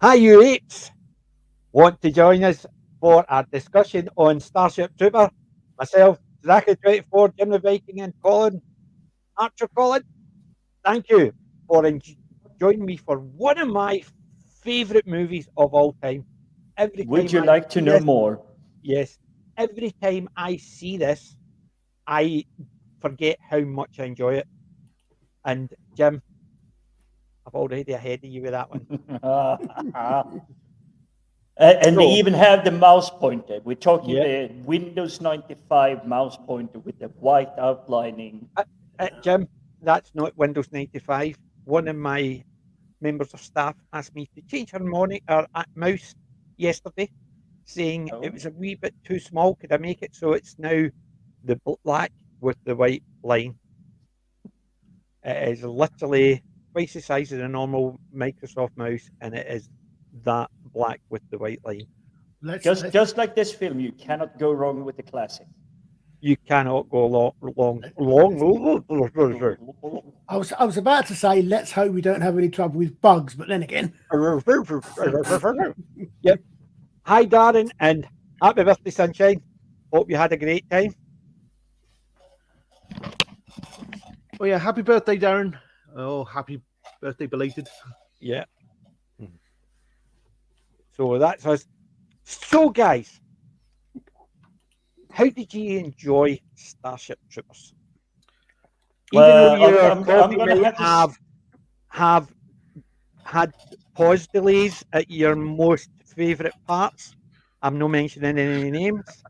Hi, you apes! Want to join us for a discussion on Starship Trooper? Myself, Zachary24, Jim the Viking, and Colin, Archer Colin. Thank you for joining me for one of my favourite movies of all time. Every Would time you I like to see know this, more? yes, every time I see this, I forget how much I enjoy it. And Jim, I'm already ahead of you with that one. And they So, even have the mouse pointer. We're talking yeah, the Windows 95 mouse pointer with the white outlining. Jim, that's not Windows 95. One of my members of staff asked me to change her mouse yesterday, saying it Oh, was a wee bit too small. Could I make it so it's now the black with the white line? It is literally twice the size of a normal Microsoft mouse, and it is that black with the white line. just like this film, you cannot go wrong with the classic. You cannot go long. I was about to say, let's hope we don't have any trouble with bugs, but then again, Yep. Hi, Darren, and happy birthday, sunshine. Hope you had a great time. Oh yeah, happy birthday, Darren. Oh, happy birthday belated. Yeah. So that's us. So, guys, how did you enjoy Starship Troopers? Even though Well, your I'm coffee gonna may have to have had pause delays at your most favourite parts, I'm not mentioning any names.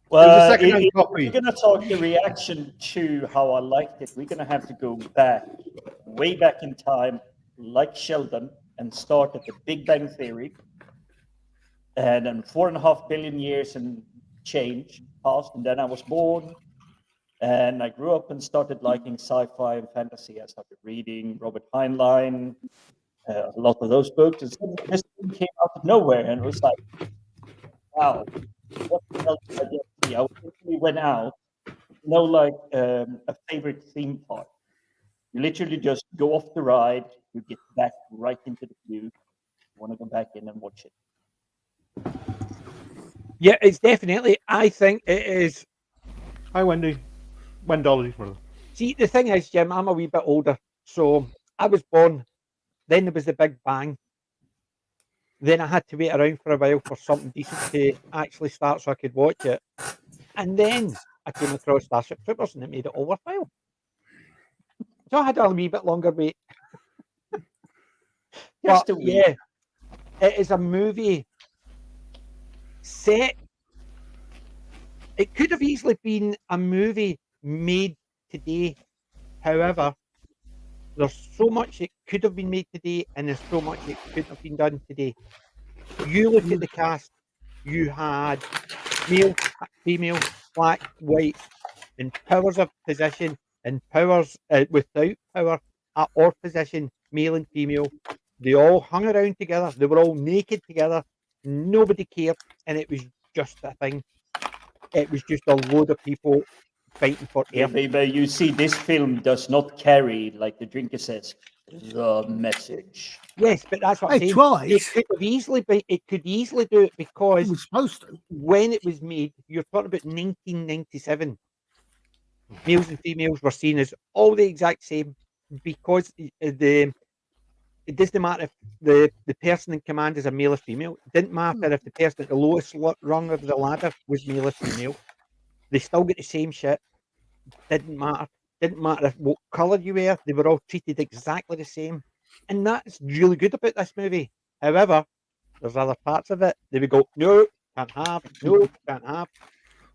Well, second-hand if copy. we're going to talk the reaction to how I liked it, we're going to have to go back, way back in time, like Sheldon, and start at the Big Bang Theory. And then 4.5 billion years and change passed, and then I was born. And I grew up and started liking sci-fi and fantasy. I started reading Robert Heinlein, a lot of those books. And suddenly this thing came out of nowhere, and it was like, wow, what the hell did I get to see? I literally went out, like a favorite theme park. You literally just go off the ride, you get back right into the queue. You want to go back in and watch it. Yeah, it's definitely. I think it is. Hi, Wendy. Wendology for them. See, the thing is, Jim, I'm a wee bit older, so I was born. Then there was the Big Bang. Then I had to wait around for a while for something decent to actually start so I could watch it. And then I came across Starship Troopers and it made it all worthwhile. So I had a wee bit longer wait. Just But a week. yeah, it is a movie set. It could have easily been a movie made today. However, there's so much it could have been made today, and there's so much it couldn't have been done today. You look at the cast, you had male, female, black, white, and powers of position and powers without power or position, male and female. They all hung around together. They were all naked together. Nobody cared, and it was just a thing. It was just a load of people fighting for air. But you see, this film does not carry, like the drinker says, the message. Yes, but that's what I'm They saying. tried. It could have easily be. It could easily do it it because was supposed to. when it was made, you're talking about 1997. Males and females were seen as all the exact same because it doesn't matter if the person in command is a male or female. It didn't matter if the person at the lowest rung of the ladder was male or female. They still get the same shit. Didn't matter. Didn't matter if what colour you were. They were all treated exactly the same. And that's really good about this movie. However, there's other parts of it. They would go, no, can't have, no, can't have.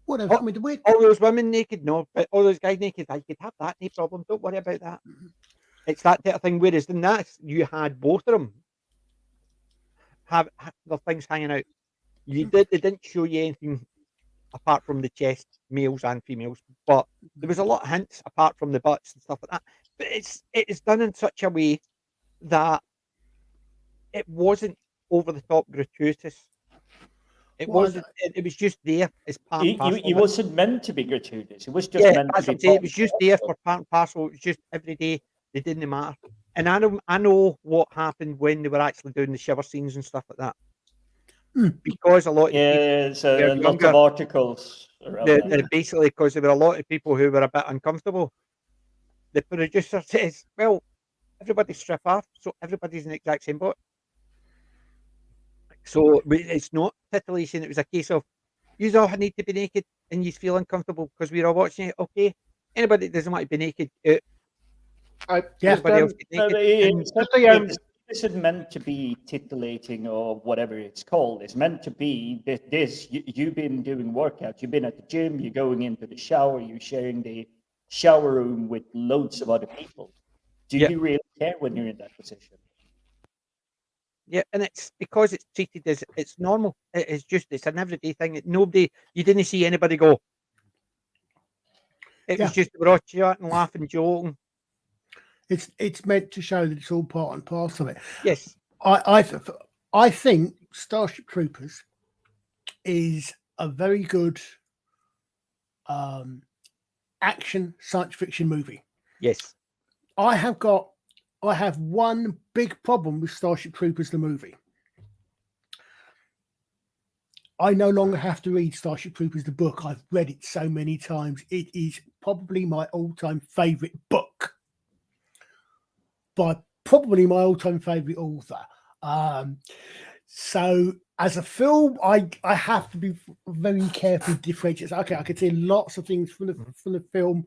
Whatever. I mean, the All those women naked, no, but all those guys naked, I could have that, no problem. Don't worry about that. It's that type of thing. Whereas in that, you had both of them have their things hanging out. They didn't show you anything apart from the chest, males and females, but there was a lot of hints apart from the butts and stuff like that. But it is done in such a way that it wasn't over the top gratuitous. It wasn't. It was just there as part and parcel. It wasn't meant to be gratuitous. It was just Yeah, meant that's to what I'm be. saying. It was just there for part and parcel. It was just every day. They didn't matter. And I know what happened when they were actually doing the shower scenes and stuff like that. Because a lot of Yeah, so they're lots younger. of articles around that. Basically, because there were a lot of people who were a bit uncomfortable. The producer says, "Well, everybody strip off, so everybody's in the exact same boat." So it's not titillation. It was a case of you all need to be naked and you feel uncomfortable because we're all watching it. Okay, anybody that doesn't want to be naked, everybody else get naked. This isn't meant to be titillating or whatever it's called. It's meant to be this. You've been doing workouts. You've been at the gym. You're going into the shower. You're sharing the shower room with loads of other people. Do you really care when you're in that position? Yeah, and it's because it's treated as it's normal. It's an everyday thing. You didn't see anybody go. It was just we're all chatting, laughing, joking. It's meant to show that it's all part and parcel of it. Yes, I think Starship Troopers is a very good action science fiction movie. Yes, I have one big problem with Starship Troopers the movie. I no longer have to read Starship Troopers the book. I've read it so many times. It is probably my all-time favorite book by probably my all-time favorite author. So as a film, I have to be very careful to differentiate. Okay, I can see lots of things from the film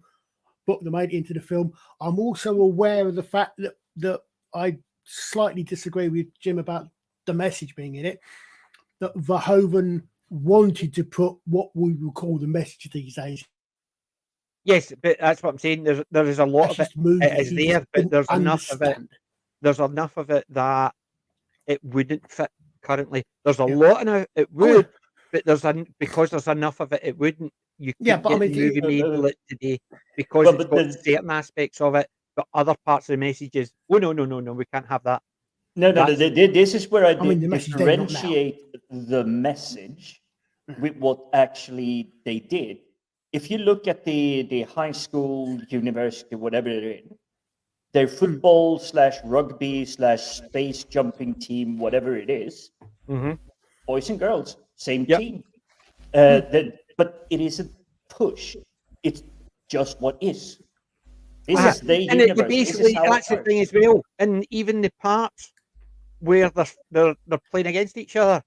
book that made it into the film. I'm also aware of the fact that I slightly disagree with Jim about the message being in it. That Verhoeven wanted to put what we would call the message these days. Yes, but that's what I'm saying. There is a lot of it. It is there, but there's enough of it. There's enough of it that it wouldn't fit currently. There's a lot in it. It would, but because there's enough of it, it wouldn't. You can't get the movie made today because it's got certain aspects of it, but other parts of the message is, oh no, we can't have that. No. This is where I differentiate the message with what actually they did. If you look at the high school, university, whatever they're in, their football / rugby / space jumping team, whatever it is, boys and girls, same team. But it isn't push. It's just what is. This is the universe. Basically, that's the thing as well. And even the parts where they're playing against each other,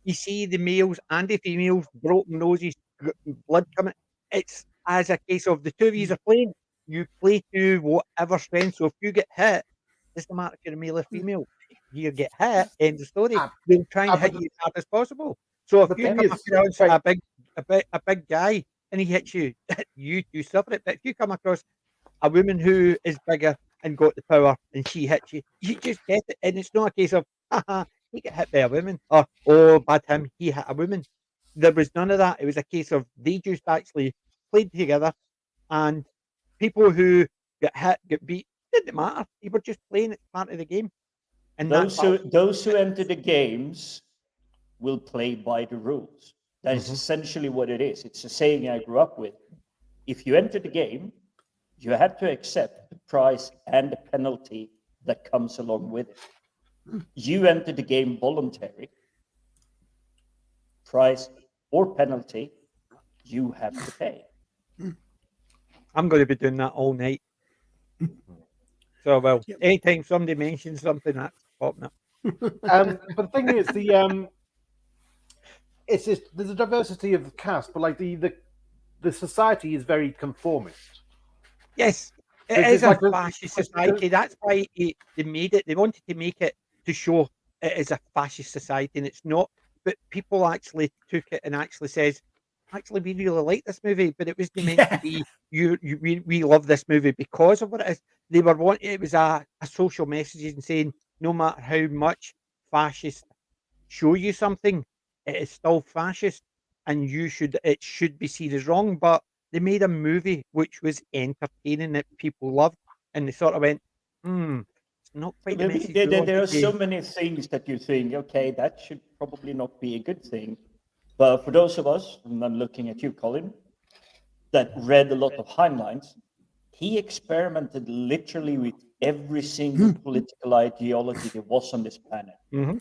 you see the males and the females, broken noses, blood coming. It's as a case of the two of you are playing. You play to whatever strength. So if you get hit, it doesn't matter if you're a male or female. If you get hit, end of story. They'll try and hit you as hard as possible. So if you come across a big guy and he hits you, you suffer it. But if you come across a woman who is bigger and got the power and she hits you, you just get it. And it's not a case of, he got hit by a woman, or, oh, bad him, he hit a woman. There was none of that. It was a case of they just actually played together, and people who get hit, get beat, didn't matter. They were just playing. It's part of the game. And those who enter the games will play by the rules. That is essentially what it is. It's a saying I grew up with. If you enter the game, you have to accept the prize and the penalty that comes along with it. You enter the game voluntary. Prize or penalty, you have to pay. I'm going to be doing that all night. So, anytime somebody mentions something, that's popping up. But the thing is, there's a diversity of the cast, but like the society is very conformist. Yes, it is a fascist society. That's why they made it. They wanted to make it to show it is a fascist society, and it's not. But people actually took it and actually says, actually, we really like this movie, but it was meant to be we love this movie because of what it is. They were wanting it was a social message and saying no matter how much fascists show you something, it is still fascist, and it should be seen as wrong. But they made a movie which was entertaining that people loved, and they sort of went, it's not quite the message. There are so many things that you think, okay, that should probably not be a good thing. But for those of us, and I'm looking at you, Colin, that read a lot of Heinlein's, he experimented literally with every single political ideology there was on this planet. Mhm.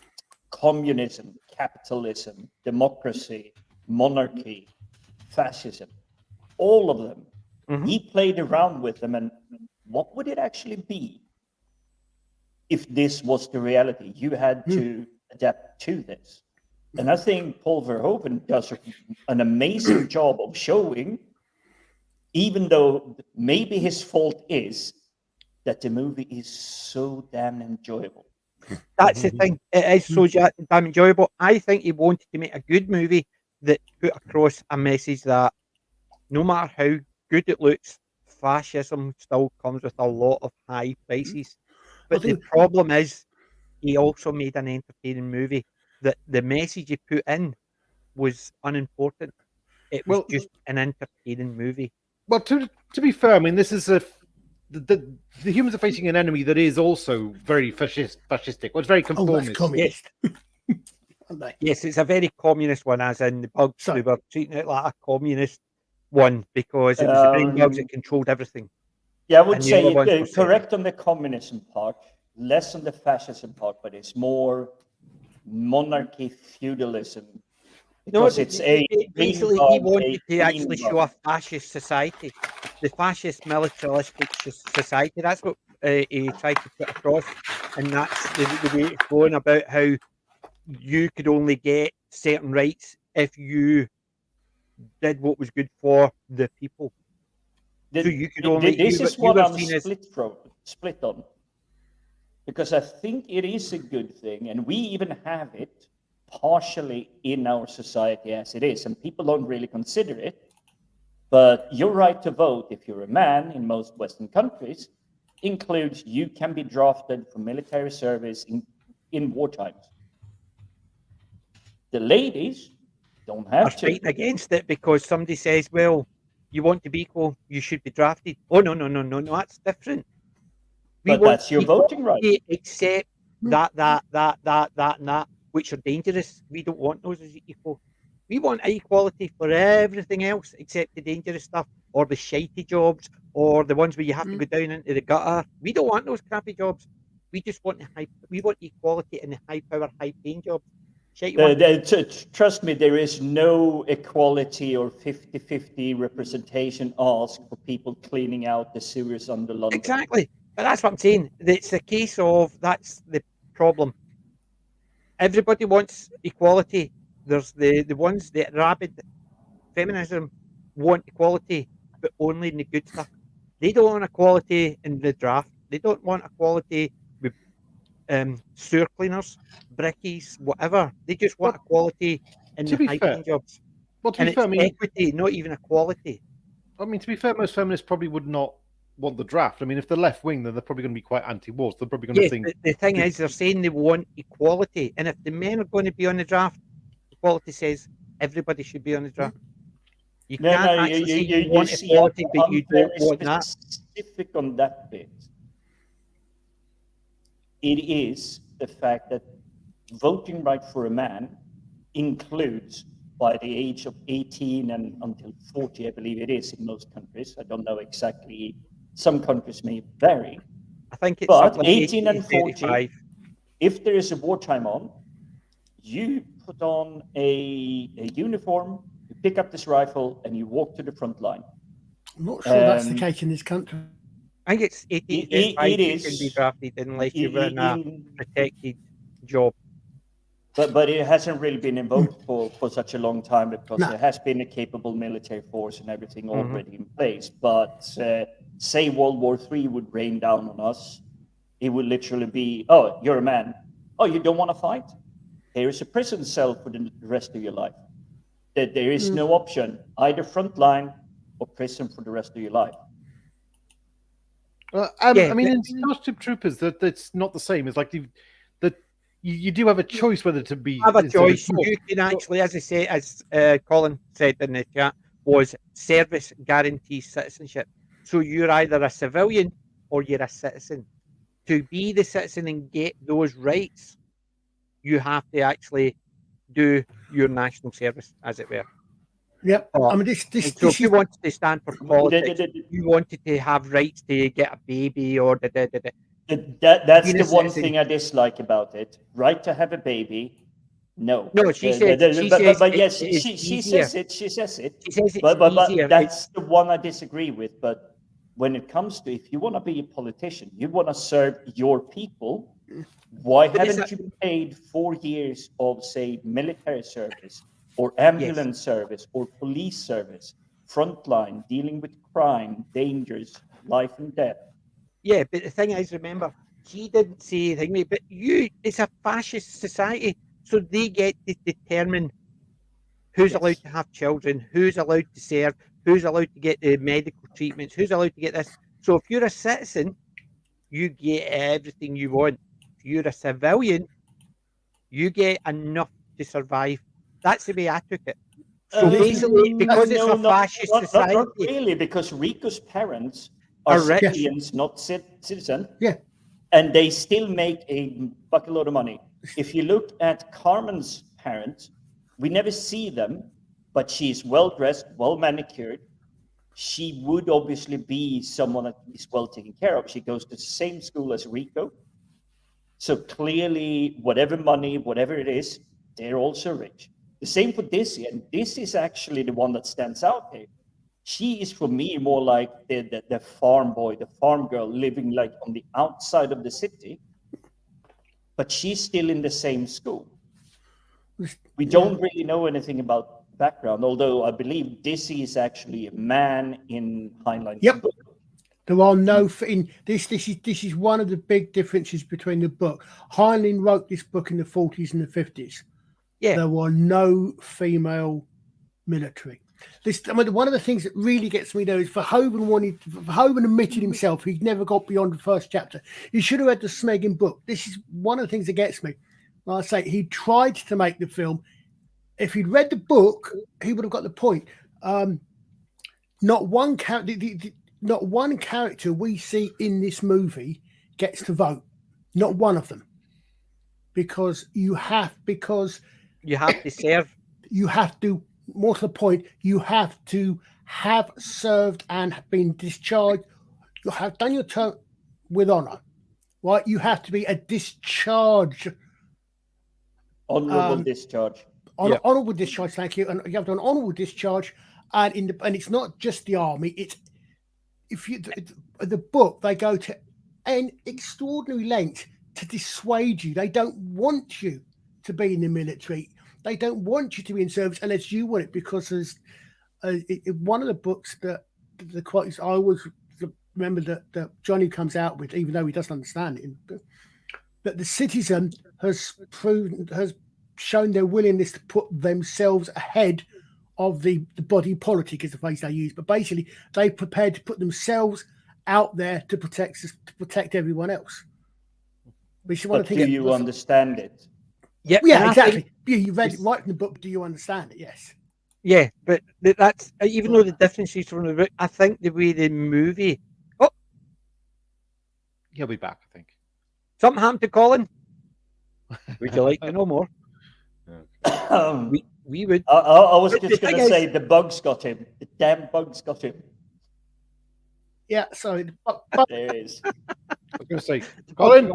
Communism, capitalism, democracy, monarchy, fascism, all of them. Mhm. He played around with them, and what would it actually be if this was the reality? You had to adapt to this. And I think Paul Verhoeven does an amazing job of showing, even though maybe his fault is that the movie is so damn enjoyable. That's the thing. It is so damn enjoyable. I think he wanted to make a good movie that put across a message that no matter how good it looks, fascism still comes with a lot of high prices. But the problem is, he also made an entertaining movie that the message he put in was unimportant. It was just an entertaining movie. Well, to be fair, I mean, this is the humans are facing an enemy that is also very fascistic. Well, it's very conformist. Communist. Yes, it's a very communist one, as in the bugs. They were treating it like a communist one because it was the brain bugs that controlled everything. Yeah, I would And say correct on the communism part, less on the fascism part, but it's more monarchy, feudalism. Because it's basically he wanted to actually show a fascist society, the fascist militaristic society. That's what he tried to put across, and that's the way it's going about how you could only get certain rights if you did what was good for the people. So you could only. This is what I'm split on, because I think it is a good thing, and we even have it partially in our society as it is, and people don't really consider it. But your right to vote, if you're a man in most Western countries, includes you can be drafted for military service in war times. The ladies don't have to. Fighting against it because somebody says, "Well, you want to be equal, you should be drafted." Oh no, that's different. But that's your voting right. Except that, and that, which are dangerous. We don't want those as equal. We want equality for everything else except the dangerous stuff, or the shitey jobs, or the ones where you have to go down into the gutter. We don't want those crappy jobs. We just want we want equality in the high power, high paying jobs. Trust me, there is no equality or 50-50 representation asked for people cleaning out the sewers under London. Exactly. But that's what I'm saying. It's a case of that's the problem. Everybody wants equality. There's the ones that rabid feminism want equality, but only in the good stuff. They don't want equality in the draft. They don't want equality with sewer cleaners, brickies, whatever. They just want equality in the high-paying jobs. Well, to be fair, I mean, equity, not even equality. I mean, to be fair, most feminists probably would not want the draft. I mean, if they're left wing, then they're probably going to be quite anti-war. So they're probably going to think. The thing is, they're saying they want equality, and if the men are going to be on the draft, equality says everybody should be on the draft. You can't actually say you want equality, but you don't want that. Specific on that bit. It is the fact that voting right for a man includes by the age of 18 and until 40, I believe it is in most countries. I don't know exactly. Some countries may vary. I think it's but like 18 and 40, 35. If there is a wartime on, you put on a uniform, you pick up this rifle, and you walk to the front line. I'm not sure that's the case in this country. I think it's 18 35 you can be drafted unless you're in a protected job. But it hasn't really been invoked for such a long time because there has been a capable military force and everything already in place. But say World War III would rain down on us, it would literally be, oh, you're a man. Oh, you don't want to fight? Here is a prison cell for the rest of your life. There is no option, either front line or prison for the rest of your life. I mean, in Starship Troopers, that's not the same. It's like you do have a choice whether to be. Have a choice. You can actually, as I say, as Colin said in the chat, was service guarantees citizenship. So you're either a civilian or you're a citizen. To be the citizen and get those rights, you have to actually do your national service, as it were. Yep. I mean, so if you wanted to stand for politics, you wanted to have rights to get a baby or That's Dina the one says it. thing I dislike about it. Right to have a baby? No. No, she says. She but says yes, it is she easier. says it. She says it. She says it's But easier. that's the one I disagree with. But when it comes to, if you want to be a politician, you want to serve your people, why But is haven't you paid 4 years of, say, military service or ambulance service or police service, frontline, dealing with crime, dangers, life and death? Yeah, but the thing is, remember, he didn't say anything, mate, but it's a fascist society, so they get to determine who's Yes. allowed to have children, who's allowed to serve, who's allowed to get the medical treatments, who's allowed to get this. So if you're a citizen, you get everything you want. If you're a civilian, you get enough to survive. That's the way I took it. So basically, because it's a fascist society, not really, because Rico's parents Are are rich. civilians, not citizen. Yeah. And they still make a buckload of money. If you look at Carmen's parents, we never see them, but she's well dressed, well manicured. She would obviously be someone that is well taken care of. She goes to the same school as Rico. So clearly, whatever money, whatever it is, they're also rich. The same for Dizzy, and this is actually the one that stands out here. She is, for me, more like the farm boy, the farm girl living like on the outside of the city, but she's still in the same school. We don't really know anything about background, although I believe Dizzy is actually a man in Heinlein's Yep. book. There are no in this. This is one of the big differences between the book. Heinlein wrote this book in the 40s and the 50s. Yeah. There were no female military. One of the things that really gets me there is Verhoeven admitted himself he'd never got beyond the first chapter. He should have read the Smeagol book. This is one of the things that gets me. Like I say, he tried to make the film. If he'd read the book, he would have got the point. Not one character we see in this movie gets to vote. Not one of them. Because you have to serve. You have to, more to the point, you have to have served and been discharged. You have done your term with honor, right? You have to be a discharge. Honorable discharge. Honorable discharge, thank you. And you have done honorable discharge. And it's not just the army. It's the book, they go to an extraordinary length to dissuade you. They don't want you to be in the military. They don't want you to be in service unless you want it, because there's one of the books that the quotes I always remember that Johnny comes out with, even though he doesn't understand it, that the citizen has shown their willingness to put themselves ahead of the body politic, is the phrase they use. But basically, they prepared to put themselves out there to protect everyone else. Which is one of the things. Do you understand it? Yeah, exactly. You read it right in the book. Do you understand it? Yes. Yeah, but that's, even though the differences from the book, I think the way the movie. Oh, He'll be back, I think. Something happened to Colin. Would you like to know more? We would. I was just going to say the bugs got him. The damn bugs got him. Yeah, sorry. There it is. I was going to say, Colin,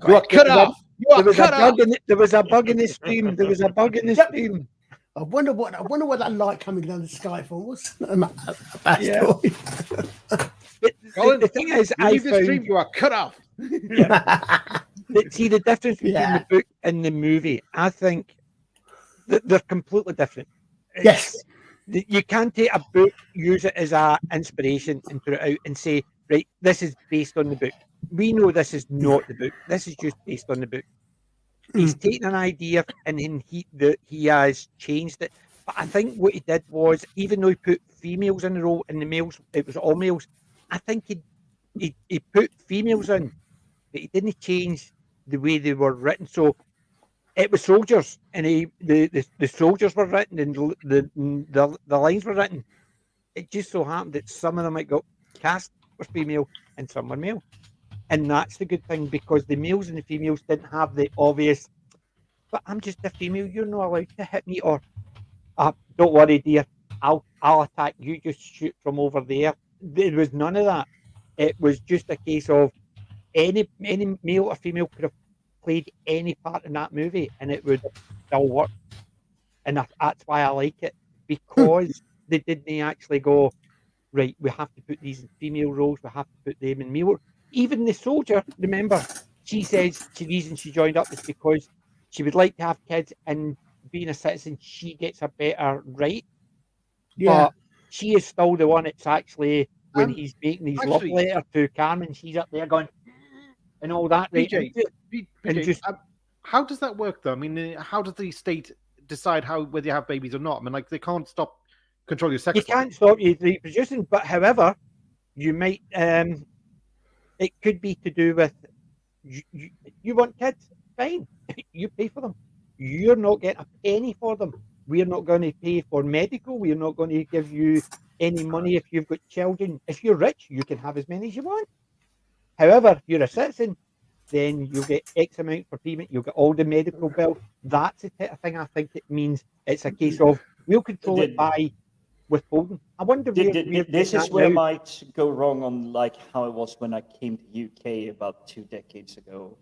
you are cut off. There was a bug in the stream. There was a bug in the stream. I wonder what that light coming down the sky for was. Colin, the thing is, you leave the stream, you are cut off. See, the difference between the book and the movie, I think that they're completely different. Yes. You can't take a book, use it as an inspiration and put it out and say, right, this is based on the book. We know this is not the book. This is just based on the book. He's taken an idea and he has changed it. But I think what he did was, even though he put females in the role and the males, it was all males, I think he put females in, but he didn't change the way they were written. So it was soldiers, and the soldiers were written, and the lines were written. It just so happened that some of them might got cast were female and some were male. And that's the good thing, because the males and the females didn't have the obvious, but I'm just a female, you're not allowed to hit me, or don't worry, dear, I'll attack you, just shoot from over there. There was none of that. It was just a case of, any male or female could have played any part in that movie, and it would still work. And that's why I like it, because they didn't actually go, right, we have to put these in female roles, we have to put them in male. Even the soldier, remember, she says the reason she joined up is because she would like to have kids, and being a citizen, she gets a better right. Yeah. But she is still the one that's actually, when he's making his love actually- letter to Carmen, she's up there going, and all that, right? PJ, And just how does that work though? I mean, how does the state decide whether you have babies or not? I mean, like, they can't stop control your sex you life. can't stop you reproducing, but however, you might. It could be to do with you want kids, fine, you pay for them. You're not getting a penny for them. We're not going to pay for medical. We're not going to give you any money if you've got children. If you're rich, you can have as many as you want. However, if you're a citizen, then you'll get X amount for payment. You'll get all the medical bills. That's the type of thing I think it means. It's a case of we'll control it by withholding. I wonder this is where I might go wrong on like how it was when I came to UK about 2 decades ago,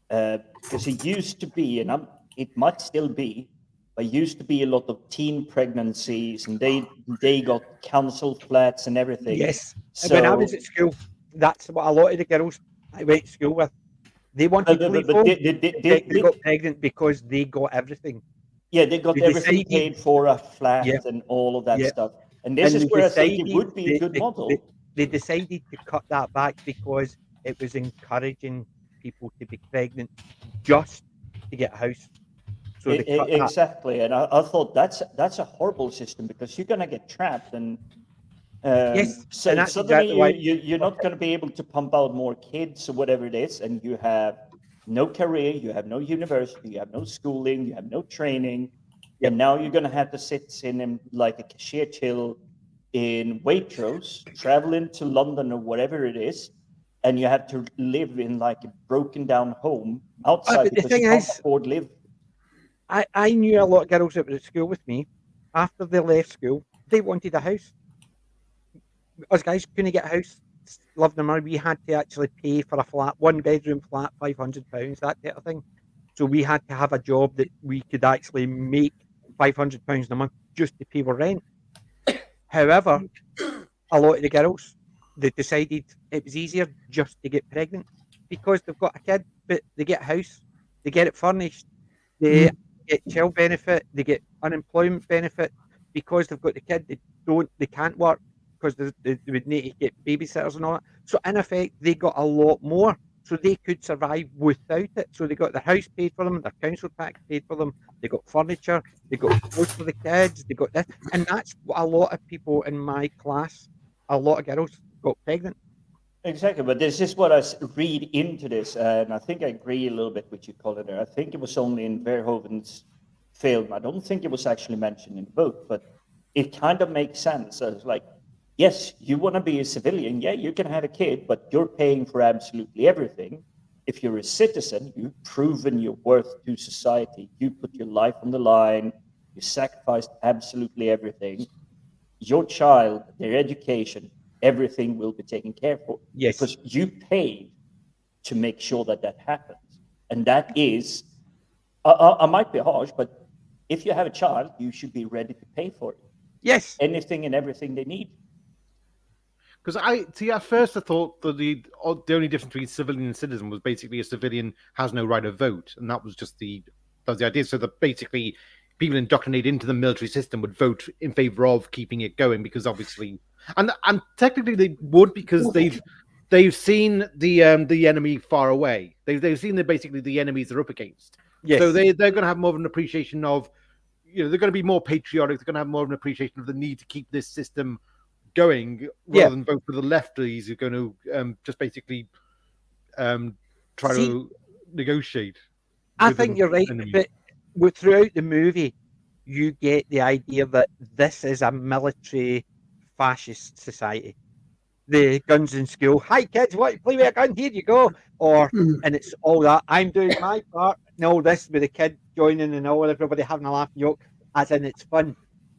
because it used to be, and it might still be, but used to be a lot of teen pregnancies, and they got council flats and everything. Yes. So when I was at school, that's what a lot of the girls I went to school with. They wanted to leave home. They got pregnant because they got everything. Yeah, they got everything paid for, a flat and all of that stuff. And this is where I think it would be a good model. They decided to cut that back because it was encouraging people to be pregnant just to get a house. So exactly, and I thought that's a horrible system, because you're going to get trapped, and yes, so and suddenly exactly you're not going to be able to pump out more kids or whatever it is, and you have no career, you have no university, you have no schooling, you have no training, and now you're going to have to sit in like a cashier till in Waitrose, traveling to London or whatever it is, and you have to live in like a broken down home outside because you can't afford live. I knew a lot of girls that were at school with me. After they left school, they wanted a house. Us guys couldn't get a house. Loved them. We had to actually pay for a flat, 1-bedroom flat, £500, that type of thing. So we had to have a job that we could actually make £500 a month just to pay for rent. However, a lot of the girls, they decided it was easier just to get pregnant because they've got a kid, but they get a house, they get it furnished, they get child benefit, they get unemployment benefit because they've got the kid. They can't work because they would need to get babysitters and all that. So in effect, they got a lot more, so they could survive without it. So they got their house paid for them, their council tax paid for them, they got furniture, they got clothes for the kids, they got this, and that's what a lot of people in my class, a lot of girls got pregnant. Exactly, but this is what I read into this, and I think I agree a little bit with you, Colin. I think it was only in Verhoeven's film. I don't think it was actually mentioned in the book, but it kind of makes sense. It's like, yes, you want to be a civilian. Yeah, you can have a kid, but you're paying for absolutely everything. If you're a citizen, you've proven your worth to society. You put your life on the line. You sacrificed absolutely everything. Your child, their education, everything will be taken care of. Yes. Because you paid to make sure that happens. And that is, I might be harsh, but if you have a child, you should be ready to pay for it. Yes. Anything and everything they need. Because at first I thought that the only difference between civilian and citizen was basically a civilian has no right of vote, and that was just the idea. So that basically people indoctrinated into the military system would vote in favor of keeping it going, because obviously, and technically they would, because they've seen the enemy far away. They've seen basically the enemies they're up against. Yes. So they're going to have more of an appreciation of, they're going to be more patriotic. They're going to have more of an appreciation of the need to keep this system going, rather than vote for the lefties who are going to just basically try to negotiate. I think you're right, but throughout the movie, you get the idea that this is a military fascist society. The guns in school. Hi kids, want to play with a gun? Here you go. And it's all that. I'm doing my part. No, this with the kid joining and all, everybody having a laugh and joke, as in it's fun.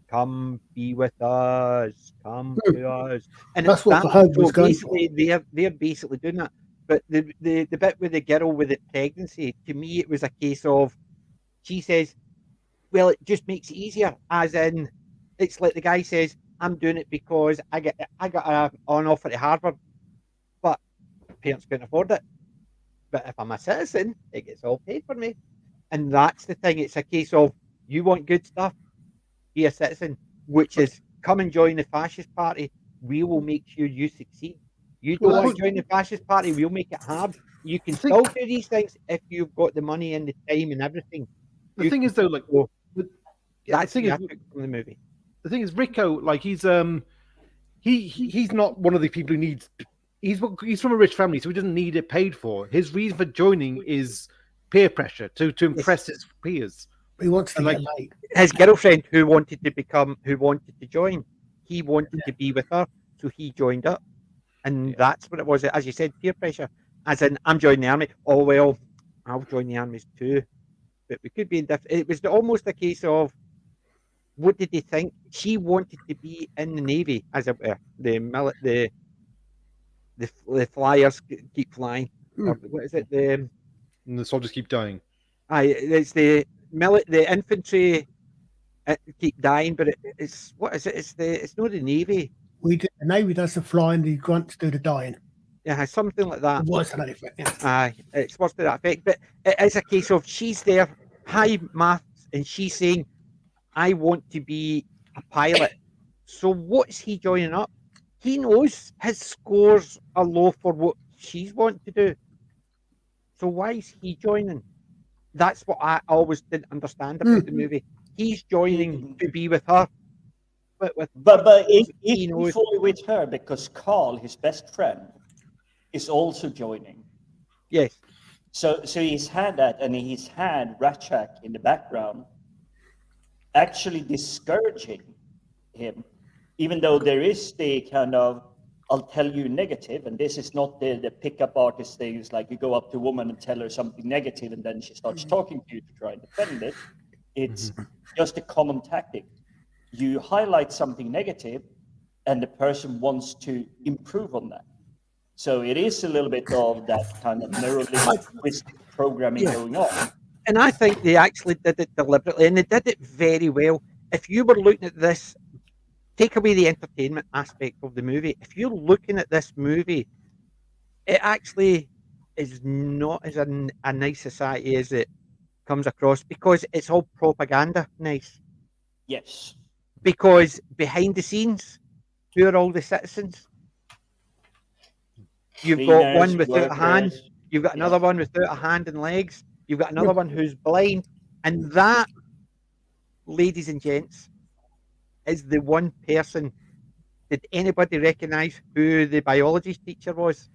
Come be with us. Come to us. And that's what the home was going basically, they're basically doing that. But the bit with the girl with the pregnancy, to me, it was a case of, she says, well, it just makes it easier. As in, it's like the guy says, I'm doing it because I got an offer to Harvard, but parents couldn't afford it. But if I'm a citizen, it gets all paid for me. And that's the thing. It's a case of, you want good stuff, be a citizen, which is come and join the fascist party. We will make sure you succeed. You don't want to join the fascist party, we'll make it hard. You can still do these things if you've got the money and the time and everything. The thing is, though, like, that's the thing from the movie. The thing is, Rico, like, he's not one of the people who needs. He's from a rich family, so he doesn't need it paid for. His reason for joining is peer pressure to impress his peers. He wants to get laid. His girlfriend, who wanted to join, he wanted to be with her, so he joined up, and that's what it was. As you said, peer pressure. As in, I'm joining the army. Oh well, I'll join the armies too. But we could be in different. It was almost a case of, what did they think? She wanted to be in the Navy, as it were. The flyers keep flying. Or what is it? And the soldiers keep dying. It's the infantry keep dying, but it's what is it? It's not the Navy. The Navy does the flying, the grunts do the dying. Yeah, something like that. Worse to that effect, yeah. It's worse to that effect. But it is a case of, she's there, high maths, and she's saying, I want to be a pilot. So what's he joining up? He knows his scores are low for what she's wanting to do. So why is he joining? That's what I always didn't understand about the movie. He's joining to be with her. But he's fully with her because Carl, his best friend, is also joining. Yes. So he's had that, and he's had Rasczak in the background actually discouraging him, even though there is the kind of, I'll tell you negative, and this is not the pickup artist thing. It's like you go up to a woman and tell her something negative, and then she starts talking to you to try and defend it. It's just a common tactic. You highlight something negative, and the person wants to improve on that. So it is a little bit of that kind of neuro-linguistic programming going on. And I think they actually did it deliberately, and they did it very well. If you were looking at this, take away the entertainment aspect of the movie. If you're looking at this movie, it actually is not as a nice society as it comes across, because it's all propaganda nice. Yes. Because behind the scenes, who are all the citizens? You've got one without a hand. You've got another one without a hand and legs. You've got another one who's blind. And that, ladies and gents, is the one person. Did anybody recognise who the biology teacher was?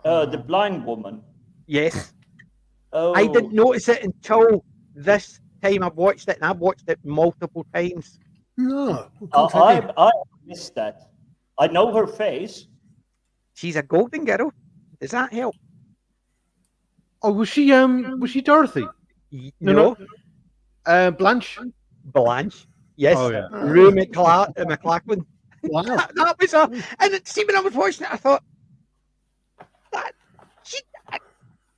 The blind woman. Yes. Oh. I didn't notice it until this time I've watched it, and I've watched it multiple times. No. I missed that. I know her face. She's a golden girl. Does that help? Oh, was she Dorothy? No. Blanche? Blanche. Yes. Oh, yeah. Rue McClanahan. Wow. That was her. And see, when I was watching it, I thought,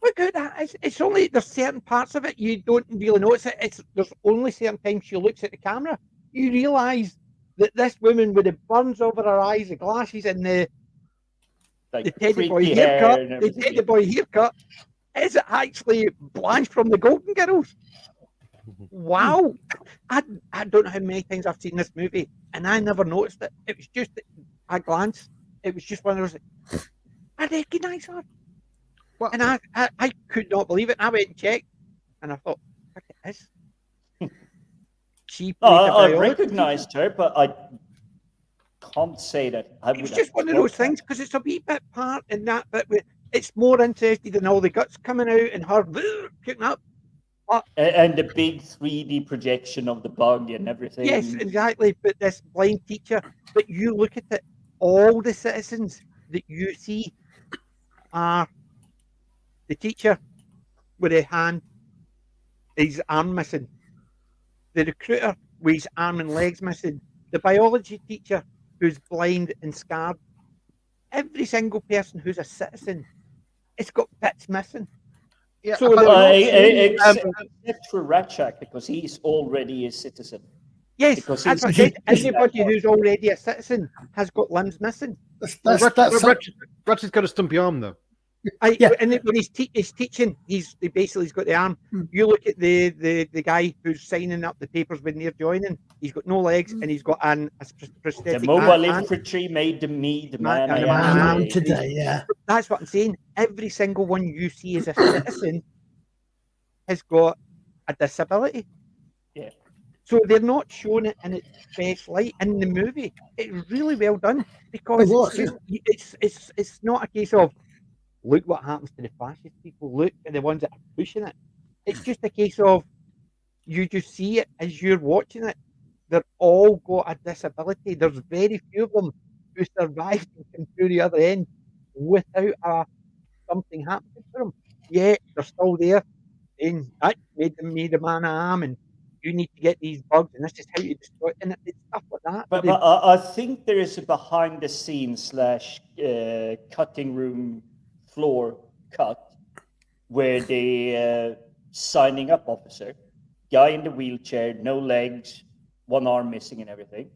look at that. It's only, there's certain parts of it you don't really notice it. There's only certain times she looks at the camera. You realise that this woman with the burns over her eyes, the glasses, and the teddy boy haircut, is it actually Blanche from the Golden Girls? Wow. I don't know how many times I've seen this movie, and I never noticed it. It was just a glance. It was just one of those, I recognise her. Well, and I could not believe it. I went and checked, and I thought, look at this. She I recognised her, but I can't say that. It's just one of those things, because it's a wee bit part in that bit. It's more interested in all the guts coming out and her kicking up. And the big 3D projection of the bug and everything. Yes, exactly. But this blind teacher, but you look at it, all the citizens that you see are the teacher with a hand, his arm missing. The recruiter with his arm and legs missing. The biology teacher who's blind and scarred. every single person who's a citizen, it's got bits missing. Yeah, So but- they're not saying, Except for Rasczak, because he's already a citizen. yes, because that's what I he's- said. Everybody who's already a citizen has got limbs missing. Ratchet's got a stumpy arm though. Yeah. And when he's teaching, he's got the arm. Hmm. You look at the guy who's signing up the papers when they're joining. He's got no legs and he's got a prosthetic. The mobile hand. infantry made me the Man- man and I the am man today. today, yeah. That's what I'm saying. Every single one you see as a citizen has got a disability. Yeah. So they're not showing it in its best light in the movie. It's really well done because It was, it's not a case of look what happens to the fascist people. Look at the ones that are pushing it. It's just a case of you just see it as you're watching it. They're all got a disability. There's very few of them who survived and came through the other end without something happening to them. Yeah, they're still there. And that made the man I am, and you need to get these bugs, and this is how you destroy it. And it's stuff like that. But I think there is a behind the scenes / cutting room floor cut where the signing up officer, guy in the wheelchair, no legs, one arm missing and everything,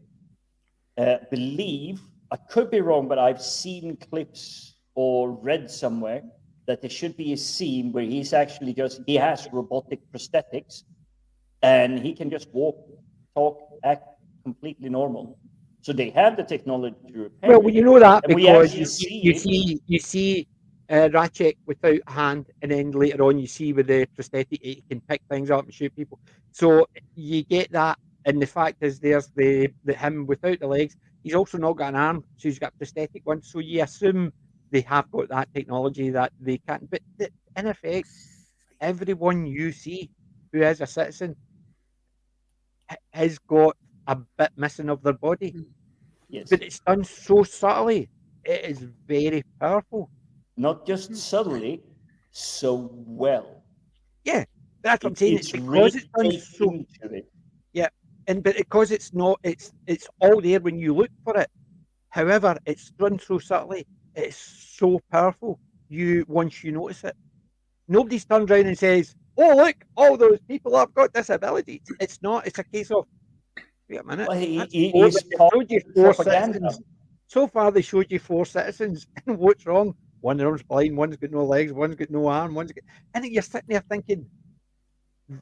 believe, I could be wrong, but I've seen clips or read somewhere that there should be a scene where he's actually he has robotic prosthetics and he can just walk, talk, act completely normal. So they have the technology to repair. Well, you know that And we because actually you see Rasczak without a hand, and then later on you see with the prosthetic he can pick things up and shoot people. So you get that, and the fact is there's the him without the legs. He's also not got an arm, so he's got prosthetic ones. So you assume they have got that technology that they can't. But in effect, everyone you see who is a citizen has got a bit missing of their body. Yes. But it's done so subtly. It is very powerful. Not just subtly, so well. Yeah, that's what I'm saying. It's really because it's done baked so. into it. But because it's not, it's all there when you look for it. However, it's done so subtly. It's so powerful. Once you notice it, nobody's turned around and says, "Oh, look, all those people have got disabilities." It's not. It's a case of, wait a minute. Well, that's he four- is they part showed you of the four propaganda. citizens. So far, they showed you 4 citizens, and what's wrong? One of them's blind, one's got no legs, one's got no arm, and you're sitting there thinking,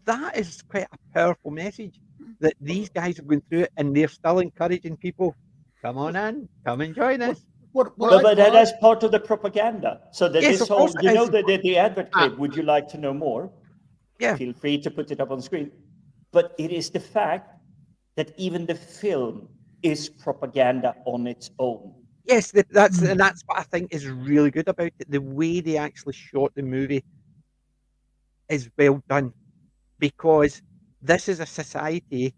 that is quite a powerful message that these guys have gone through it, and they're still encouraging people, come on in, come and join us. What But that's part of the propaganda. So that Yes, this of whole, course it is. the advert clip, would you like to know more? Yeah. Feel free to put it up on screen. But it is the fact that even the film is propaganda on its own. Yes, that's what I think is really good about it. The way they actually shot the movie is well done, because this is a society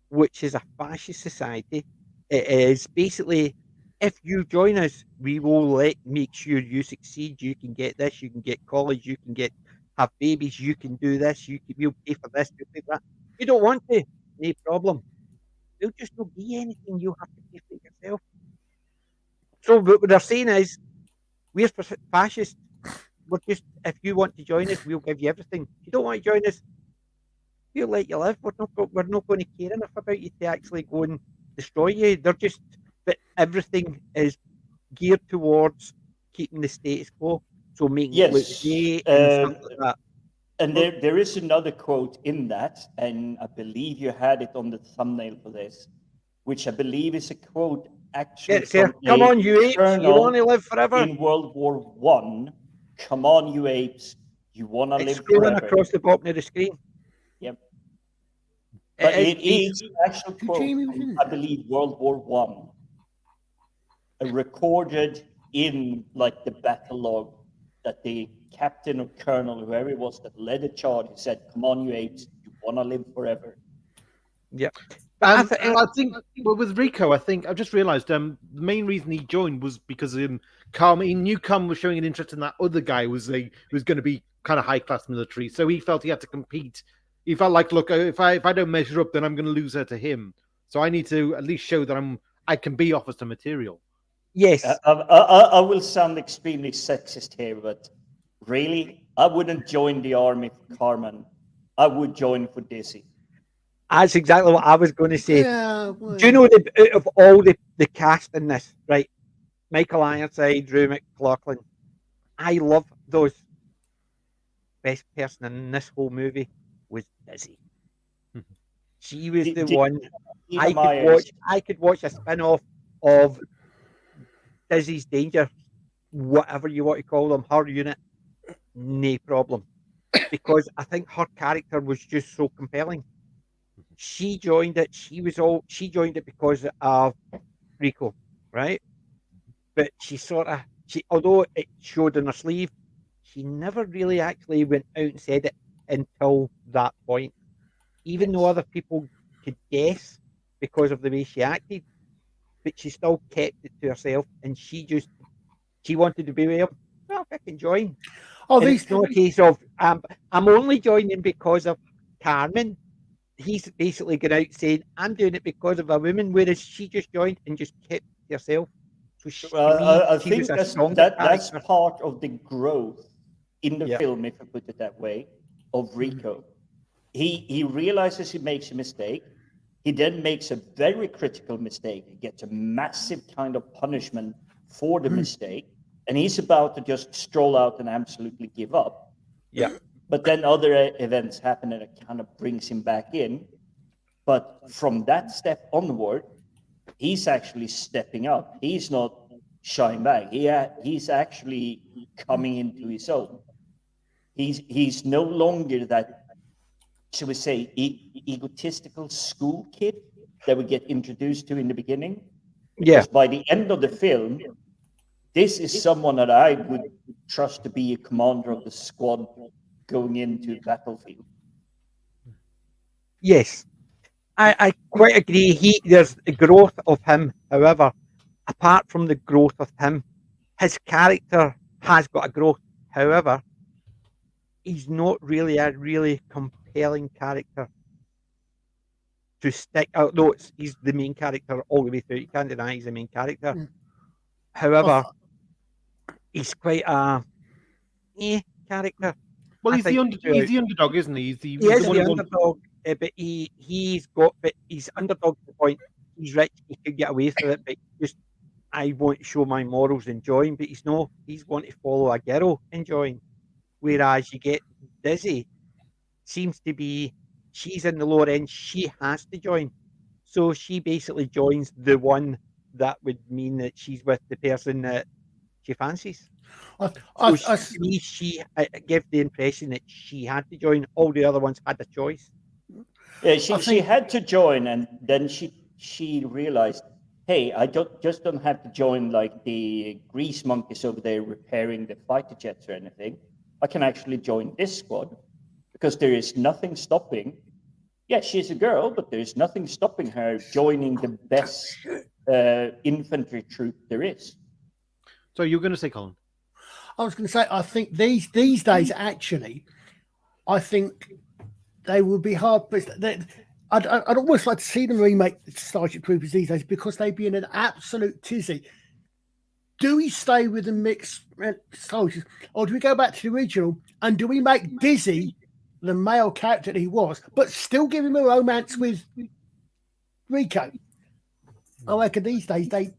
which is a fascist society. It is basically, if you join us, we will make sure you succeed. You can get this, you can get college, you can have babies, you can do this, we'll pay for this, you'll pay for that. You don't want to, no problem. There'll just not be anything, you have to pay for it yourself. So what they're saying is, we're fascists. We're just, if you want to join us, we'll give you everything. If you don't want to join us, we'll let you live. We're not going to care enough about you to actually go and destroy you. But everything is geared towards keeping the status quo. So making it look great and stuff like that. And there is another quote in that, and I believe you had it on the thumbnail for this, which I believe is a quote actually from come on, you apes, you colonel want to live forever. in World War One. Come on, you apes, you want to live Scrolling forever. across the bottom of the screen. Yep. But it is basically- actual quote from, I believe, World War One, recorded in like the battle log, that the captain or colonel, whoever it was that led the charge, he said, "Come on, you apes, you want to live forever." Yeah. I think well, with Rico, I think I've just realised the main reason he joined was because Carmen. He knew Carmen was showing an interest in that other guy was going to be kind of high class military, so he felt he had to compete. He felt like, look, if I don't measure up, then I'm going to lose her to him. So I need to at least show that I can be officer material. Yes. I will sound extremely sexist here, but really, I wouldn't join the army for Carmen. I would join for Dizzy. That's exactly what I was going to say. Yeah. Do you know out of all the cast in this, right? Michael Ironside, Drew McLaughlin. I love those. Best person in this whole movie was Dizzy. She was the one Dina Meyer. I could watch a spin-off of Dizzy's Danger, whatever you want to call them, her unit, no problem. Because I think her character was just so compelling. She joined it. She joined it because of Rico, right? But although it showed in her sleeve, she never really actually went out and said it until that point. Even though other people could guess because of the way she acted, but she still kept it to herself, and she wanted to be there. Well, I can join. Oh, And it's not a case of I'm only joining because of Carmen. He's basically gone out saying I'm doing it because of a woman, whereas she just joined and just kept to herself. So I think that's part of the growth in the film, if I put it that way, of Rico. He realizes he makes a mistake. He then makes a very critical mistake. He gets a massive kind of punishment for the mistake. And he's about to just stroll out and absolutely give up. Yeah. But then other events happen and it kind of brings him back in. But from that step onward, he's actually stepping up. He's not shying back. He's actually coming into his own. He's no longer that, shall we say, egotistical school kid that we get introduced to in the beginning. Yeah. Because by the end of the film, this is someone that I would trust to be a commander of the squad going into the battlefield. Yes, I quite agree. There's a growth of him. However, apart from the growth of him, his character has got a growth. However, he's not really a really compelling character to stick out. Though he's the main character all the way through. You can't deny he's the main character. However, he's quite a character. Well, he's the underdog, isn't he? He's the underdog, but he's underdog to the point he's rich, he could get away with it, but just I want to show my morals and join, but he's going to follow a girl and join. Whereas you get Dizzy, seems to be she's in the lower end, she has to join. So she basically joins the one that would mean that she's with the person that she fancies. She gave the impression that she had to join. All the other ones had a choice. Yeah, she had to join, and then she realized, hey, I don't have to join like the grease monkeys over there repairing the fighter jets or anything. I can actually join this squad because there is nothing stopping. Yeah, she's a girl, but there is nothing stopping her joining the best infantry troop there is. So you're going to say, Colin? I was going to say, I think these days, actually, I think they would be hard. I'd almost like to see them remake Starship Troopers these days because they'd be in an absolute tizzy. Do we stay with the mixed soldiers, or do we go back to the original and do we make Dizzy the male character that he was, but still give him a romance with Rico? I reckon these days they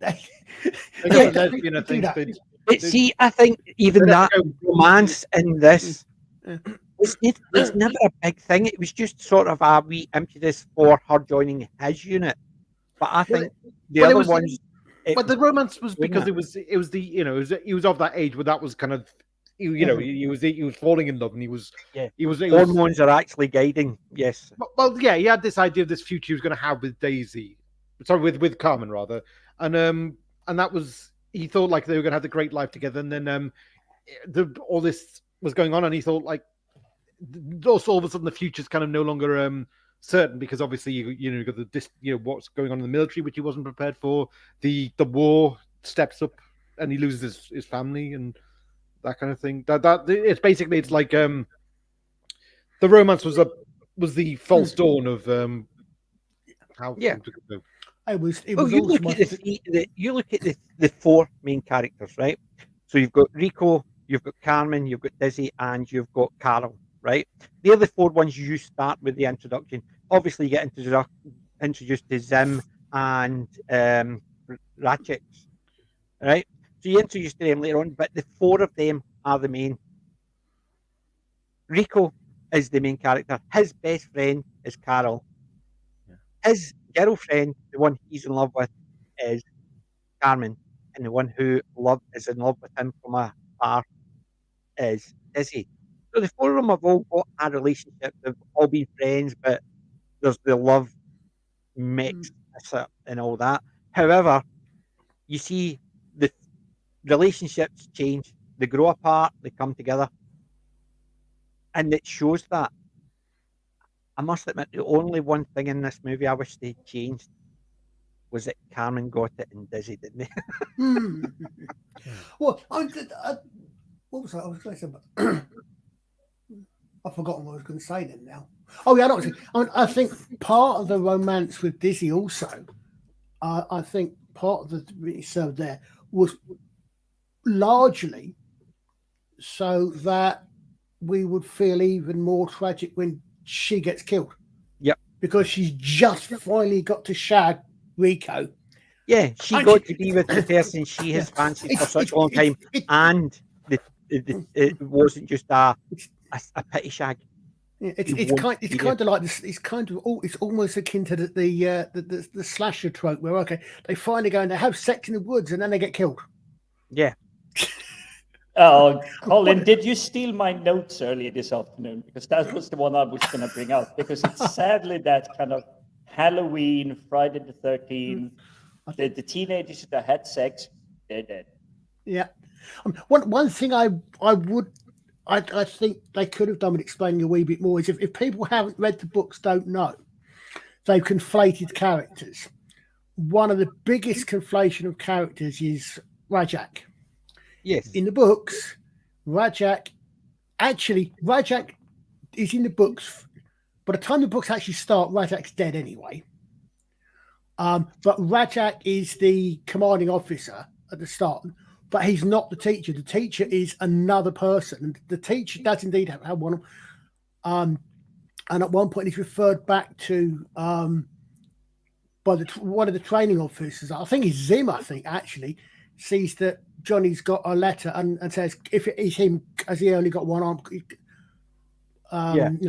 lesbian, I think. But see, I think even that romance in this it's never a big thing. It was just sort of a wee impetus for her joining his unit. But I think the other ones. But the romance was because it was he was of that age where that was kind of he was falling in love and he was hormones are actually guiding. Yes. Well, yeah, he had this idea of this future he was going to have with with Carmen rather, and that was he thought like they were going to have the great life together, and then all this was going on, and he thought like also all of a sudden the future's kind of no longer certain because obviously you got what's going on in the military which he wasn't prepared for. The war steps up and he loses his family and that kind of thing. That it's basically it's like the romance was the false dawn of how things would go. It was Well, you also look at you look at the four main characters, right? So you've got Rico, you've got Carmen, you've got Dizzy, and you've got Carol, right? They're the four ones you start with the introduction. Obviously, you get introduced to Zim and Rasczak, right? So you introduce to them later on, but the four of them are the main. Rico is the main character. His best friend is Carol. His girlfriend, the one he's in love with, is Carmen, and the one who is in love with him from afar is Dizzy. So the four of them have all got a relationship. They've all been friends, but there's the love mixed and all that. However, you see the relationships change. They grow apart. They come together, and it shows that. I must admit, the only one thing in this movie I wish they changed was that Carmen got it and Dizzy didn't. Well, what was that? I was going to say about. I've forgotten what I was going to say then now. Oh, yeah, I think part of the romance with Dizzy also, I think part of the so there was largely so that we would feel even more tragic when she gets killed. Yep. Because she's just finally got to shag Rico. Yeah, she got to be with the person she has fancied for such a long time, and it wasn't just a pity shag. It's kind of like this. It's almost akin to the slasher trope where they finally go and they have sex in the woods and then they get killed. Yeah. Oh, Colin, did you steal my notes earlier this afternoon? Because that was the one I was going to bring out. Because it's sadly that kind of Halloween, Friday the 13th, the teenagers that had sex, they're dead. Yeah. One thing I think they could have done with explaining a wee bit more is if people haven't read the books, don't know, they've conflated characters. One of the biggest conflation of characters is Rasczak. Yes. In the books, Rasczak is in the books. By the time the books actually start, Rasczak's dead anyway. But Rasczak is the commanding officer at the start, but he's not the teacher. The teacher is another person. And the teacher does indeed have one. And at one point, he's referred back to by one of the training officers. I think it's Zim. Actually sees that Johnny's got a letter and says if it is him, as he only got one arm. You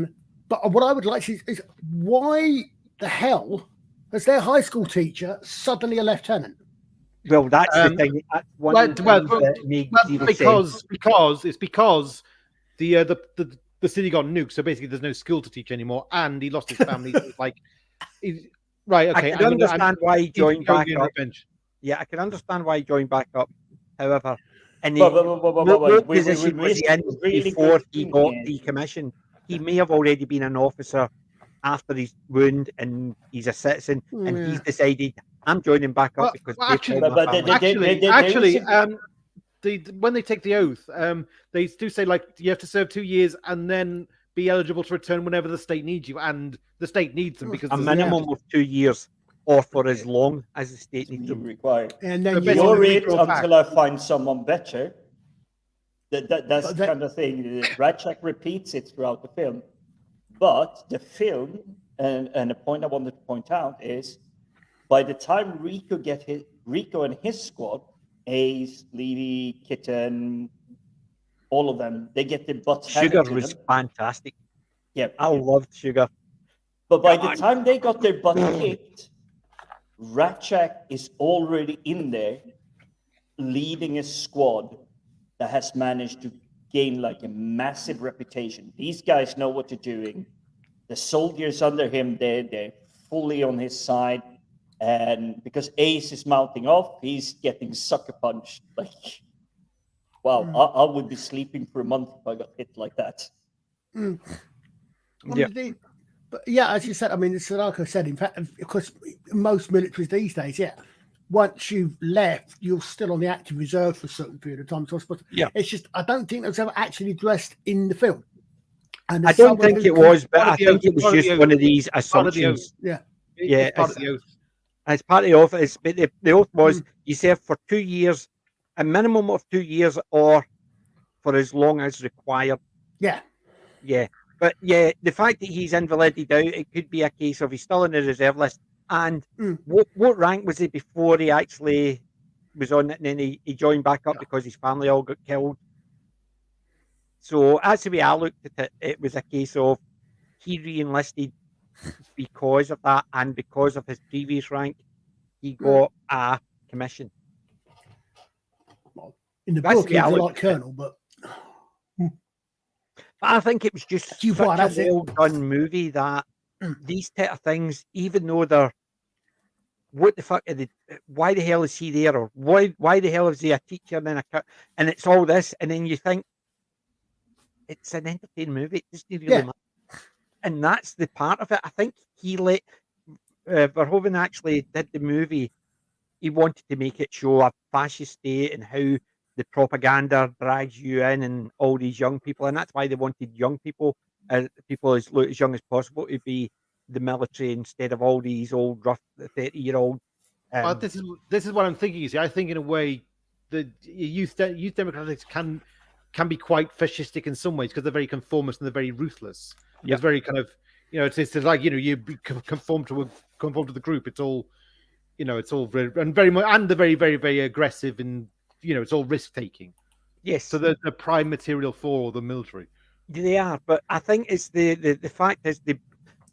know, but what I would like to see is why the hell is their high school teacher suddenly a lieutenant? Well, that's the thing. That's one of the things that makes because the city got nuked, so basically there's no skill to teach anymore, and he lost his family. Right, okay. I can understand why he joined back up. Yeah, I can understand why he joined back up. However, what position was he in before he got decommissioned? He may have already been an officer after his wound, and he's a citizen, and he's decided when they take the oath, they do say you have to serve 2 years and then be eligible to return whenever the state needs you, and the state needs them because a minimum of 2 years, or for as long as the state needs them. Required. And then you're it until I find someone better. That's the kind of thing. Rasczak repeats it throughout the film, but the film and the point I wanted to point out is by the time Rico and his squad, Ace, Levy, Kitten, all of them, they get their butts handed Sugar to was them. fantastic. Yeah, I loved Sugar. But by the time they got their butt kicked, Rasczak is already in there leading a squad that has managed to gain a massive reputation. These guys know what they're doing. The soldiers under him, they're fully on his side. And because Ace is mounting off, he's getting sucker punched. Wow, I would be sleeping for a month if I got hit like that. Yeah. But yeah, as you said, it's like I said, in fact, of course, most militaries these days, once you've left, you're still on the active reserve for a certain period of time. So I suppose it's just, I don't think that was ever actually addressed in the film. And I don't think it was, but I think it was just one of these assumptions. Yeah. Yeah. As part of the oath, but the oath was you serve for 2 years, a minimum of 2 years, or for as long as required. Yeah. Yeah. But yeah, the fact that he's invalided out, it could be a case of he's still in the reserve list. And what rank was he before he actually was on it, and then he joined back up because his family all got killed? So that's the way I looked at it. It was a case of he re-enlisted because of that, and because of his previous rank, he got a commission. In the book, he was a light colonel, but I think it was just such a well-done movie that these type of things, even though they're, what the fuck are they, why the hell is he there, or why the hell is he a teacher and then and it's all this, and then you think it's an entertaining movie. It doesn't really matter. And that's the part of it. I think he let Verhoeven actually did the movie. He wanted to make it show a fascist state and how the propaganda drags you in, and all these young people, and that's why they wanted young people, people as young as possible, to be the military instead of all these old rough 30-year-old. This is what I'm thinking. You see, I think in a way the youth democrats can be quite fascistic in some ways because they're very conformist and they're very ruthless. Yeah. It's very kind of, it's like, you conform to the group. It's all, it's all very, and very much, and they're very, very, very aggressive, and it's all risk taking. Yes. So they're the prime material for the military. They are, but I think it's the fact is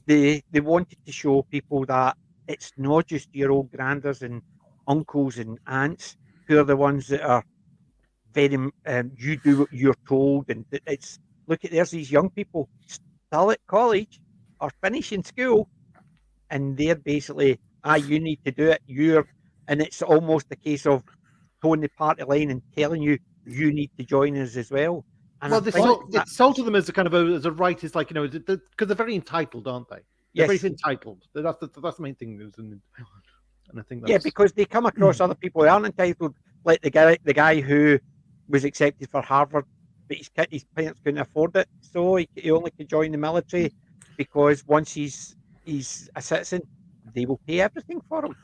they wanted to show people that it's not just your old granders and uncles and aunts who are the ones that are very you do what you're told, and it's look at there's these young people still at college or finishing school, and they're basically you need to do it, and it's almost a case of towing the party line and telling you need to join us as well. And it's sold to them as a kind of as a right. It's like, because they're very entitled, aren't they? They're very entitled. That's the main thing. And I think that's... because they come across other people who aren't entitled, like the guy who was accepted for Harvard, but his parents couldn't afford it, so he only could join the military because once he's a citizen, they will pay everything for him.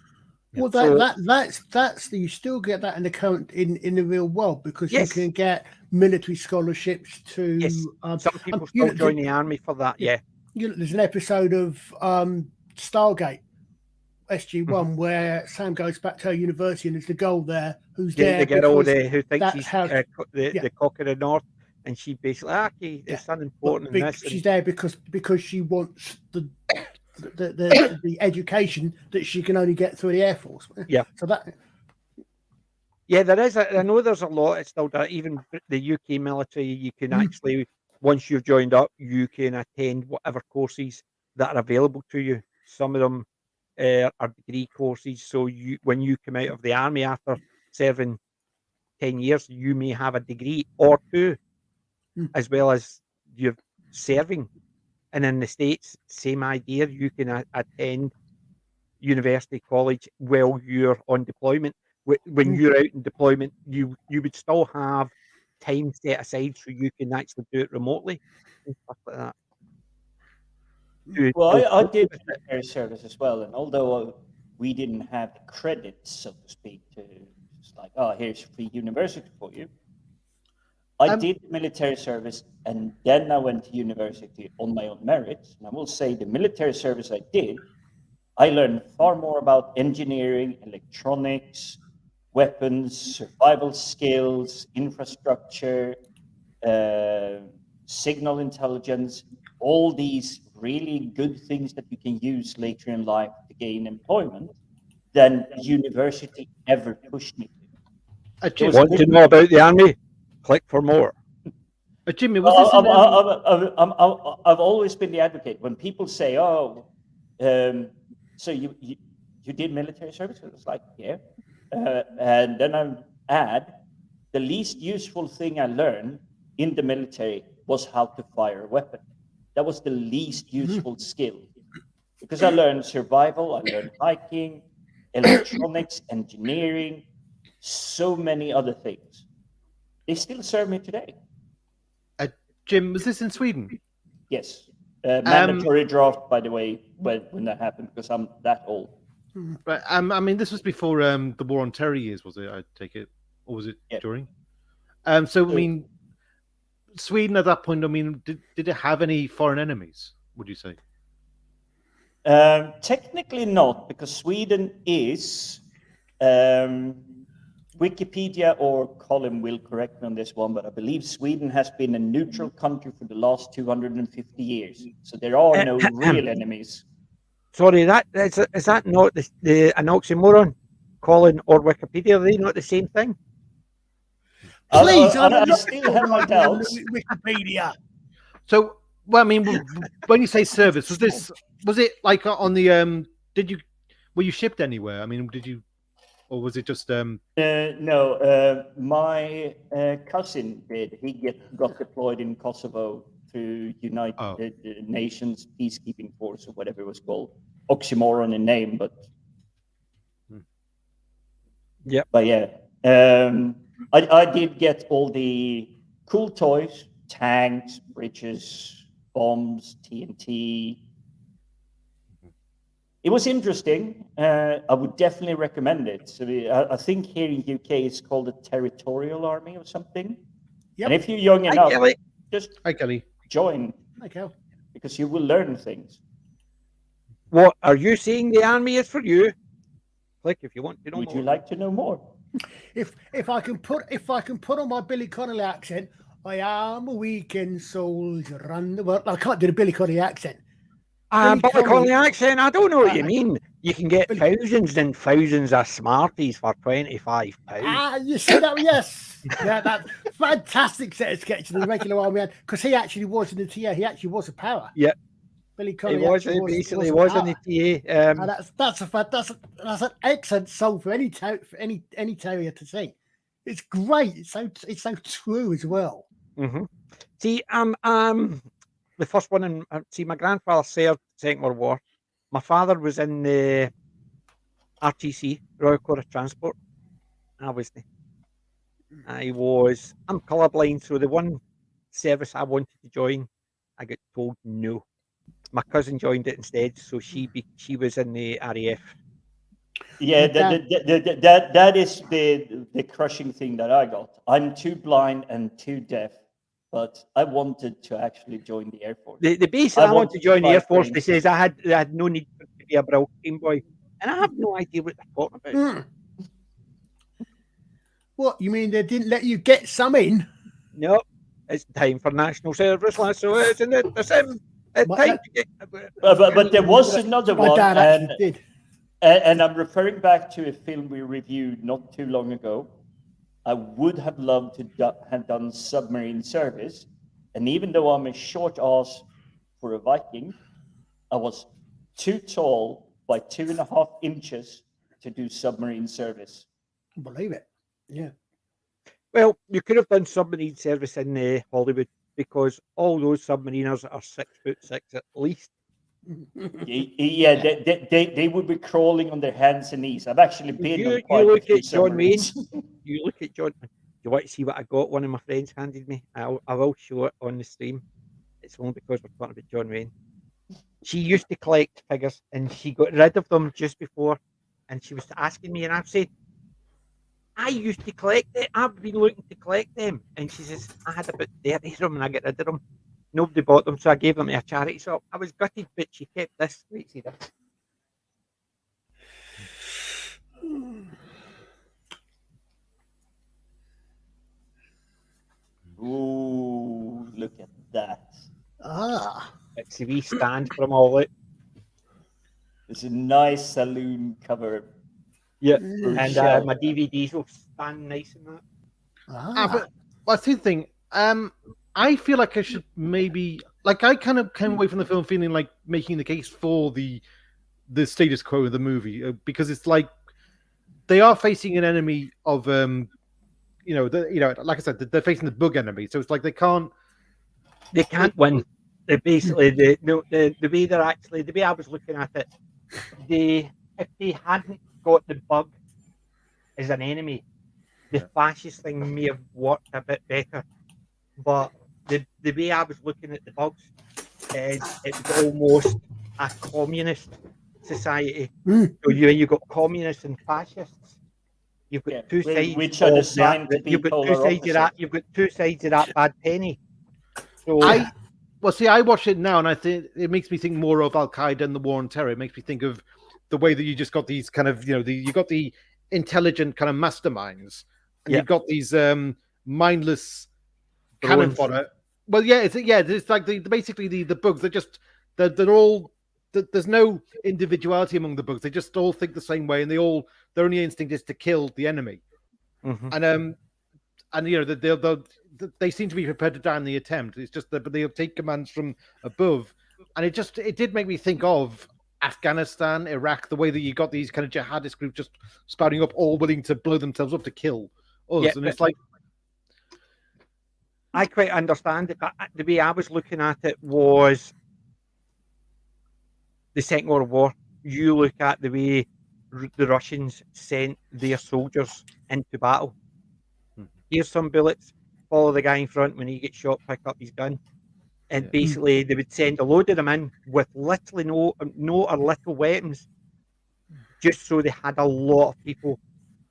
Well, that's you still get that in the current in the real world, because you can get military scholarships to. Yes. Some people still join the army for that. Yeah. There's an episode of Stargate SG-1 where Sam goes back to her university and there's the girl there who's there. The girl there who thinks she's the cock of the north, and she basically it's unimportant. She's there because she wants the education that she can only get through the Air Force. Yeah. So that. Yeah, there is. I know there's a lot. It's still that even the UK military, you can actually, once you've joined up, you can attend whatever courses that are available to you. Some of them are degree courses. So when you come out of the army after serving 10 years, you may have a degree or two, as well as you're serving. And in the States, same idea. You can attend university, college while you're on deployment. When you're out in deployment, you would still have time set aside so you can actually do it remotely and stuff like that. Well, I did military service as well, and although we didn't have the credits, so to speak, to just like, here's free university for you. I did military service, and then I went to university on my own merits. And I will say the military service I did, I learned far more about engineering, electronics, weapons, survival skills, infrastructure, signal intelligence, all these really good things that you can use later in life to gain employment than university ever pushed me to. Want to know about the army? Click for more. Jimmy, I've always been the advocate when people say, so you did military service? It's like, yeah. And then I add, the least useful thing I learned in the military was how to fire a weapon. That was the least useful skill, because I learned survival, I learned hiking, electronics, engineering, so many other things. They still serve me today. Jim, was this in Sweden? Yes. Mandatory draft, by the way, when that happened, because I'm that old. Right. I mean, this was before the War on Terror years, was it? I take it, or was it during? So I mean, Sweden at that point. I mean, did it have any foreign enemies? Would you say? Technically not, because Sweden is Wikipedia or Colin will correct me on this one, but I believe Sweden has been a neutral country for the last 250 years. So there are no real enemies. Sorry, is that not an oxymoron? Colin or Wikipedia, are they not the same thing? Please, I still have my doubts. Wikipedia. So, well, I mean, when you say service, was it like on the were you shipped anywhere? I mean, did you, or was it just No, my cousin did. He got deployed in Kosovo through United Nations Peacekeeping Force or whatever it was called. Oxymoron in name, but yeah. But yeah, I did get all the cool toys, tanks, bridges, bombs, TNT. It was interesting. I would definitely recommend it. So I think here in UK it's called a territorial army or something. Yep. And if you're young enough, just join. Okay. Because you will learn things. What are you saying? The army is for you. Click if you want to know more. Would you like to know more? If I can put on my Billy Connolly accent, I am a weekend soldier on the world. I can't do the Billy Connolly accent. Billy Connolly accent. I don't know what you mean. You can get thousands and thousands of Smarties for £25. You see that? Yes. Yeah, that fantastic set of sketches of the regular army man, because he actually was in the TA. He actually was a power. Yeah. Billy Connolly was in the TA. And that's an excellent song for any terrier to sing. It's great. It's so true as well. Mm-hmm. See, the first one, and see, my grandfather served Second World War. My father was in the RTC, Royal Corps of Transport. I'm colourblind, so the one service I wanted to join, I got told no. My cousin joined it instead, so she was in the RAF. Yeah, that is the crushing thing that I got. I'm too blind and too deaf, but I wanted to actually join the Air Force. The base I wanted to join the Air Force, they says I had no need to be a Brill Game Boy, and I have no idea what they're talking about. What, you mean they didn't let you get some in? No, it's time for national service, so isn't it the same? But there was another one, and I'm referring back to a film we reviewed not too long ago. I would have loved to have done submarine service, and even though I'm a short ass for a Viking, I was too tall by 2.5 inches to do submarine service. Believe it, yeah. Well, you could have done submarine service in Hollywood, because all those submariners are 6'6" at least. Yeah, they would be crawling on their hands and knees. I've actually been on quite you a few look at John Wayne. submarines. You look at John. You want to see what I got? One of my friends handed me. I will show it on the stream. It's only because we're talking about John Wayne. She used to collect figures, and she got rid of them just before. And she was asking me, and I've said, I used to collect it. I've been looking to collect them. And she says, I had about 30 of them and I got rid of them. Nobody bought them, so I gave them to a charity shop. I was gutted, but she kept this. Wait, see this. Ooh, look at that. It's a wee stand from all it. It's a nice saloon cover. Yeah, and my DVDs will stand nice in that. But that's the thing. I feel like I should maybe, like, I kind of came away from the film feeling like making the case for the status quo of the movie, because it's like they are facing an enemy of, like I said, they're facing the bug enemy, so it's like they can't win. They basically the way they're actually, the way I was looking at it, if they hadn't got the bug as an enemy, the fascist thing may have worked a bit better. But the way I was looking at the bugs is it was almost a communist society. Mm. So you've got communists and fascists. You've got two sides. Which are designed to be you've got two polar sides of that. opposite. You've got two sides of that bad penny. So I watch it now, and I think it makes me think more of Al Qaeda and the war on terror. It makes me think of the way that you just got these kind of, you got the intelligent kind of masterminds, and you've got these mindless cannon Drones. fodder. Well, it's like basically the bugs. They're all. There's no individuality among the bugs. They just all think the same way, and their only instinct is to kill the enemy. Mhm. And they seem to be prepared to die in the attempt. It's just that, but they'll take commands from above, and it did make me think of Afghanistan, Iraq, the way that you got these kind of jihadist groups just spouting up, all willing to blow themselves up to kill us. Yeah, And it's like, I quite understand it, but the way I was looking at it was the Second World War. You look at the way the Russians sent their soldiers into battle. Here's some bullets. Follow the guy in front. When he gets shot, pick up his gun. And basically, they would send a load of them in with literally no or little weapons, just so they had a lot of people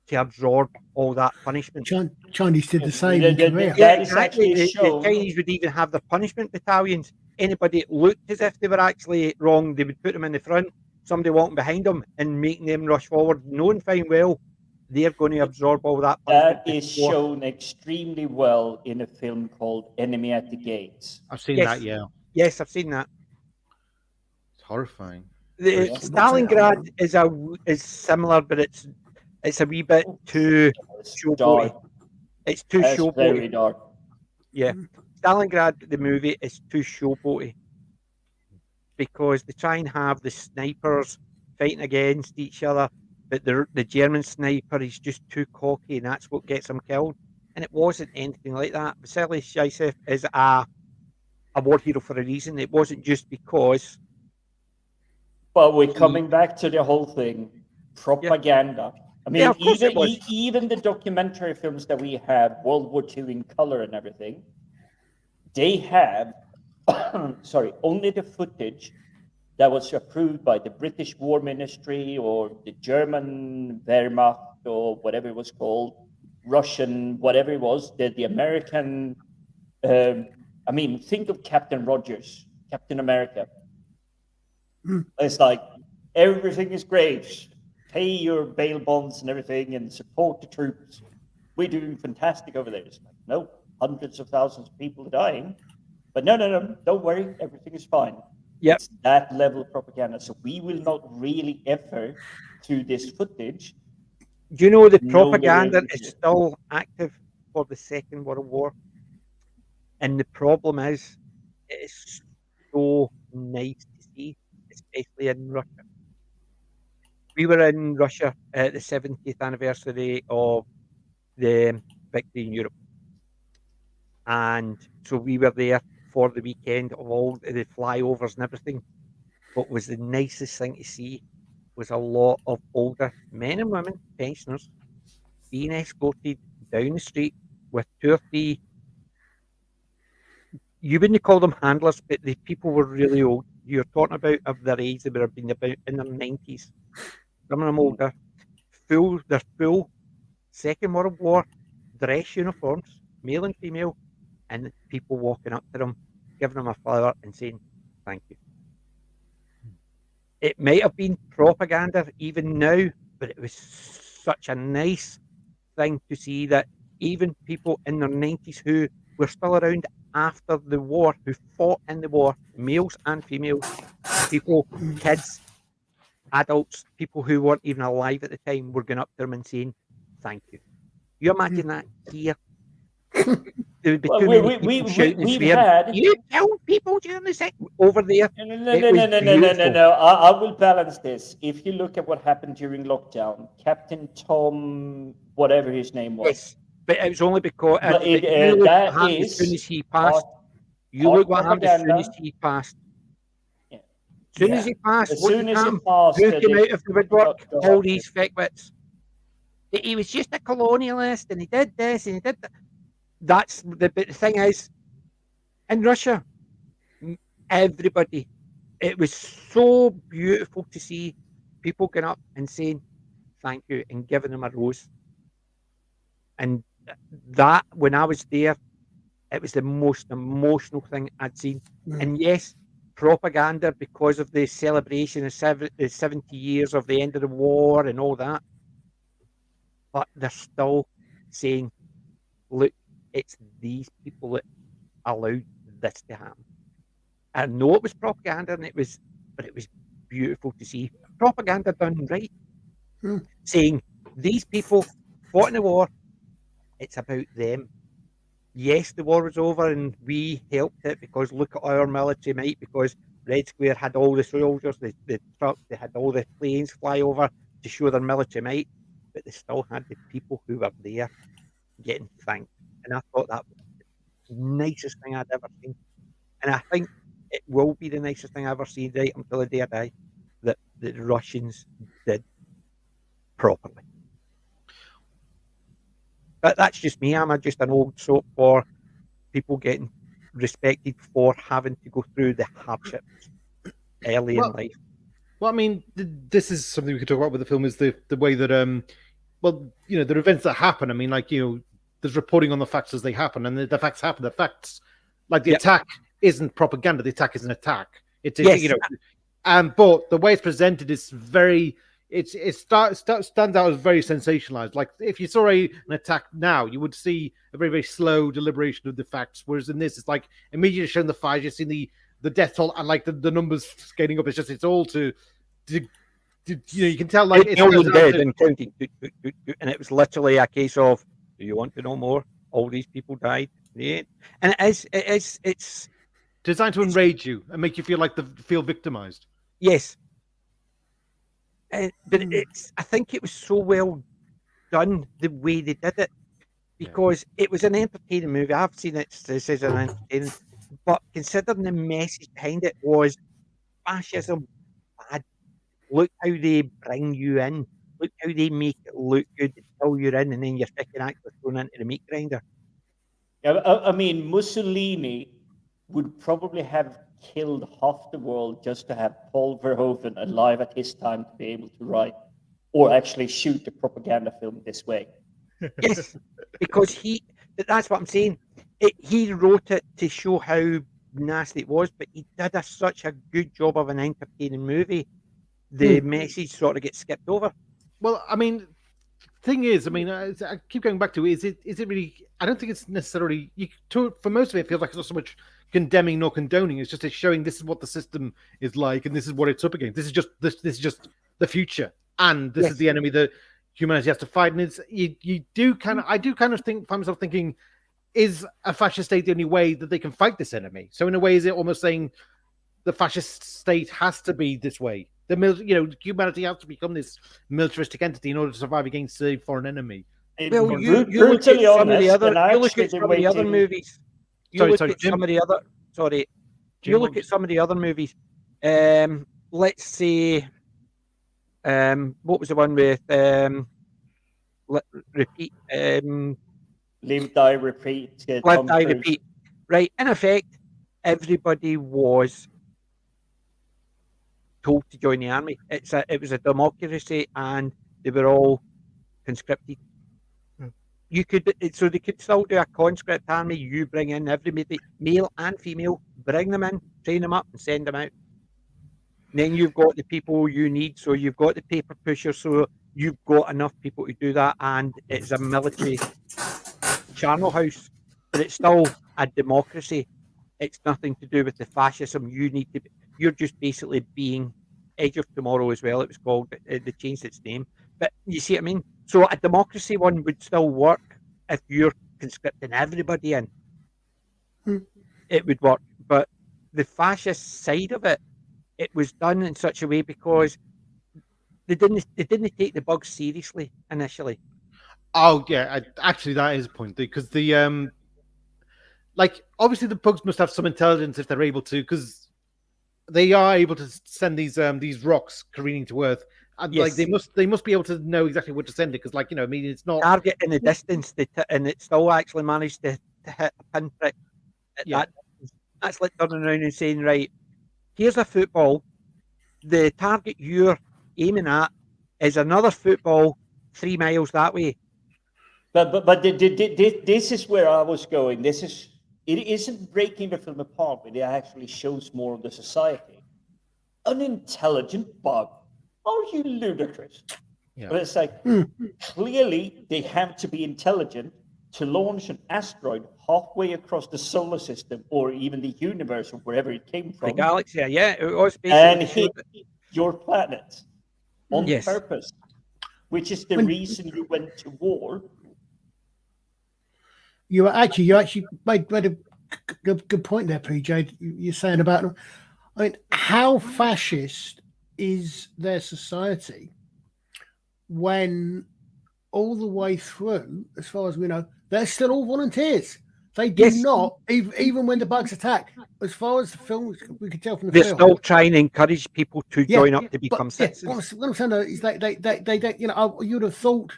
to absorb all that punishment. Chinese did the same in Korea. That is actually The shown. Chinese would even have the punishment battalions. Anybody that looked as if they were actually wrong, they would put them in the front, somebody walking behind them and making them rush forward, knowing fine well they're going to absorb all that punishment. That is shown extremly well in a film called Enemy at the Gates. I've seen Yes. that. Yeah, Yes, I've seen that. it's horrifying. The Stalingrad is similar, but it's a wee bit too It's showboaty. dark. It's too That's very showboaty. dark. Yeah, Stalingrad, the movie, is too showboaty because they try and have the snipers fighting against each other, but the German sniper is just too cocky, and that's what gets him killed. And it wasn't anything like that. Vasily Shaisev is a war hero for a reason. It wasn't just because. But we're coming back to the whole thing. Propaganda. I mean, Yeah, of course it was. even the documentary films that we have, World War II in color and everything, they have, only the footage that was approved by the British War Ministry or the German Wehrmacht or whatever it was called, Russian, whatever it was, the American, think of Captain Rogers, Captain America. It's like, everything is great. Pay your bail bonds and everything and support the troops. We're doing fantastic over there. It's like, no, hundreds of thousands of people are dying. But no, don't worry, everything is fine. Yep. It's that level of propaganda. So we will not really ever, through this footage. Do you know the No propaganda way. is still active for the Second World War? And the problem is, it's so nice to see, especially in Russia. We were in Russia at the 70th anniversary of the victory in Europe. And so we were there for the weekend of all the flyovers and everything. What was the nicest thing to see was a lot of older men and women, pensioners, being escorted down the street with 2 or 3. You wouldn't call them handlers, but the people were really old. You're talking about of their age, they would have been about in their 90s. Some of them older, their full Second World War dress uniforms, male and female, and people walking up to them, giving them a flower and saying, thank you. It might have been propaganda even now, but it was such a nice thing to see that even people in their 90s who were still around after the war, who fought in the war, males and females, people, kids, adults, people who weren't even alive at the time, were going up to them and saying, thank you. You imagine that here? There would be too many people shouting and swearing. You killed people during the second over there. No. I will balance this. If you look at what happened during lockdown, Captain Tom, whatever his name was. Yes, but it was only because you look what happened as soon as he passed. You look what happened as soon as he passed. As soon as he passed, as soon as he who passed, came out of the woodwork? All these feckwits. He was just a colonialist, and he did this, and he did that. That's the thing is, in Russia, everybody it was so beautiful to see people going up and saying thank you and giving them a rose. And that, when I was there, it was the most emotional thing I'd seen. And yes, propaganda because of the celebration of the 70 years of the end of the war and all that. But they're still saying, look, it's these people that allowed this to happen. I know it was propaganda, but it was beautiful to see propaganda done right. Saying these people fought in the war, it's about them. Yes, the war was over and we helped it because look at our military might, because Red Square had all the soldiers, the trucks, they had all the planes fly over to show their military might, but they still had the people who were there getting thanked. And I thought that was the nicest thing I'd ever seen. And I think it will be the nicest thing I've ever seen right until the day I die, that the Russians did properly. But that's just me. I'm just an old soap for people getting respected for having to go through the hardships early in life. Well, I mean, this is something we could talk about with the film, is the way that, well, you know, the events that happen. I mean, like, you know, there's reporting on the facts as they happen, and the facts happen. The facts, like the attack isn't propaganda. The attack is an attack. It's, you know, but the way it's presented is very... It stands out as very sensationalized. Like if you saw an attack now, you would see a very, very slow deliberation of the facts. Whereas in this, it's like immediately showing the fires, you've seen the death toll and like the numbers scaling up. It's all to you know, you can tell like it's dead and counting, and it was literally a case of, do you want to know more? All these people died. Yeah, and it's designed to enrage you and make you feel like feel victimized. Yes. But I think it was so well done the way they did it, because it was an entertaining movie. I've seen it as an entertaining, but considering the message behind it was fascism bad. Look how they bring you in. Look how they make it look good until you're in, and then you're second actually thrown into the meat grinder. Yeah, I mean, Mussolini would probably have killed half the world just to have Paul Verhoeven alive at his time to be able to write or actually shoot a propaganda film this way. Yes, because that's what I'm saying. He wrote it to show how nasty it was, but he did such a good job of an entertaining movie. The message sort of gets skipped over. Well, I mean, thing is, I mean, I keep going back to is it really? I don't think it's necessarily for most of it. It feels like it's not so much condemning nor condoning. It's just showing this is what the system is like, and this is what it's up against. This is just the future, and this is the enemy that humanity has to fight. And it's I do kind of find myself thinking, is a fascist state the only way that they can fight this enemy? So in a way, is it almost saying the fascist state has to be this way? Humanity has to become this militaristic entity in order to survive against a foreign enemy. Well, you look at some of the other movies. You look at some of the other movies. Let's say, what was the one with repeat? Live, Die, Repeat. Live, Die, Repeat. Right. In effect, everybody was told to join the army. It was a democracy, and they were all conscripted. They could still do a conscript army. You bring in everybody, male and female, bring them in, train them up, and send them out. And then you've got the people you need. So you've got the paper pushers. So you've got enough people to do that, and it's a military charnel house, but it's still a democracy. It's nothing to do with the fascism. You're just basically being Edge of Tomorrow as well. It was called. They changed its name. But you see what I mean? So a democracy one would still work if you're conscripting everybody in. It would work. But the fascist side of it, it was done in such a way because they didn't take the bugs seriously initially. Oh yeah, actually that is a point, because the obviously the bugs must have some intelligence if they're able to, because they are able to send these rocks careening to Earth. And they must be able to know exactly where to send it, because it's not target in the distance, and it still actually managed to hit a pinprick at that distance. That's like turning around and saying, right, here's a football. The target you're aiming at is another football 3 miles that way. But this is where I was going. It isn't breaking the film apart, but it actually shows more of the society. An intelligent bug? Are you ludicrous? Yeah. But it's like, clearly they have to be intelligent to launch an asteroid halfway across the solar system or even the universe or wherever it came from. The galaxy, yeah. It was And basically hit your planet on Yes. purpose, which is the reason you went to war. You actually made a good point there, PJ. You're saying about, I mean, how fascist is their society when all the way through, as far as we know, they're still all volunteers. They do Yes. not, even when the bugs attack, as far as the film, we can tell from the they're film. still trying to encourage people to Yeah, join up to become citizens. What I'm saying though is they you know, you'd have thought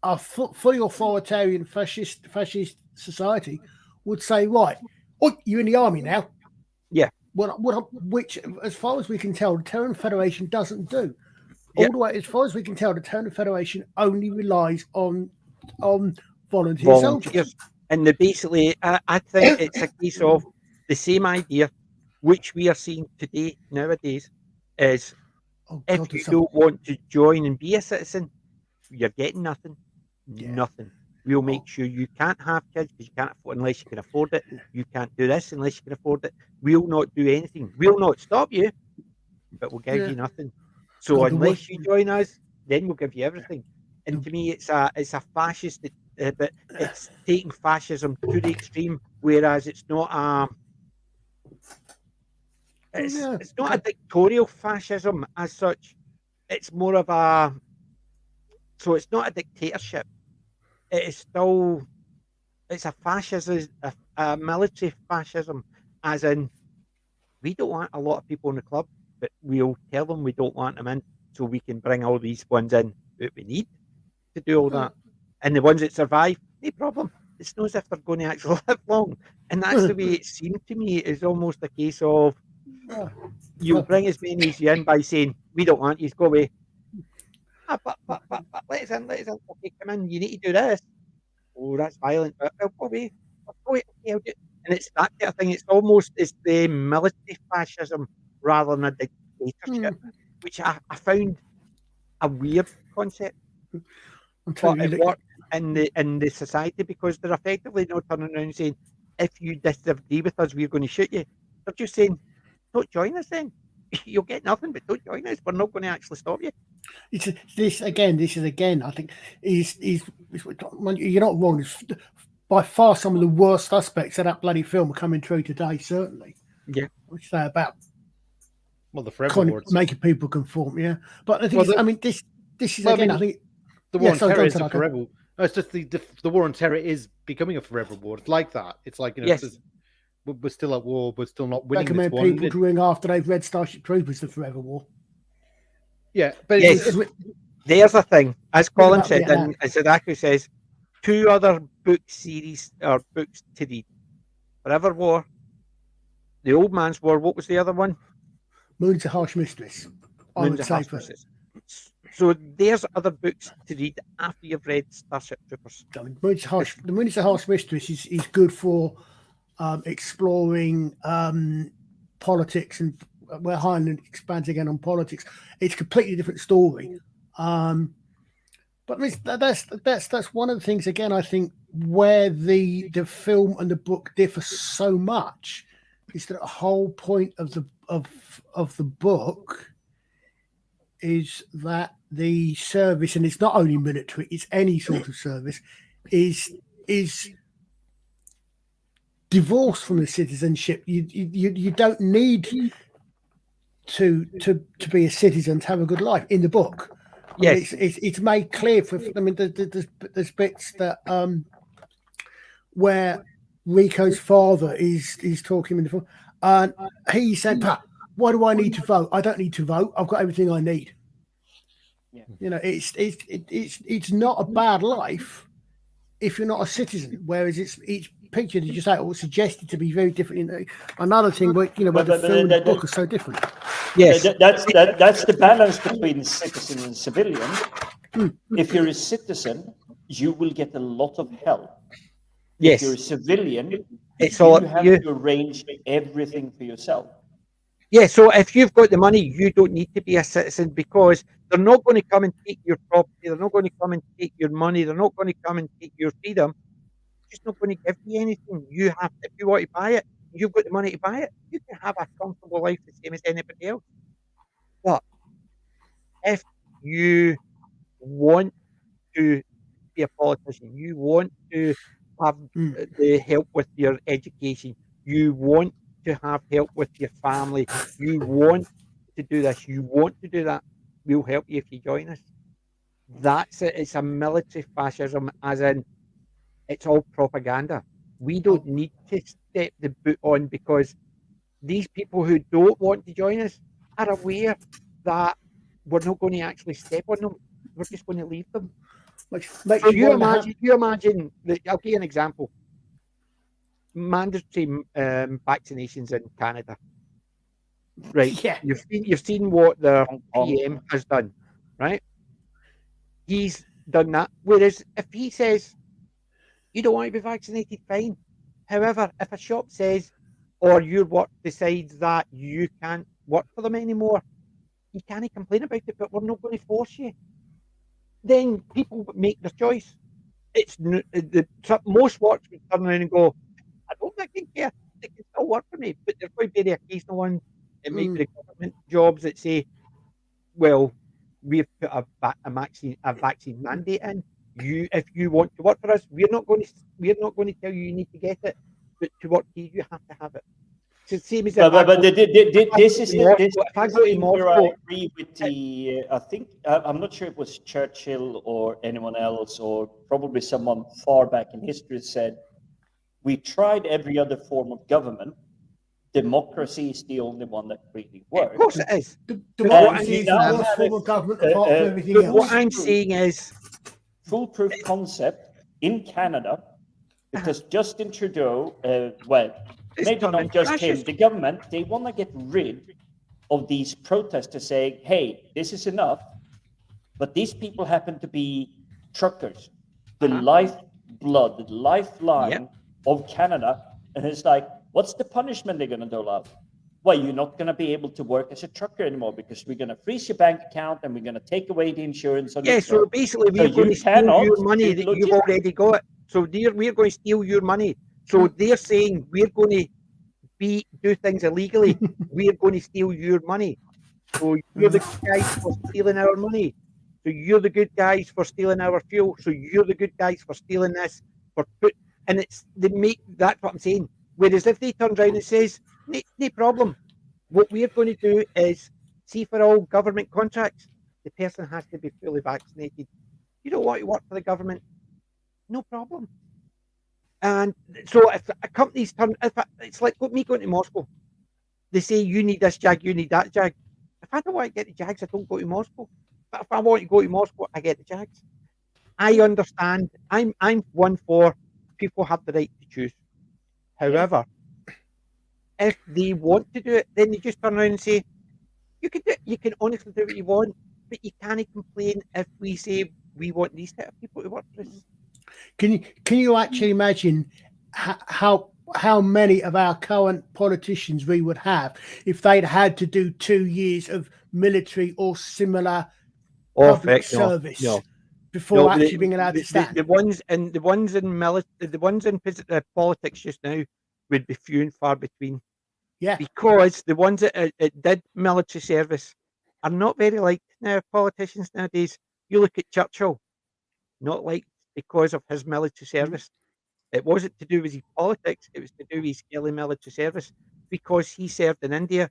a fully authoritarian fascist society would say, right, you're in the army now. Yeah. Which, as far as we can tell, the Terran Federation doesn't do. Yeah. All the way, as far as we can tell, the Terran Federation only relies on volunteer soldiers. Volunteers. And basically, I think it's a case of the same idea, which we are seeing today, nowadays, is if you don't want to join and be a citizen, you're getting nothing. Yeah. Nothing. We'll make sure you can't have kids because you can't afford unless you can afford it. You can't do this unless you can afford it. We'll not do anything. We'll not stop you, but we'll give you nothing. So unless you join us, then we'll give you everything. And to me, it's a fascist, but it's taking fascism to the extreme. Whereas it's not it's not a dictatorial fascism as such. It's more of a it's not a dictatorship. It is still it's a fascism, a military fascism, as in we don't want a lot of people in the club, but we'll tell them we don't want them in, so we can bring all these ones in that we need to do all that. And the ones that survive, no problem. It's not as if they're going to actually live long. And that's the way it seemed to me. It's almost a case of you bring as many as you in by saying, we don't want you, go away. But let us in. Okay, come in, you need to do this. Oh, that's violent. But go away. Okay, I'll do it. And it's that kind of thing. It's the military fascism rather than a dictatorship, which I found a weird concept. But it worked in the society because they're effectively not turning around and saying, if you disagree with us, we're going to shoot you. They're just saying, don't join us then. You'll get nothing, but don't join us. We're not going to actually stop you. This is again, I think, is you're not wrong. It's by far some of the worst aspects of that bloody film are coming through today, certainly. Yeah. Which they about the Forever kind Wars. of making people conform, yeah. But the thing is, I mean, this is again, I think the war on terror is a forever. No, it's just the war on terror is becoming a forever war. It's like that. It's like, you know, we're still at war. We're still not winning. Recommend people doing after they've read Starship Troopers, the Forever War. Yeah, but there's a thing, as Colin said, and as Sadako says, 2 other book series or books to read: Forever War, The Old Man's War. What was the other one? Moon's a Harsh Mistress. I would say first. So there's other books to read after you've read Starship Troopers. The Moon is a Harsh Mistress is good for exploring politics, and where Heinlein expands again on politics. It's a completely different story. But that's one of the things, again, I think, where the film and the book differ so much, is that the whole point of the book is that the service, and it's not only military, it's any sort of service, is divorced from the citizenship. You don't need to be a citizen to have a good life in the book. Yes, it's made clear. There's bits that where Rico's father is talking in the film, and he said, "Pat, why do I need to vote? I don't need to vote. I've got everything I need." Yeah. You know, it's not a bad life if you're not a citizen. Whereas it's pictured, as you say, or suggested to be very different. Another thing, where where the film and the book are so different. Yes, That's the balance between citizen and civilian. If you're a citizen, you will get a lot of help. If you're a yes. civilian, It's you all have you. to arrange everything for yourself. Yeah, so if you've got the money, you don't need to be a citizen because they're not going to come and take your property. They're not going to come and take your money. They're not going to come and take your freedom. They're just not going to give you anything. You have, if you want to buy it, you've got the money to buy it. You can have a comfortable life the same as anybody else. But if you want to be a politician, you want to have the help with your education, you want to have help with your family, you want to do this, you want to do that, we'll help you if you join us. That's it. It's a military fascism, as in it's all propaganda. We don't need to step the boot on because these people who don't want to join us are aware that we're not going to actually step on them. We're just going to leave them. So you imagine that, I'll give you an example. Mandatory vaccinations in Canada. Right. Yeah. You've seen what the PM has done, right? He's done that. Whereas if he says you don't want to be vaccinated, fine. However, if a shop says or your work decides that you can't work for them anymore, you can't complain about it, but we're not going to force you. Then people make their choice. It's most works would turn around and go, I don't think they care. They can still work for me, but there's going to be the occasional one. It might be the government jobs that say, "Well, we've put a vaccine mandate in. If you want to work for us, we're not going to tell you need to get it, but to work here, you have to have it." It's the same as this is if I go to where I Moscow, agree with the. I think I'm not sure if it was Churchill or anyone else, or probably someone far back in history said, "We tried every other form of government. Democracy is the only one that really works." Of course it is. Democracy is the worst form of government apart from everything else. What I'm saying is foolproof concept in Canada, because Justin Trudeau, maybe not just him, the government, they want to get rid of these protesters saying, hey, this is enough, but these people happen to be truckers, the lifeblood, the lifeline of Canada, and it's like, what's the punishment they're going to dole out? Well, you're not going to be able to work as a trucker anymore because we're going to freeze your bank account and we're going to take away the insurance on your truck. So basically we're going to steal your money that you've already got. So we're going to steal your money. So they're saying we're going to do things illegally. We're going to steal your money. So you're the good guys for stealing our money. So you're the good guys for stealing our fuel. So you're the good guys for stealing this. That's what I'm saying. Whereas if they turn around and says, no problem, what we're going to do is, see, for all government contracts, the person has to be fully vaccinated. You don't want to work for the government, no problem. And so if a company's it's like me going to Moscow. They say, you need this Jag, you need that Jag. If I don't want to get the Jags, I don't go to Moscow. But if I want to go to Moscow, I get the Jags. I understand. I'm one for people have the right to choose. However, if they want to do it, then they just turn around and say, you can honestly do what you want, but you can't complain if we say we want these type of people to work for us. Can you actually imagine how many of our current politicians we would have if they'd had to do 2 years of military or similar public service before actually being allowed to stand? The ones in politics just now would be few and far between. Yeah, because the ones that did military service are not very liked now. Politicians nowadays, you look at Churchill, not liked because of his military service. It wasn't to do with his politics; it was to do with his early military service, because he served in India,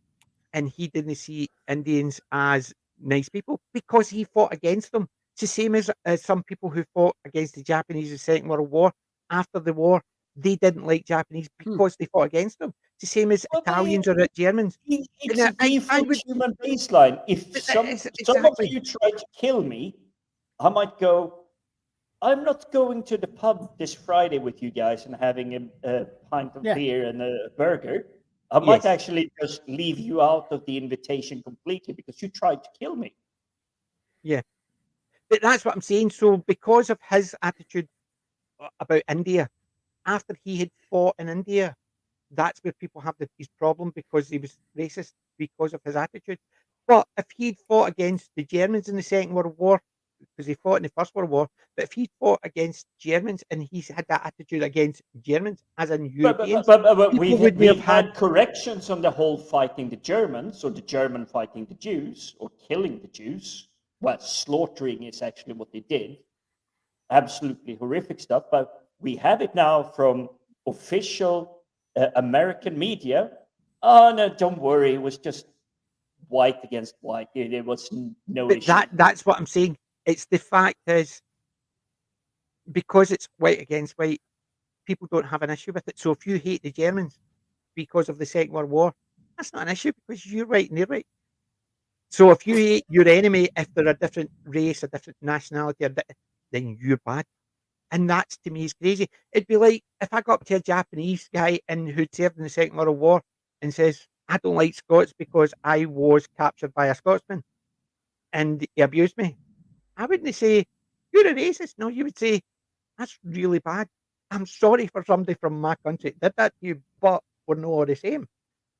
and he didn't see Indians as nice people because he fought against them. It's the same as some people who fought against the Japanese in the Second World War. After the war, they didn't like Japanese because they fought against them. It's the same as Italians or Germans. It's a default human baseline. If some of you try to kill me, I might go, I'm not going to the pub this Friday with you guys and having a pint of beer and a burger. I might actually just leave you out of the invitation completely because you tried to kill me. Yeah. But that's what I'm saying. So because of his attitude about India, after he had fought in India, that's where people have his problem because he was racist because of his attitude. But if he'd fought against the Germans in the Second World War, because he fought in the First World War, but if he fought against Germans and he's had that attitude against Germans, as in Europeans, but we've had corrections on the whole fighting the Germans or the German fighting the Jews or killing the Jews. Well, slaughtering is actually what they did. Absolutely horrific stuff. But we have it now from official American media. Oh, no, don't worry. It was just white against white. There was no issue. That's what I'm saying. It's the fact is, because it's white against white, people don't have an issue with it. So if you hate the Germans because of the Second World War, that's not an issue because you're right and they're right. So if you hate your enemy, if they're a different race, a different nationality, then you're bad. And that's, to me, is crazy. It'd be like if I got up to a Japanese guy and who'd served in the Second World War and says, I don't like Scots because I was captured by a Scotsman and he abused me. I wouldn't say, you're a racist. No, you would say, that's really bad. I'm sorry for somebody from my country that did that to you, but we're not all the same.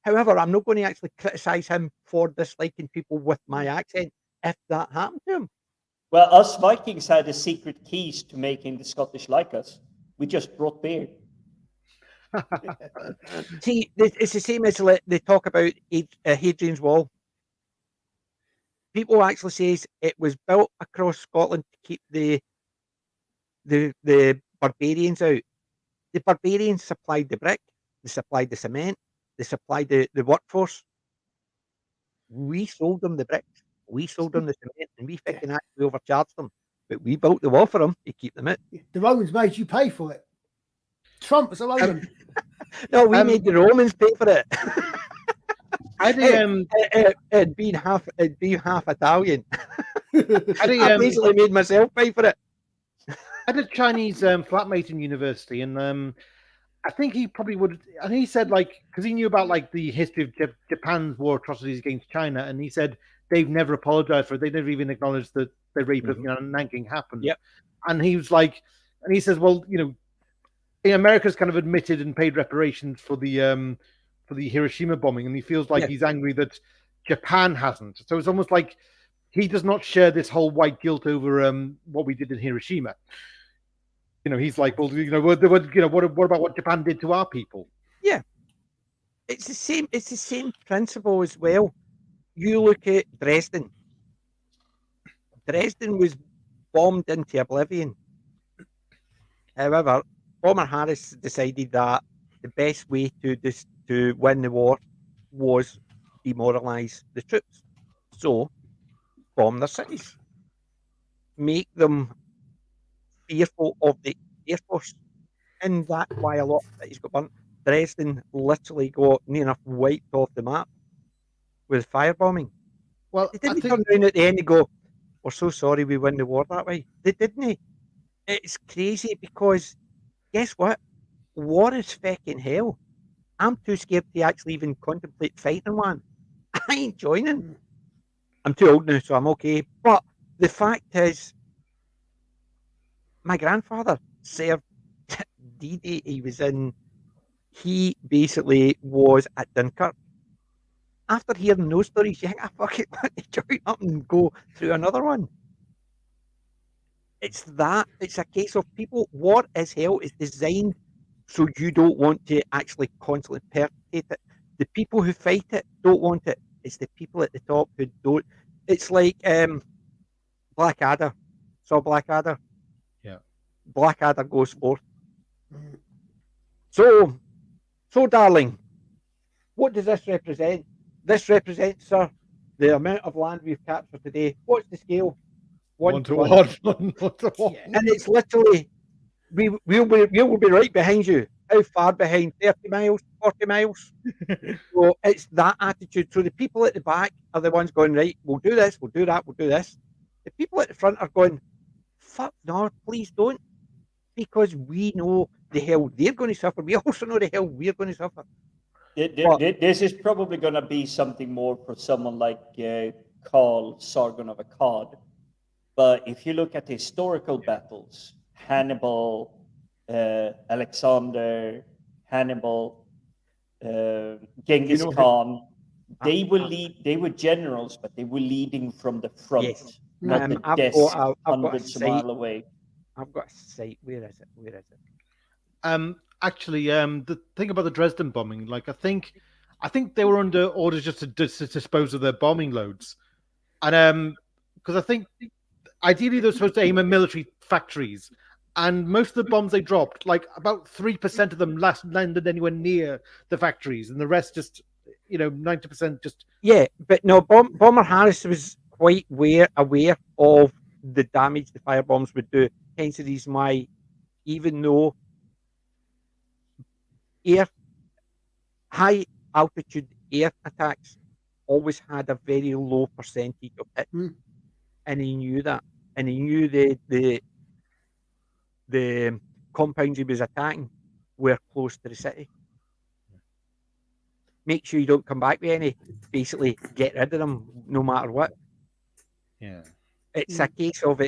However, I'm not going to actually criticise him for disliking people with my accent if that happened to him. Well, us Vikings had the secret keys to making the Scottish like us. We just brought beer. See, it's the same as they talk about Hadrian's Wall. People actually says it was built across Scotland to keep the barbarians out. The barbarians supplied the brick, they supplied the cement, they supplied the workforce. We sold them the bricks, we sold them the cement, and we fucking actually overcharged them. But we built the wall for them to keep them out. The Romans made you pay for it. Trump was a Roman. No, we made the Romans pay for it. It'd been half Italian. I basically made myself pay for it. I had a Chinese flatmate in university, and I think he probably would. And he said, like, because he knew about like the history of Japan's war atrocities against China, and he said they've never apologized for it. They never even acknowledged that the rape of Nanking happened. Yep. And he was like, and he says, well, America's kind of admitted and paid reparations for the Hiroshima bombing, and he feels like he's angry that Japan hasn't. So it's almost like he does not share this whole white guilt over what we did in Hiroshima. He's like, well, what about what Japan did to our people? Yeah, it's the same. It's the same principle as well. You look at Dresden. Dresden was bombed into oblivion. However, Bomber Harris decided that the best way to win the war was demoralize the troops. So, bomb their cities, make them fearful of the Air Force, and that's why a lot of cities got burnt. Dresden literally got near enough wiped off the map with firebombing. Well, they didn't turn around at the end and go, "We're so sorry we won the war that way." They didn't. It's crazy because guess what? War is fucking hell. I'm too scared to actually even contemplate fighting one. I ain't joining. I'm too old now, so I'm okay. But the fact is, my grandfather served D-Day. He basically was at Dunkirk. After hearing those stories, you think I fucking want to join up and go through another one. It's a case of people. War is hell is designed so you don't want to actually constantly perpetrate it. The people who fight it don't want it. It's the people at the top who don't. It's like Blackadder. Saw Blackadder? Yeah. Blackadder goes forth. So, darling, what does this represent? This represents, sir, the amount of land we've captured today. What's the scale? 1 to 1. 1 to 1. And it's literally, we'll be right behind you. How far behind? 30 miles, 40 miles? So it's that attitude. So the people at the back are the ones going, right, we'll do this, we'll do that, we'll do this. The people at the front are going, fuck no, please don't. Because we know the hell they're going to suffer. We also know the hell we're going to suffer. This is probably going to be something more for someone like Carl Sargon of Akkad. But if you look at the historical battles, Hannibal, Alexander, Hannibal, Genghis Khan, they were generals, but they were leading from the front, Yes. not the I've desk got hundreds of miles away. I've got a site. Where is it? Actually, the thing about the Dresden bombing, like I think they were under orders just to dispose of their bombing loads, and because I think ideally they're supposed to aim at military factories, and most of the bombs they dropped, like about 3% of them landed anywhere near the factories, and the rest just, 90% just. Yeah, but no, Bomber Harris was quite aware of the damage the firebombs would do. Hence the reason why, even though high altitude air attacks always had a very low percentage of hit, and he knew that, and he knew the compounds he was attacking were close to the city. Make sure you don't come back with any. Basically, get rid of them no matter what. Yeah, it's a case of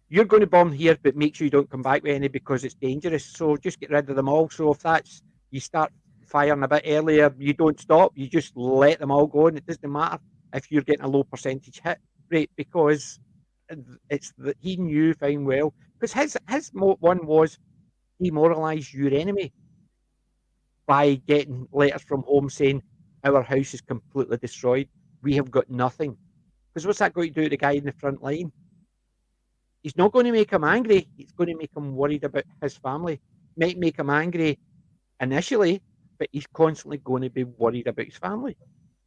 you're going to bomb here, but make sure you don't come back with any because it's dangerous. So just get rid of them all. So if that's you start firing a bit earlier, you don't stop. You just let them all go, and it doesn't matter if you're getting a low percentage hit rate because it's that he knew fine well. Because his one was demoralize your enemy by getting letters from home saying our house is completely destroyed. We have got nothing. Because what's that going to do to the guy in the front line? He's not going to make him angry. It's going to make him worried about his family. Might make him angry initially, but he's constantly going to be worried about his family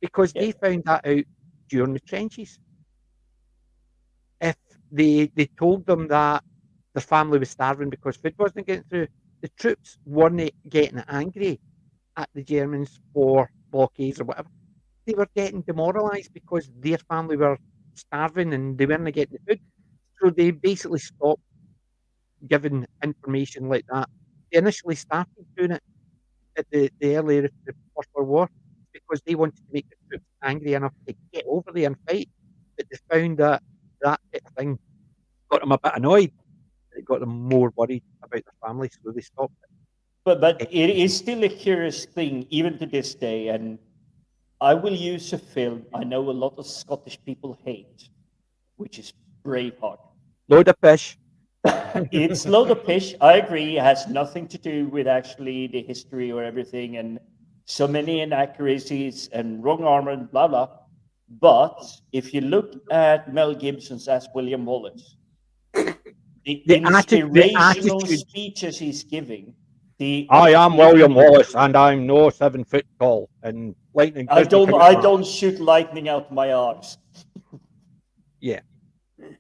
because they found that out during the trenches. If they told them that their family was starving because food wasn't getting through, the troops weren't getting angry at the Germans for blockades or whatever. They were getting demoralised because their family were starving and they weren't getting the food. So they basically stopped giving information like that. They initially started doing it at the earlier the First World War because they wanted to make the troops angry enough to get over there and fight. But they found that type of thing got them a bit annoyed. It got them more worried about their family, so they stopped it. But it is still a curious thing, even to this day. And I will use a film I know a lot of Scottish people hate, which is Braveheart. Load of fish. It's load of fish. I agree. It has nothing to do with actually the history or everything, and so many inaccuracies and wrong armor and blah blah. But if you look at Mel Gibson's as William Wallace, the inspirational speeches he's giving. I am William Wallace, and I'm no 7 foot tall. And lightning. I don't shoot lightning out my arse. Yeah.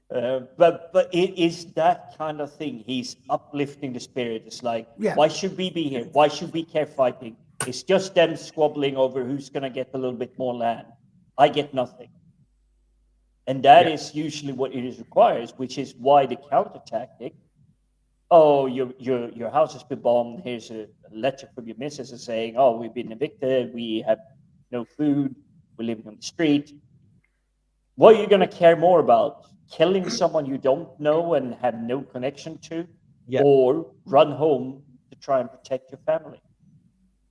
But it is that kind of thing. He's uplifting the spirit. It's like, why should we be here? Why should we care fighting? It's just them squabbling over who's going to get a little bit more land. I get nothing. And that is usually what it requires, which is why the counter tactic. Oh, your house has been bombed. Here's a letter from your missus saying, oh, we've been evicted. We have no food. We're living on the street. What are you going to care more about? Killing someone you don't know and have no connection to, or run home to try and protect your family?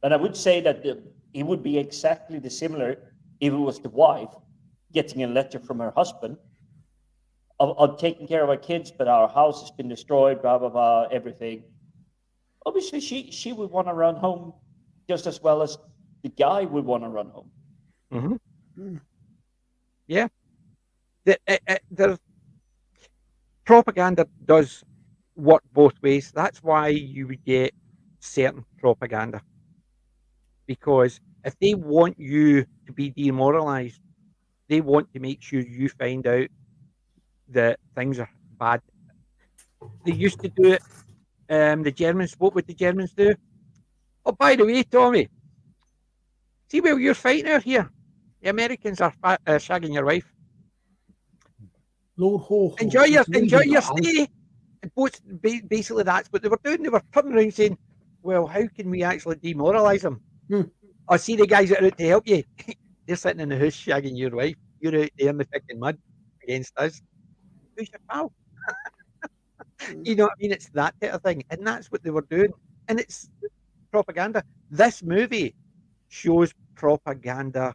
And I would say that it would be exactly the similar if it was the wife getting a letter from her husband of taking care of our kids, but our house has been destroyed, blah, blah, blah, everything. Obviously, she would want to run home just as well as the guy would want to run home. Mm-hmm. Yeah. The propaganda does work both ways. That's why you would get certain propaganda. Because if they want you to be demoralized, they want to make sure you find out that things are bad. They used to do it. The Germans, what would the Germans do? Oh, by the way, Tommy, see where you're fighting out here? The Americans are shagging your wife. Lord Hawthorne. Enjoy your Wow. stay. Basically, that's what they were doing. They were turning around saying, "Well, how can we actually demoralise them?" I see the guys that are out to help you. They're sitting in the house shagging your wife. You're out there in the fucking mud against us. Who's your pal? You know what I mean? It's that type of thing, and that's what they were doing. And it's propaganda. This movie shows propaganda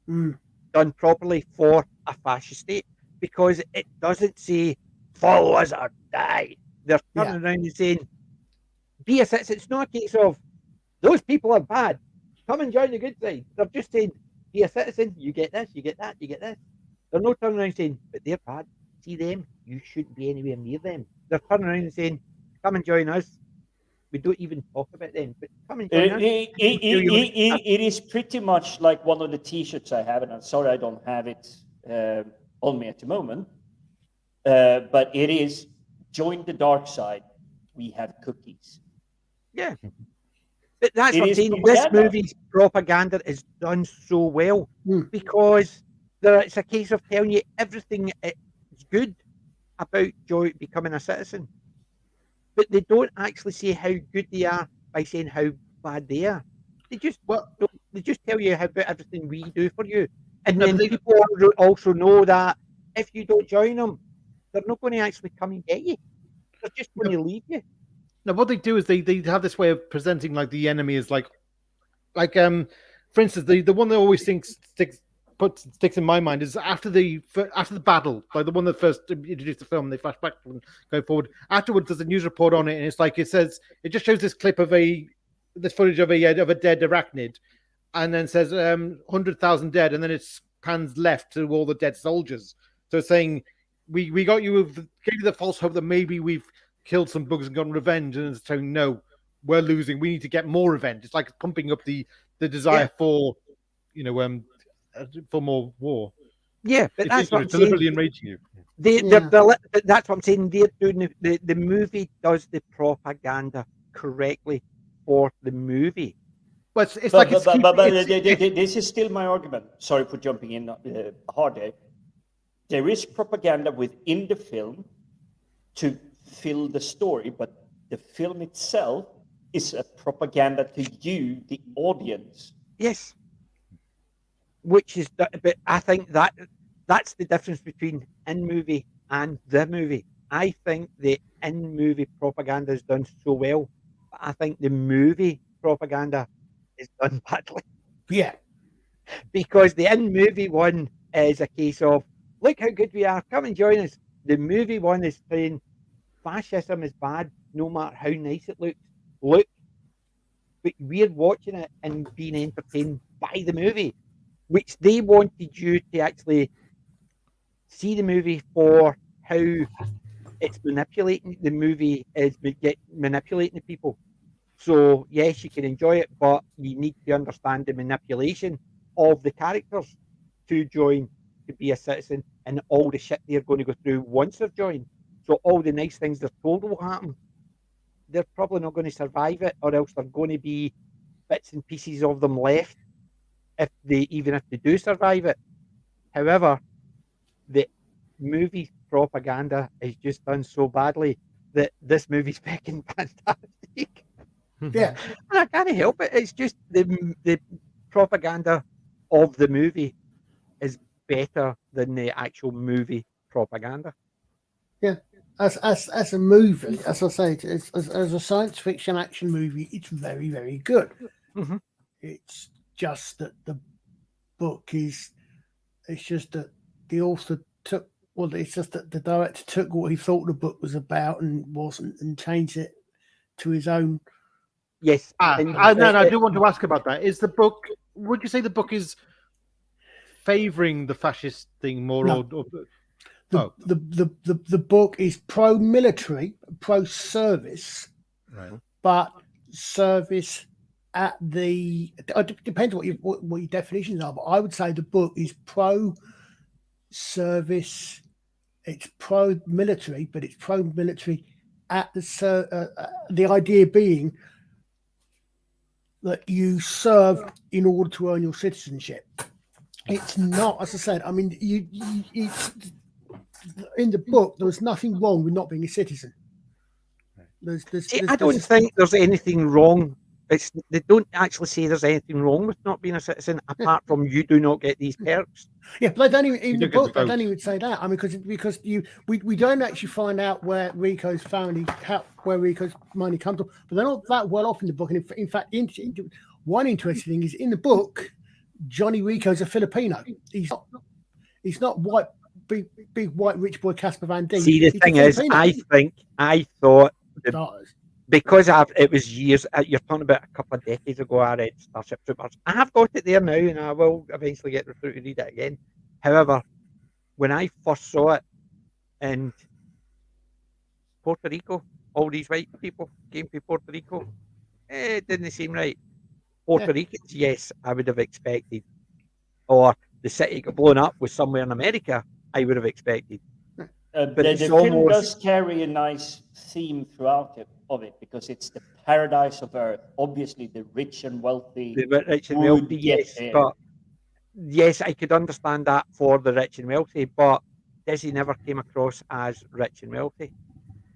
done properly for a fascist state, because it doesn't say follow us or die. They're turning around and saying, be a citizen. It's not a case of those people are bad, come and join the good side. They're just saying, be a citizen, you get this, you get that, you get this. They're not turning around saying, but they're bad, see them, you shouldn't be anywhere near them. They're turning around and saying, come and join us. We don't even talk about them, but come and join us. It is pretty much like one of the T-shirts I have, and I'm sorry I don't have it on me at the moment. But it is join the dark side. We have cookies. Yeah, but that's It what I'm is saying. propaganda. This movie's propaganda is done so well because it's a case of telling you everything it's good about becoming a citizen. But they don't actually say how good they are by saying how bad they are. They just tell you how about everything we do for you. And then people also know that if you don't join them, they're not going to actually come and get you. They're just going to leave you. Now, what they do is they have this way of presenting like the enemy is like for instance, the one that always sticks in my mind is after the battle, like the one that first introduced the film, they flash back and go forward. Afterwards, there's a news report on it, and it's like it just shows this clip of this footage of a dead arachnid, and then says 100,000 dead, and then it pans left to all the dead soldiers. So it's saying we gave you the false hope that maybe we've killed some bugs and gotten revenge, and it's saying no, we're losing. We need to get more revenge. It's like pumping up the desire for for more war. Yeah, but that's what I'm deliberately saying. enraging you. That's what I'm saying. They're doing the movie does the propaganda correctly for the movie. But this is still my argument. Sorry for jumping in hard there. There is propaganda within the film to fill the story, but the film itself is a propaganda to you, the audience. Yes. Which is, but I think that's the difference between in movie and the movie. I think the in movie propaganda is done so well, but I think the movie propaganda is done badly. Yeah, because the in movie one is a case of look how good we are, come and join us. The movie one is saying fascism is bad, no matter how nice it looks. Look, but we're watching it and being entertained by the movie. Which they wanted you to actually see the movie for how it's manipulating. The movie is manipulating the people. So yes, you can enjoy it, but you need to understand the manipulation of the characters to join, to be a citizen, and all the shit they're going to go through once they're joined. So all the nice things they're told will happen, they're probably not going to survive it, or else they're going to be bits and pieces of them left. Even if they do survive it. However, the movie propaganda is just done so badly that this movie's fucking fantastic. Yeah. And I can't help it. It's just the propaganda of the movie is better than the actual movie propaganda. Yeah. As a movie, as I say, as a science fiction action movie, it's very, very good. Mm-hmm. It's just that the book it's just that the author it's just that the director took what he thought the book was about and wasn't, and changed it to his own. Yes. I do want to ask about that. Is the book, would you say the book is favoring the fascist thing more? No. The book is pro-military, pro-service, right? But service at it depends what your definitions are, but I would say the book is pro-service. It's pro-military, but it's pro-military at the idea being that you serve in order to earn your citizenship. It's not, as I said. I mean, in the book, there was nothing wrong with not being a citizen. I don't think there's anything wrong. They don't actually say there's anything wrong with not being a citizen, apart from you do not get these perks. Yeah, but they don't even in the book. They don't even say that. I mean, because we don't actually find out where Rico's family, where Rico's money comes from. But they're not that well off in the book. And in fact, one interesting thing is in the book, Johnny Rico's a Filipino. He's not white, big white rich boy Casper Van Dien. See, the thing is, I thought. Because it was years, you're talking about a couple of decades ago, I read Starship Troopers. I have got it there now, and I will eventually get through to read it again. However, when I first saw it in Puerto Rico, all these white people came to Puerto Rico, it didn't seem right. Puerto Ricans, yes, I would have expected. Or the city got blown up was somewhere in America, I would have expected. But the film does carry a nice theme throughout of it, because it's the paradise of Earth. Obviously, the rich and wealthy. The rich and wealthy, yes. But yes, I could understand that for the rich and wealthy, but Dizzy never came across as rich and wealthy.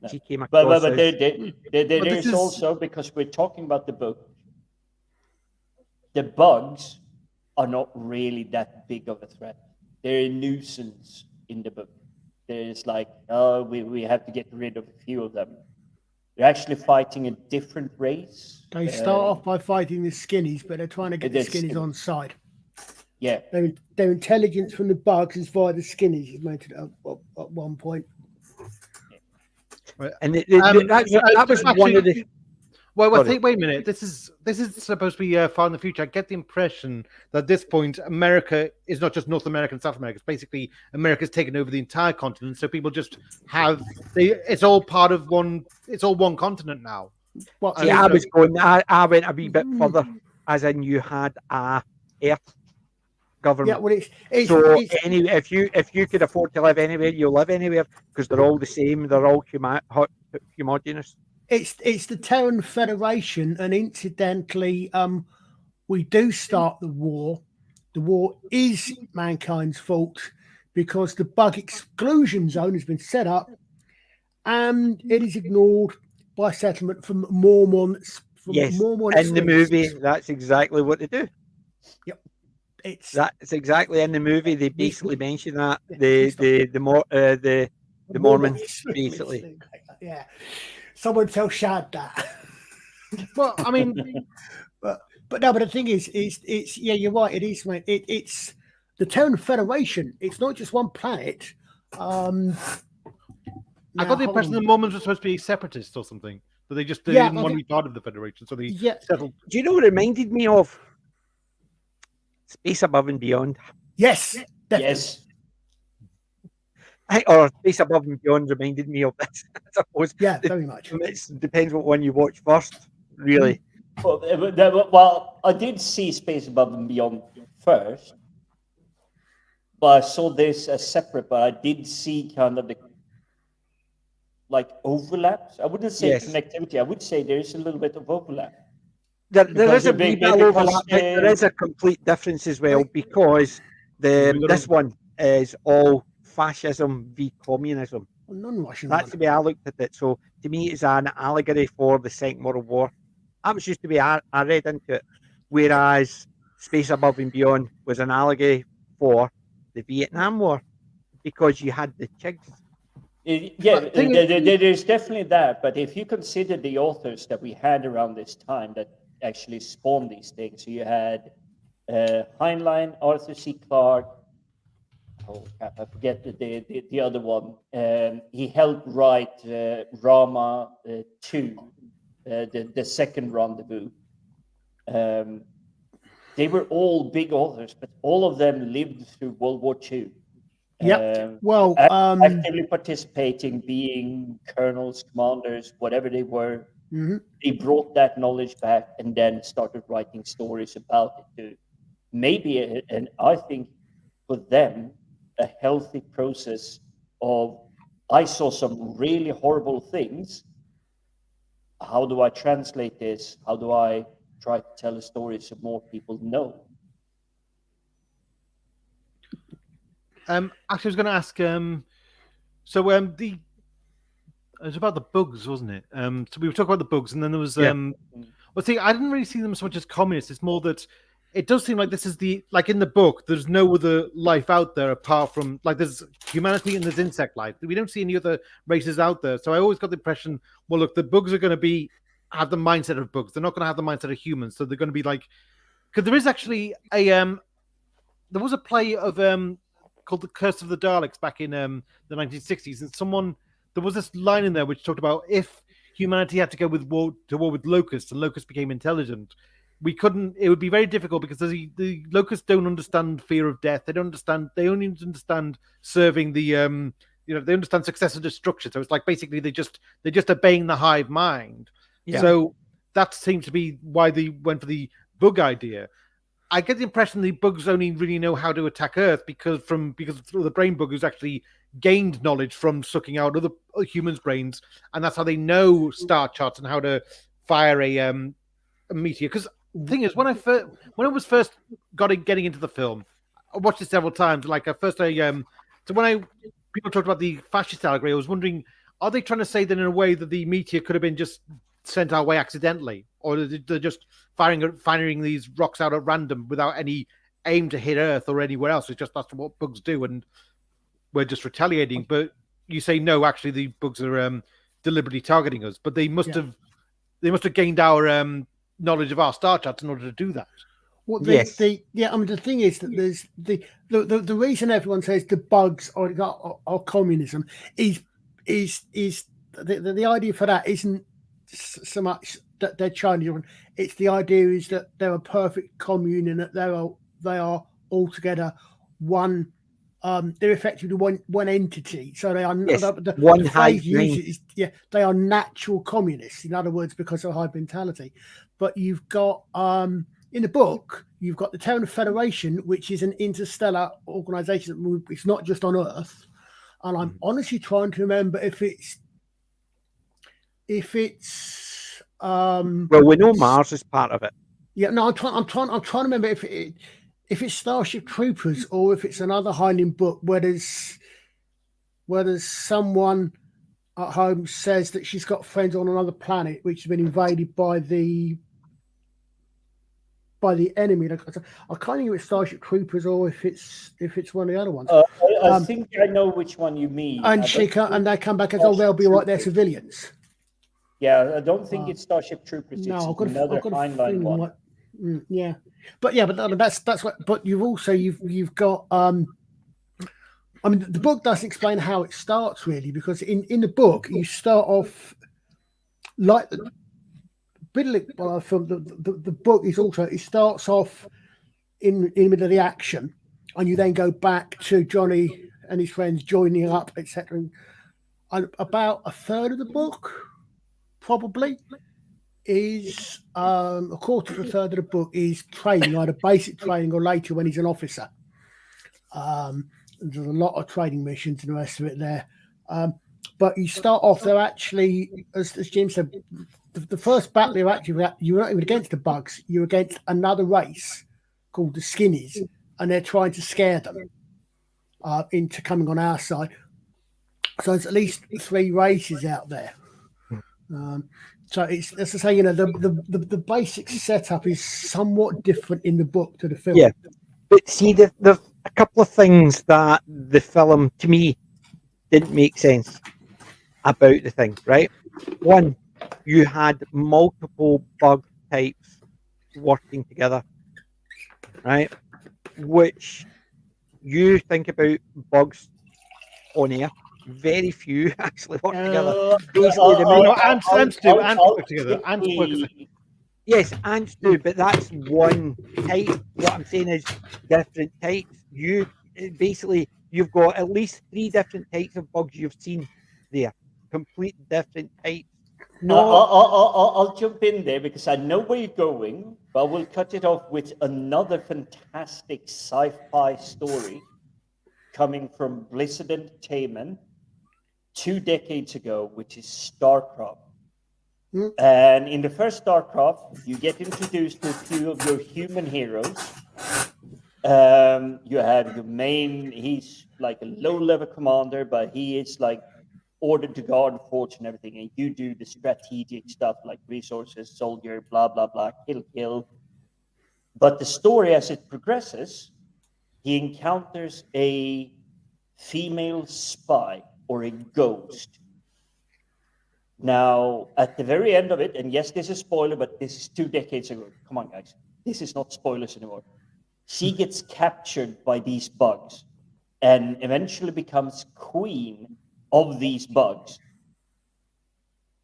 No. She came across but there's also, because we're talking about the book, the bugs are not really that big of a threat. They're a nuisance in the book. There's like, we have to get rid of a few of them. They're actually fighting a different race. They start off by fighting the skinnies, but they're trying to get the skinnies on side. Yeah. Their intelligence from the bugs is via the skinnies, is mentioned at one point. And that was one of the... Well, I think. Wait a minute. This is supposed to be far in the future. I get the impression that at this point, America is not just North America and South America. It's basically America's taken over the entire continent. So people just have it's all part of one. It's all one continent now. Well, see, I went a wee bit further, as in you had a Earth government. Yeah, well, anyway, if you could afford to live anywhere, you live anywhere, because they're all the same. They're all homogeneous. It's the Terran Federation, and incidentally, we do start the war. The war is mankind's fault because the bug exclusion zone has been set up, and it is ignored by settlement from Mormons. Yes, in the movie, that's exactly what they do. Yep, that's exactly in the movie. They basically mention that the Mormons basically. Yeah. Someone tell Shad that. Well, I mean, but the thing is it's you're right. It is, mate. It's the Terran Federation. It's not just one planet. I got the impression the Mormons were supposed to be separatists or something, but they didn't want to be part of the Federation, so they settled. Do you know what it reminded me of? Space Above and Beyond. Yes. Definitely. Yes. Or Space Above and Beyond reminded me of this, I suppose. Yeah, very much. It depends what one you watch first, really. Well, I did see Space Above and Beyond first, but I saw this as separate, but I did see kind of the overlaps. I wouldn't say connectivity. I would say there is a little bit of overlap. There is a big overlap, but there is a complete difference as well, because this one is all fascism v communism. That's the way I looked at it. So to me, it's an allegory for the Second World War. That was just the way I read into it. Whereas Space Above and Beyond was an allegory for the Vietnam War, because you had the Chigs. There's definitely that. But if you consider the authors that we had around this time that actually spawned these things, so you had Heinlein, Arthur C. Clarke. Oh crap! I forget the other one. He helped write Rama 2, the second rendezvous. They were all big authors, but all of them lived through World War II. Yep. Actively participating, being colonels, commanders, whatever they were. Mm-hmm. They brought that knowledge back and then started writing stories about it too. Maybe, and I think for them, a healthy process of, I saw some really horrible things. How do I translate this? How do I try to tell a story so more people know? Actually, I was going to ask, So it was about the bugs, wasn't it? So we were talking about the bugs, and then there was well, see, I didn't really see them so much as communists. It's more that it does seem like this is like in the book, there's no other life out there apart from like there's humanity and there's insect life. We don't see any other races out there. So I always got the impression, well, look, the bugs are going to have the mindset of bugs. They're not going to have the mindset of humans. So they're going to be like, because there is actually there was a play of called The Curse of the Daleks back in the 1960s, and there was this line in there which talked about if humanity had to go to war with locusts and locusts became intelligent, it would be very difficult because the locusts don't understand fear of death. They only understand serving the they understand success and destruction. So it's like basically they're just obeying the hive mind. Yeah. So that seems to be why they went for the bug idea. I get the impression the bugs only really know how to attack Earth because of the brain bug who's actually gained knowledge from sucking out other humans' brains, and that's how they know star charts and how to fire a meteor. Because the thing is, when I was first getting into the film, I watched it several times. Like so when people talked about the fascist allegory, I was wondering, are they trying to say that in a way that the meteor could have been just sent our way accidentally, or they're just firing these rocks out at random without any aim to hit Earth or anywhere else? It's just that's what bugs do, and we're just retaliating. But you say no, actually the bugs are deliberately targeting us, but they must have gained our knowledge of our star charts in order to do that. Well, the thing is that there's the reason everyone says the bugs are communism is the idea for that isn't so much that they're Chinese. It's the idea is that they're a perfect commune and that they are altogether one. They're effectively one entity. So they are the phrase uses they are natural communists. In other words, because of high mentality. But you've got in the book, you've got the Terran Federation, which is an interstellar organization. It's not just on Earth. And I'm honestly trying to remember if it's well, we know Mars is part of it. Yeah, no, I'm trying to remember if it's Starship Troopers or if it's another Heinlein book where there's someone at home says that she's got friends on another planet which has been invaded by the enemy. I can't think if it's Starship Troopers or if it's one of the other ones. I think I know which one you mean. And they come back and go, they'll be right, they're civilians. Yeah, I don't think it's Starship Troopers. It's no, I've got another Heinlein one. But that's what. But you've got. I mean, the book doesn't explain how it starts really, because in the book you start off like the film. The book is also it starts off in the middle of the action, and you then go back to Johnny and his friends joining up, etc. And about a third of the book, probably, is a quarter to a third of the book is training, either basic training or later when he's an officer. There's a lot of training missions and the rest of it there. But you start off, they're actually, as Jim said, the first battle you're not even against the bugs, you're against another race called the Skinnies, and they're trying to scare them into coming on our side. So there's at least 3 races out there. So it's, as I say, the basic setup is somewhat different in the book to the film. Yeah, but see, there's a couple of things that the film, to me, didn't make sense about the thing, right? One, you had multiple bug types working together, right? Which you think about bugs on air, very few actually work together. Ants work together. Yes, ants do, but that's one type. What I'm saying is different types. You've got at least 3 different types of bugs you've seen there. Complete different types. I'll jump in there because I know where you're going, but we'll cut it off with another fantastic sci-fi story coming from Blizzard Entertainment 2 decades ago, which is StarCraft. And in the first StarCraft, you get introduced to a few of your human heroes, You have your main, he's like a low-level commander, but he is like ordered to guard the forts and everything, and you do the strategic stuff like resources, soldier, blah, blah, blah, kill. But the story, as it progresses, he encounters a female spy or a ghost. Now, at the very end of it, and yes, this is spoiler, but this is 2 decades ago. Come on, guys. This is not spoilers anymore. She gets captured by these bugs and eventually becomes queen of these bugs.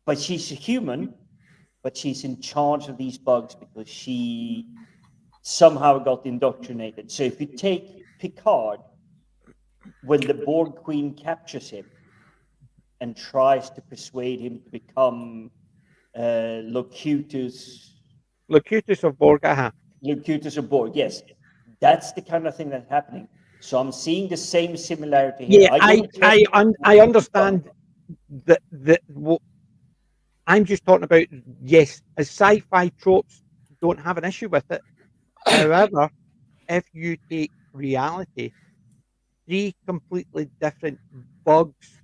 But she's a human, but she's in charge of these bugs because she somehow got indoctrinated. So if you take Picard, when the Borg Queen captures him and tries to persuade him to become Locutus of Borg. Locutus of Borg, yes. That's the kind of thing that's happening. So I'm seeing the same similarity here. Yeah, I understand that. I'm just talking about, yes, as sci-fi tropes, don't have an issue with it. However, if you take reality, 3 completely different bugs,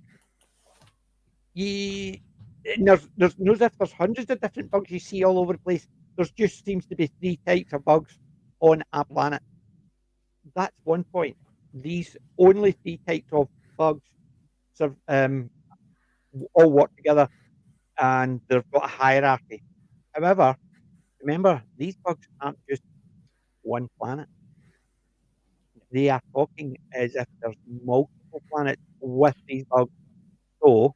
there's if there's hundreds of different bugs you see all over the place. There just seems to be 3 types of bugs on a planet. That's one point. These only 3 types of bugs all work together, and they've got a hierarchy. However, remember, these bugs aren't just one planet. They are talking as if there's multiple planets with these bugs. So,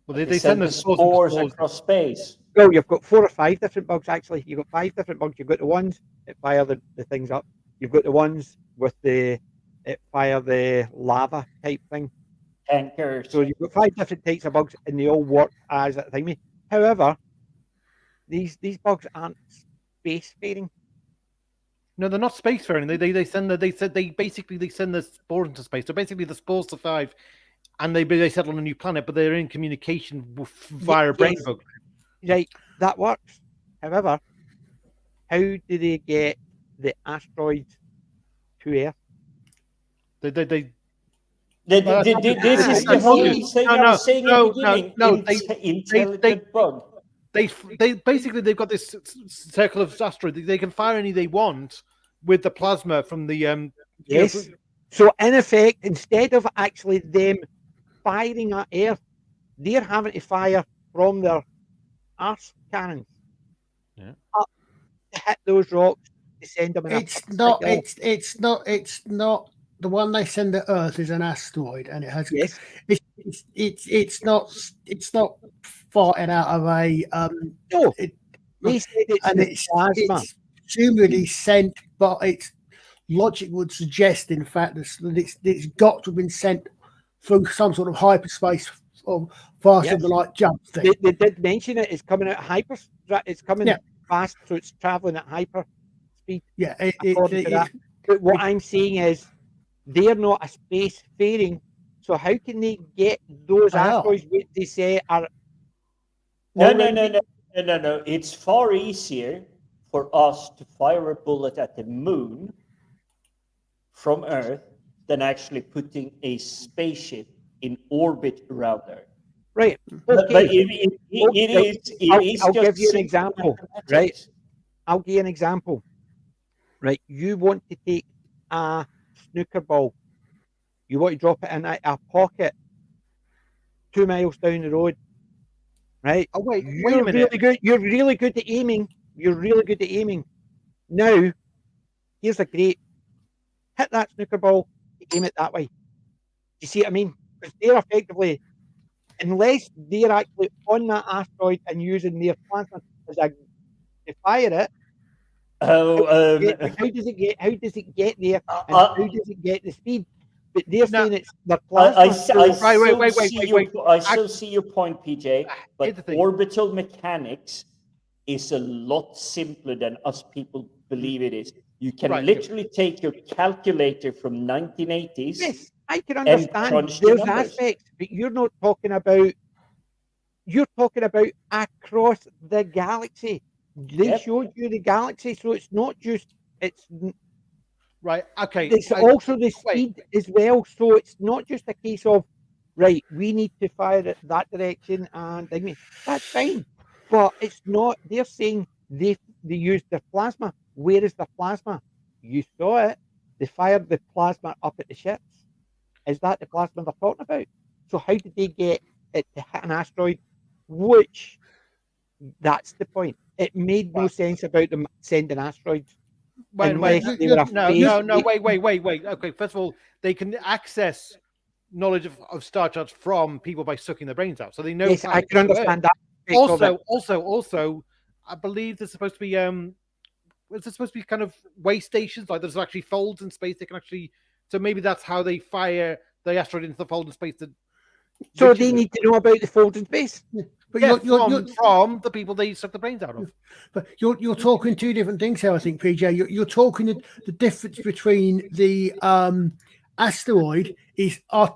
well, they send the spores across space. Well, you've got 4 or 5 different bugs, actually. You've got 5 different bugs. You've got the ones that fire the things up. You've got the ones with that fire the lava type thing. Tankers. So you've got 5 different types of bugs, and they all work as that thing. However, these bugs aren't spacefaring. No, they're not spacefaring. They send the spores into space. So basically, the spores survive, and they settle on a new planet, but they're in communication via a brain bug. Right, that works. However, how do they get the asteroids to Earth? This is the whole thing I was saying at the beginning. Intelligent bug. They've got this circle of asteroids. They can fire any they want with the plasma from the yes. So in effect, instead of actually them firing at Earth, they're having to fire from their arse cannons up to hit those rocks to send them. It's not. The one they send to Earth is an asteroid, and it has. Yes. It's not fighting out of a. No. They said it's plasma. It's presumably sent, but its logic would suggest, in fact, that it's got to have been sent through some sort of hyperspace or faster than light jump thing. They did mention it. It's coming at hyper. It's coming fast, so it's traveling at hyper speed. Yeah. But what I'm saying is, they're not a space-faring. So how can they get those asteroids which they say are... No. It's far easier for us to fire a bullet at the moon from Earth than actually putting a spaceship in orbit around Earth. Right. Okay. I'll give you an example. Right. I'll give you an example. Right. You want to take a snooker ball. You want to drop it in a pocket 2 miles down the road. Right? Oh, wait a minute. Really good. You're really good at aiming. Now, here's a great hit that snooker ball, aim it that way. You see what I mean? Because they're effectively, unless they're actually on that asteroid and using their plasma to fire it. How does it get there? And how does it get the speed? But they're saying it's the plasma. I still see your point, PJ. But orbital mechanics is a lot simpler than us people believe it is. You can literally take your calculator from 1980s. Yes, I can understand those aspects, but you're not talking about. You're talking about across the galaxy. They showed you the galaxy, so it's not just Right. Okay. It's also the speed as well. So it's not just a case of, right, we need to fire it that direction, and I mean, that's fine. But it's not, they're saying they used their plasma. Where is the plasma? You saw it. They fired the plasma up at the ships. Is that the plasma they're talking about? So how did they get it to hit an asteroid? Which, that's the point. It made no sense about them sending asteroids. Wait. Wait. Okay, first of all, they can access knowledge of star charts from people by sucking their brains out, so they know. Yes, I can understand that. Also, I believe there's supposed to be is there supposed to be kind of way stations, like there's actually folds in space they can actually. So maybe that's how they fire the asteroid into the fold in space. So they need to know about the fold in space. But you're from the people they suck the brains out of. But you're talking two different things here, I think, PJ. You're talking the difference between the asteroid is an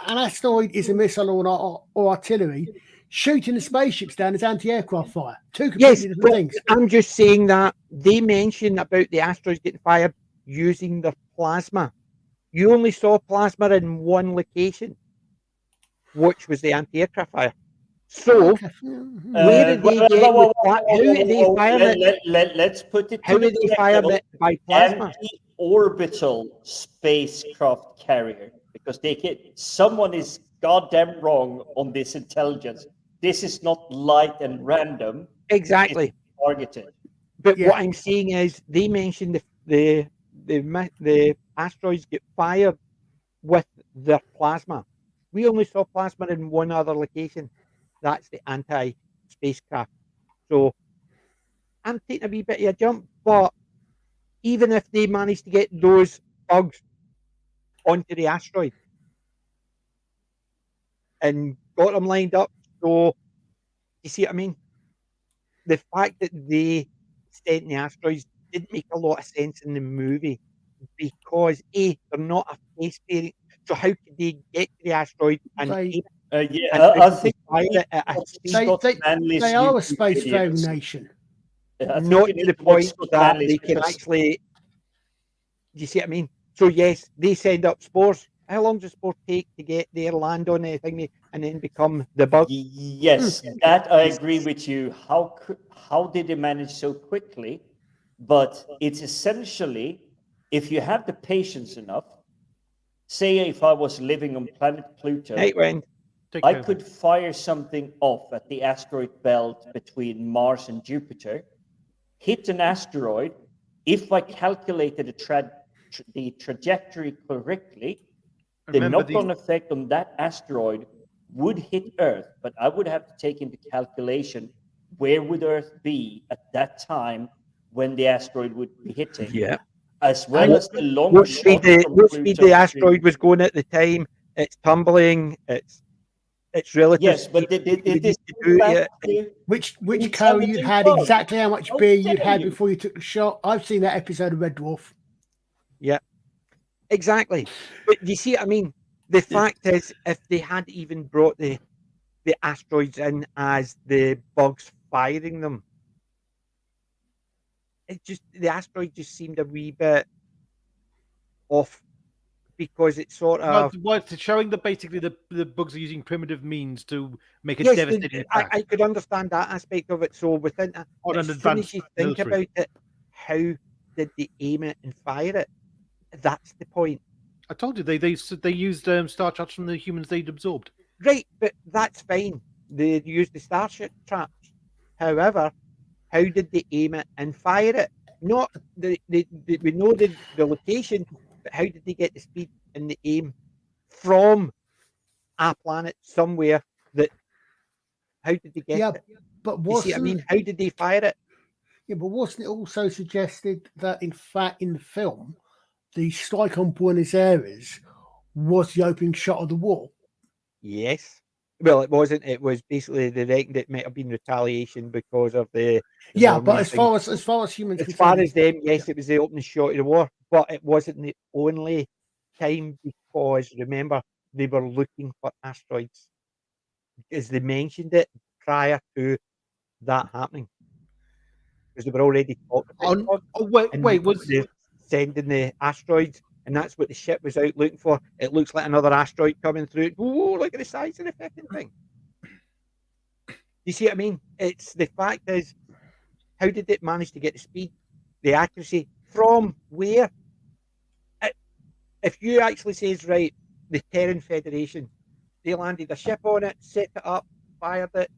asteroid is a missile or artillery. Shooting the spaceships down is anti-aircraft fire. Two completely different things. I'm just saying that they mentioned about the asteroids getting fired using their plasma. You only saw plasma in one location, which was the anti-aircraft fire. So, where did they get how did they fire it? Let's put it. How did they fire it by plasma? Anti-orbital spacecraft carrier, because someone is goddamn wrong on this intelligence. This is not light and random. Exactly. Targeted. But what I'm saying is, they mentioned the asteroids get fired with their plasma. We only saw plasma in one other location. That's the anti-spacecraft. So I'm taking a wee bit of a jump, but even if they manage to get those bugs onto the asteroid and got them lined up, so you see what I mean? The fact that they sent the asteroids didn't make a lot of sense in the movie because they're not a space faring. So how could they get to the asteroid and I think they are a space faring nation. Not to the point that they can actually. Do you see what I mean? So yes, they send up spores. How long does spores take to get there, land on anything, and then become the bug? Yes, that I agree with you. How did they manage so quickly? But it's essentially, if you have the patience enough, say if I was living on planet Pluto, I could fire something off at the asteroid belt between Mars and Jupiter, hit an asteroid. If I calculated the trajectory correctly, the knock-on effect on that asteroid would hit Earth, but I would have to take into calculation where would Earth be at that time when the asteroid would be hitting. Yeah. As well as the long what speed the asteroid was going at the time. It's tumbling. It's relative. Yes, but which carrier you had, exactly how much beer you'd had before you took the shot. I've seen that episode of Red Dwarf. Yeah, exactly. But you see what I mean? The fact is, if they had even brought the asteroids in as the bugs firing them, the asteroid just seemed a wee bit off because it's sort of showing that basically the bugs are using primitive means to make a devastating attack. I could understand that aspect of it. So within as soon as you think about it, how did they aim it and fire it? That's the point. I told you they used star charts from the humans they'd absorbed. Right, but that's fine. They used the Starship traps. However, how did they aim it and fire it? Not we know the location, but how did they get the speed and the aim from a planet somewhere that? How did they get it? But how did they fire it? Yeah, but wasn't it also suggested that in fact in the film, the strike on Buenos Aires was the opening shot of the war? Yes. Well, it wasn't. It was basically they reckoned it might have been retaliation because of the but as far as humans, as far as them, yes, it was the opening shot of the war, but it wasn't the only time because remember they were looking for asteroids because they mentioned it prior to that happening because they were already talking about was sending the asteroids, and that's what the ship was out looking for. It looks like another asteroid coming through. Whoa, look at the size of the fucking thing. You see what I mean? It's the fact is, how did it manage to get the speed, the accuracy from where? If you actually says, right, the Terran Federation, they landed a ship on it, set it up, fired it,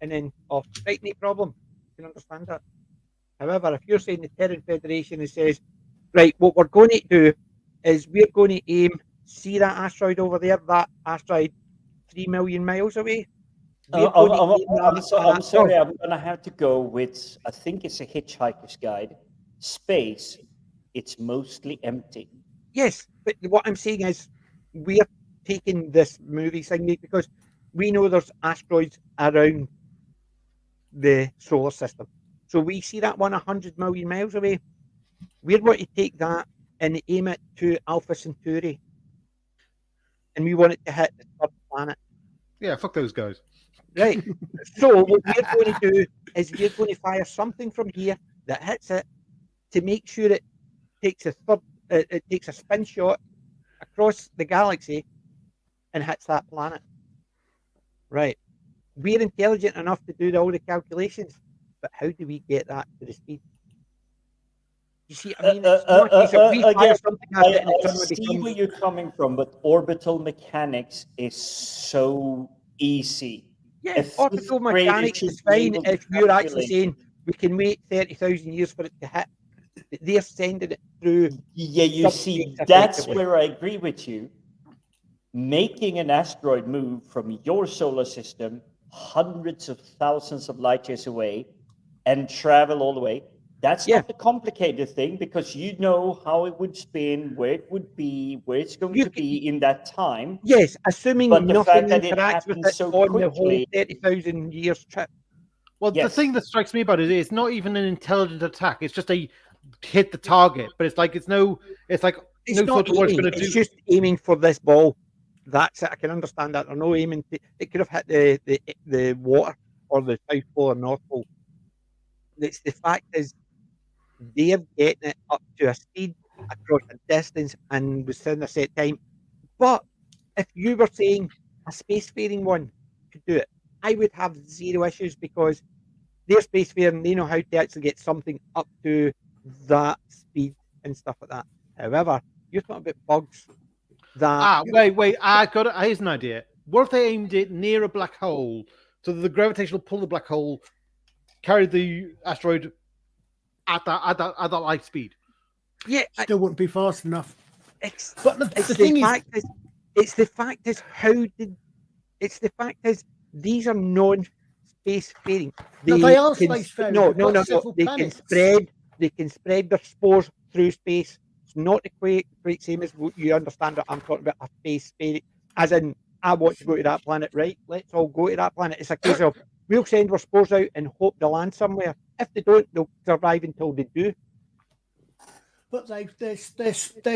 and then off. Right, no problem. You can understand that. However, if you're saying the Terran Federation and says, right, what we're going to do is we're going to aim, see that asteroid over there, that asteroid 3 million miles away. I'm sorry, I'm going to have to go with, I think it's a Hitchhiker's Guide. Space, it's mostly empty. Yes, but what I'm saying is we're taking this movie thing because we know there's asteroids around the solar system. So we see that one 100 million miles away. We're going to take that and aim it to Alpha Centauri. And we want it to hit the third planet. Yeah, fuck those guys. Right. So what we're going to do is we're going to fire something from here that hits it to make sure it takes it takes a spin shot across the galaxy and hits that planet. Right. We're intelligent enough to do all the calculations, but how do we get that to the speed? You see, I mean, it's not a case of we fire something at it and it I suddenly see becomes... where you're coming from, but orbital mechanics is so easy. Yeah, If orbital fifth graders mechanics should is be fine able to if you're actually calculate. saying we can wait 30,000 years for it to hit. They're sending it through. Yeah, you see, subspace that's effectively. where I agree with you. Making an asteroid move from your solar system hundreds of thousands of light years away and travel all the way, that's not the complicated thing, because you know how it would spin, where it would be, where it's going to be in that time. Yes, assuming But the nothing fact that it interacts with happens it so on the whole quickly. 30,000 years trip. Well, the Yes. thing that strikes me about it is it's not even an intelligent attack. It's just a hit the target, but it's like It's no not thought of what it's aiming, going to do. it's just aiming for this ball. That's it. I can understand that. They're no aiming. It could have hit the water or the South Pole or North Pole. It's the fact is they're getting it up to a speed across a distance and within a set time. But if you were saying a spacefaring one could do it, I would have zero issues because they're spacefaring, they know how to actually get something up to that speed and stuff like that. However, you're talking about bugs that Wait, here's an idea. What if they aimed it near a black hole so that the gravitational pull of the black hole carried the asteroid at that light speed? yeah, Still wouldn't be fast enough. but the thing is, it's the fact is these are non-spacefaring. No, they are spacefaring. No, They've got several planets. They can spread their spores through space. It's not the quite same as what you understand what I'm talking about, a spacefaring, as in I want to go to that planet, right? Let's all go to that planet. It's a case of we'll send our spores out and hope they land somewhere. If they don't, they'll survive until they do. But their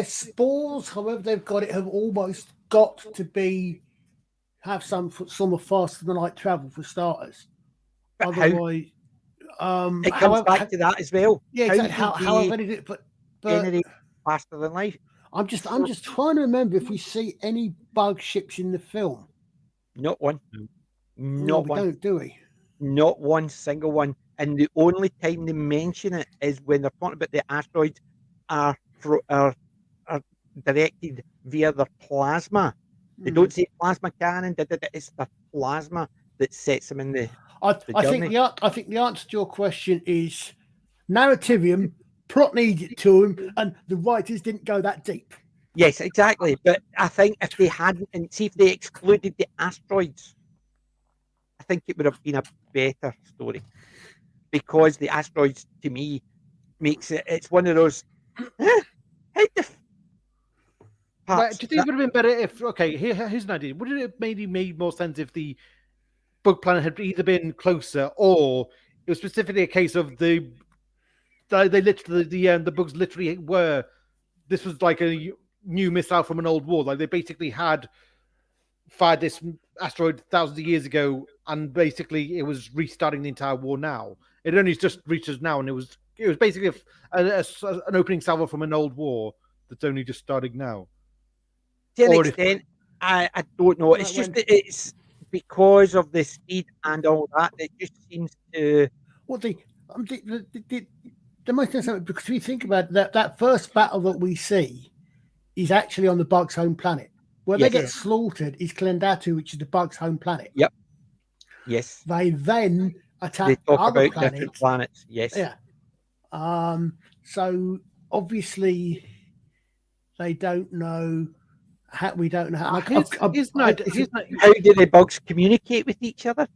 spores, however they've got it, have almost got to have some of faster than light travel for starters. But Otherwise, it comes back to that as well. Yeah, exactly. However, but generate faster than light. I'm just trying to remember if we see any bug ships in the film. Not one. No, we don't, do we? Not one single one. And the only time they mention it is when they're talking about the asteroids are directed via their plasma. They don't say plasma cannon. It's the plasma that sets them in the. I think the answer to your question is narrativium. Plot needed it to him, and the writers didn't go that deep. Yes, exactly. But I think if they hadn't, and see if they excluded the asteroids, I think it would have been a better story. Because the asteroids, to me, makes it's one of those. How the Right, do you think it would have been better if? Okay, here's an idea. Would it have maybe made more sense if the bug planet had either been closer, or it was specifically a case of the bugs literally were. This was like a new missile from an old war. Like they basically had fired this asteroid thousands of years ago, and basically it was restarting the entire war now. It only just reached us now, and it was it was basically an opening salvo from an old war that's only just starting now. To an Or if- extent, I don't know. It's just that it's because of the speed and all that. It just seems to. Well, the most interesting, because we think about that first battle that we see is actually on the Bug's home planet. Where they get slaughtered is Klendatu, which is the Bug's home planet. Yep. Yes. They then They attack talk other about planets. different planets. Yes. Yeah. So obviously they don't know how. We don't know how. How do the bugs communicate with each other?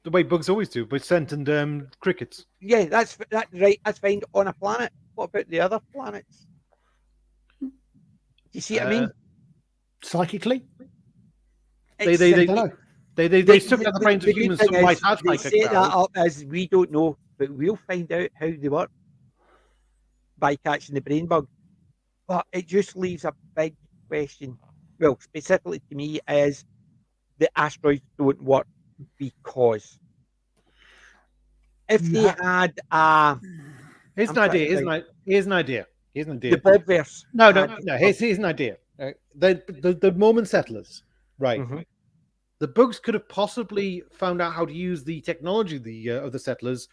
The way bugs always do, by scent and crickets. Yeah, that's right. That's fine on a planet. What about the other planets? Do you see what I mean? Psychically, They took out the brains of humans. Some might have they like set a that crowd. up as we don't know, but we'll find out how they work by catching the brain bug. But it just leaves a big question. Well, specifically to me, is the asteroids don't work because if they had Here's an idea. Here's an idea. the Bobverse. No. Here's an idea. The Mormon settlers, right? Mhm. The bugs could have possibly found out how to use the technology of the settlers,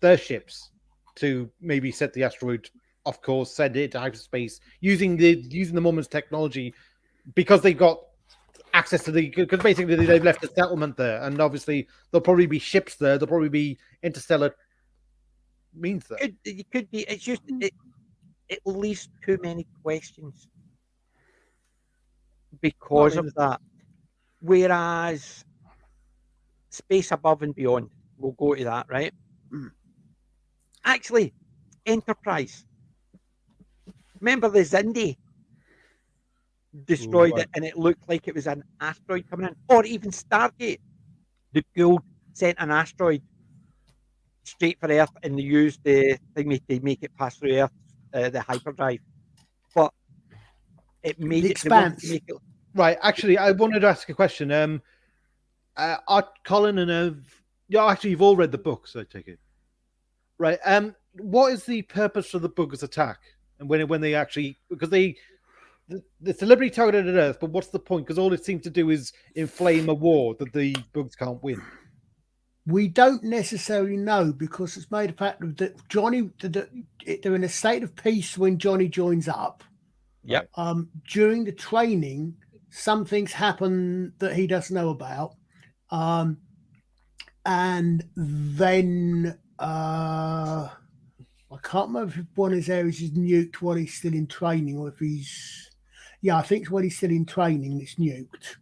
their ships, to maybe set the asteroid off course, send it to hyperspace using the Mormons' technology, because they got access to because basically they've left a settlement there, and obviously there'll probably be ships there. There'll probably be interstellar means there. It could be. It's just it leaves too many questions because of that. Whereas Space Above and Beyond, we'll go to that, right? Actually, Enterprise. Remember the Zindi destroyed it, and it looked like it was an asteroid coming in, or even Stargate. The Gould sent an asteroid straight for Earth, and they used the thing to make it pass through Earth, the hyperdrive. But it made The it. They wanted to Expanse. make it. Right. Actually, I wanted to ask a question. Are Colin and actually, you've all read the books, I take it. Right. What is the purpose of the bugs attack? And when they actually, because it's deliberately targeted at Earth, but what's the point? Because all it seems to do is inflame a war that the bugs can't win. we don't necessarily know, because it's made a fact that Johnny, they're in a state of peace when Johnny joins up. Yep. During the training, some things happen that he doesn't know about. And then I can't remember if one of his areas is nuked while he's still in training, or if he's, I think it's when he's still in training it's nuked.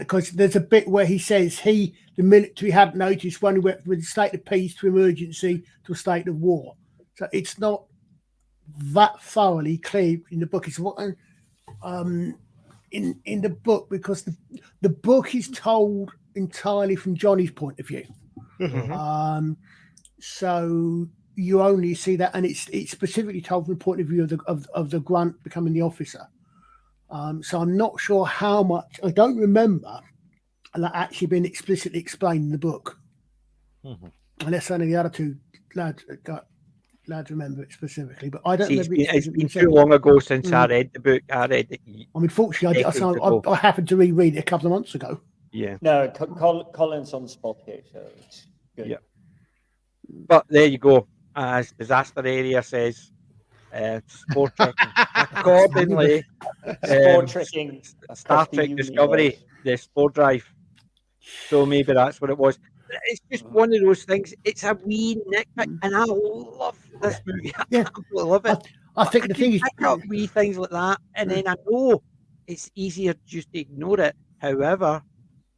Because there's a bit where he says the military had noticed when he went from a state of peace to emergency to a state of war. So it's not that thoroughly clear in the book. It's what in the book, because the book is told entirely from Johnny's point of view. Mm-hmm. So you only see that, and it's specifically told from the point of view of the grunt becoming the officer. So I'm not sure how much. I don't remember that actually being explicitly explained in the book, unless any of the other two lads remember it specifically. But I don't remember. It's been too long ago since I read the book. I read it. I mean, fortunately, I happened to reread it a couple of months ago. Yeah. No, Colin's on the spot here, so it's good. Yeah. But there you go. As Disaster Area says, sport checking. Accordingly, Sport trekking. Star Trek Discovery, the spore drive. So maybe that's what it was. It's just one of those things. It's a wee nitpick, and I love this movie. I absolutely love it. I think the thing is, pick up wee things like that, and then I know it's easier just to ignore it. However,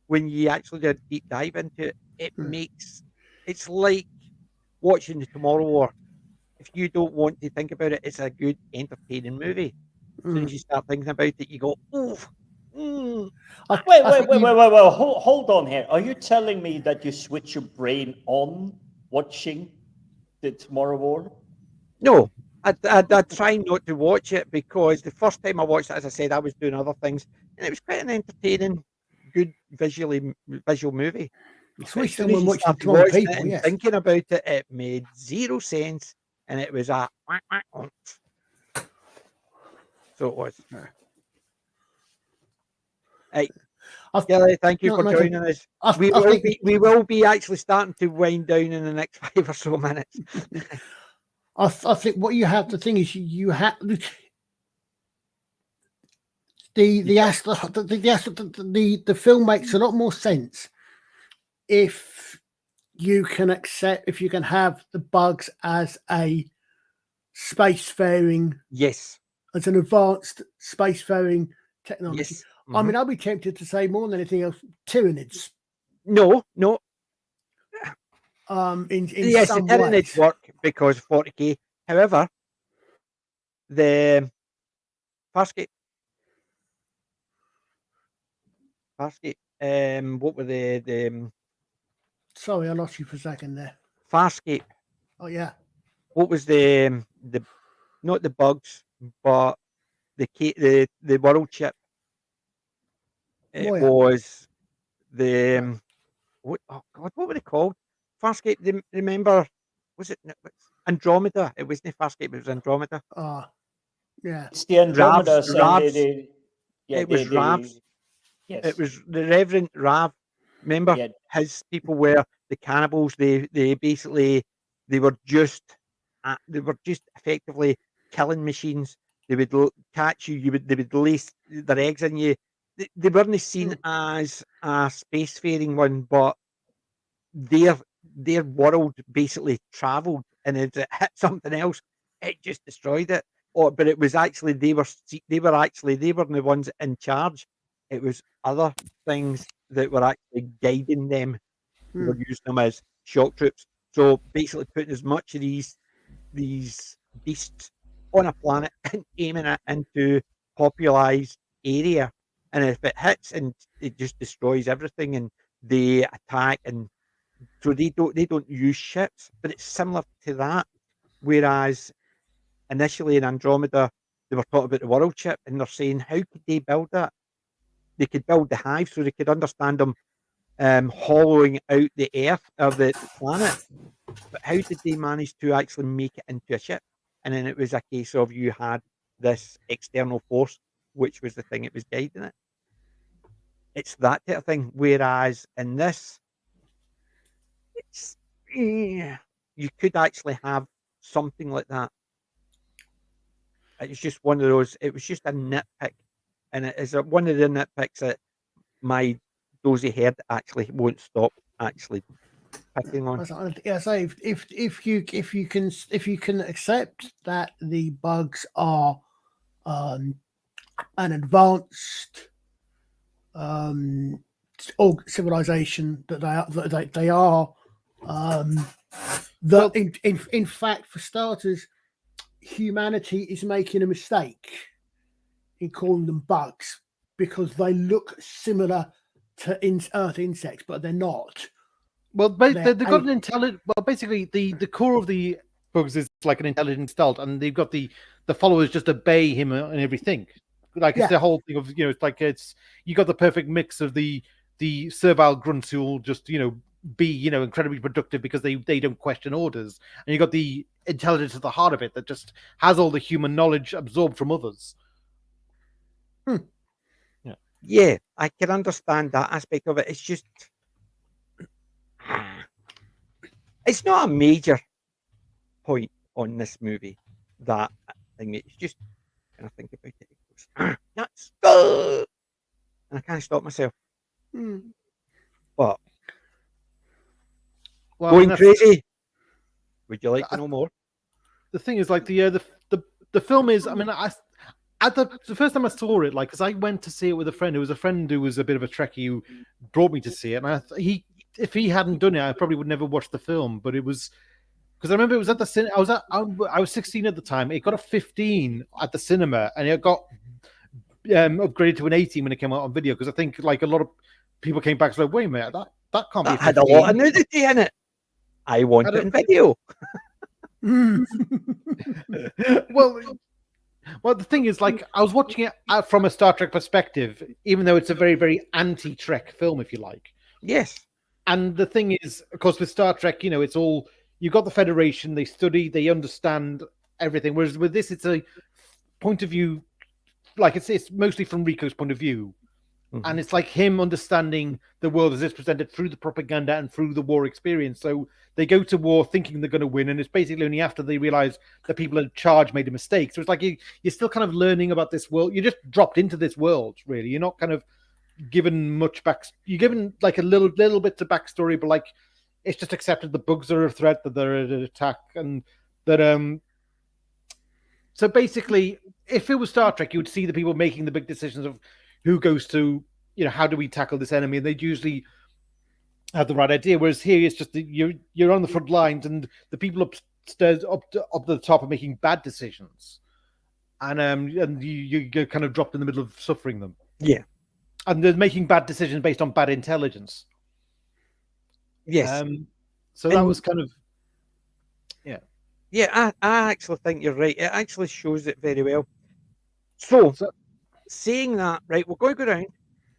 when you actually do a deep dive into it, it makes it's like watching the Tomorrow War. If you don't want to think about it, it's a good, entertaining movie. As soon as you start thinking about it, you go, "Oof." Wait! Hold on here. Are you telling me that you switch your brain on watching the Tomorrow War? No, I try not to watch it, because the first time I watched it, as I said, I was doing other things, and it was quite an entertaining, good visual movie. Especially as soon as when you watching started 12 watching people, it and yes. thinking about it, it made zero sense, and it was a so it was. Hey, I've- Gilly, thank you no, for no, joining us. I We think will be actually starting to wind down in the next 5 or so minutes. I think what you have to think is you have the film makes a lot more sense if you can have the bugs as a spacefaring, Yes. as an advanced spacefaring technology. Yes. I mean, I'd be tempted to say more than anything else, Tyranids. No. In Yes, the some Tyranids ways. work because 40k. However, the Farscape. What were the Sorry, I lost you for a second there. Farscape? Oh yeah. What was the not the bugs, but the world ship? It Moya. was the what? Oh God, what were they called? Farscape. Remember? Was it Andromeda? It wasn't Farscape. It was Andromeda. Yeah. It's the Andromedas and Ravs. yeah, It was Ravs. Yes. It was the Reverend Rav. Remember, Yeah. his people were the cannibals. They basically they were just effectively killing machines. They would catch you. They would lace their eggs in you. They weren't seen as a spacefaring one, but their world basically travelled, and as it hit something else, it just destroyed it. But it was actually they were the ones in charge. It was other things that were actually guiding them. They were using them as shock troops. So basically, putting as much of these beasts on a planet and aiming it into popularized area, and if it hits and it just destroys everything, and they attack, and so they don't use ships, but it's similar to that. Whereas initially in Andromeda, they were talking about the world ship, and they're saying, how could they build that? They could build the hive, so they could understand them hollowing out the Earth or the planet. But how did they manage to actually make it into a ship? And then it was a case of you had this external force, which was the thing that was guiding it. It's that type of thing. Whereas in this, it's you could actually have something like that. It's just one of those. It was just a nitpick, and it is one of the nitpicks that my dozy head actually won't stop actually picking on. Yeah, so if you can accept that the bugs are an advanced civilization, that they are in fact, for starters, humanity is making a mistake in calling them bugs because they look similar to Earth insects, but they're not. Well, they've got an intelligent. Well, basically, the core of the bugs is like an intelligent stealth, and they've got the followers just obey him and everything. Like it's the whole thing of it's like you got the perfect mix of the servile grunts who will just be incredibly productive because they don't question orders, and you got the intelligence at the heart of it that just has all the human knowledge absorbed from others. Yeah, I can understand that aspect of it. It's just it's not a major point on this movie that thing. It's just when I think about it, it goes nuts, and I can't stop myself. But going crazy. Would you like to know more? The thing is, like the film is. I mean, the first time I saw it, because I went to see it with a friend. It was a friend who was a bit of a Trekkie who brought me to see it, and if he hadn't done it, I probably would never watch the film. But it was because I remember it was at the cinema. I was 16 at the time. It got a 15 at the cinema, and it got upgraded to an 18 when it came out on video. Because I think like a lot of people came back and like, wait a minute, that can't be. That had a lot of nudity in it. I want it in video. Well, the thing is, like, I was watching it from a Star Trek perspective, even though it's a very, very anti-Trek film, if you like. Yes. And the thing is, of course, with Star Trek, it's all you've got the Federation. They study, they understand everything. Whereas with this, it's a point of view, like it's mostly from Rico's point of view. And it's like him understanding the world as it's presented through the propaganda and through the war experience. So they go to war thinking they're going to win, and it's basically only after they realize the people in charge made a mistake. So it's like you're still kind of learning about this world. You're just dropped into this world, really. You're not kind of given much back. You're given like a little bits of backstory, but like it's just accepted the bugs are a threat, that they're an attack, and that So basically, if it was Star Trek, you would see the people making the big decisions of who goes to, how do we tackle this enemy? And they'd usually have the right idea. Whereas here, it's just that you're on the front lines, and the people upstairs, up the top, are making bad decisions, and you get kind of dropped in the middle of suffering them. Yeah, and they're making bad decisions based on bad intelligence. Yes. So that was kind of, Yeah, I actually think you're right. It actually shows it very well. So saying that, right, we're going to go around,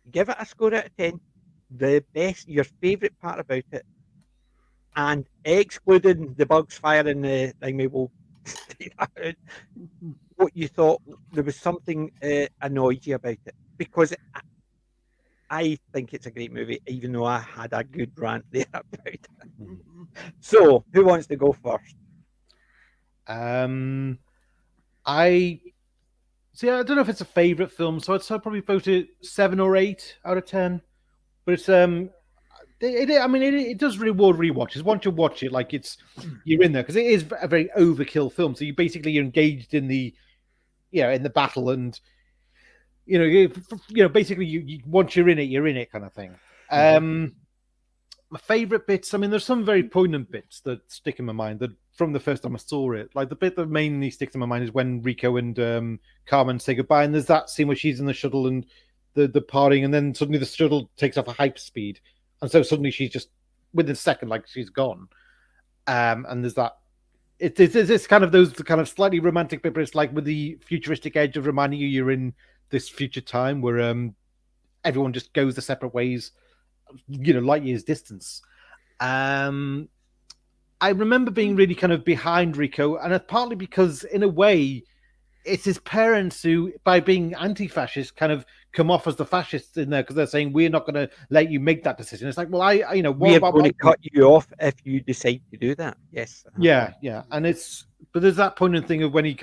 give it a score out of 10, the best, your favourite part about it, and excluding the bugs firing the thing, we will take that out, what you thought there was something annoyed you about it. Because I think it's a great movie, even though I had a good rant there about it. So, who wants to go first? I don't know if it's a favorite film, so I'd probably vote it 7 or 8 out of 10. But it's it does reward rewatches. Once you watch it, like you're in there, because it is a very overkill film. So you're engaged in the in the battle, and basically you once you're in it kind of thing. My favorite bits, there's some very poignant bits that stick in my mind that from the first time I saw it. Like the bit that mainly sticks in my mind is when Rico and Carmen say goodbye, and there's that scene where she's in the shuttle and the parting, and then suddenly the shuttle takes off a hyper speed, and so suddenly she's just within a second, like she's gone. And there's that. It's kind of those kind of slightly romantic bit, but it's like with the futuristic edge of reminding you're in this future time where everyone just goes their separate ways. Light years distance. I remember being really kind of behind Rico, and it's partly because, in a way, it's his parents who, by being anti-fascist, kind of come off as the fascists in there because they're saying we're not going to let you make that decision. It's like, well, we're going to cut you off if you decide to do that. Yes. Yeah, and but there's that poignant thing of when he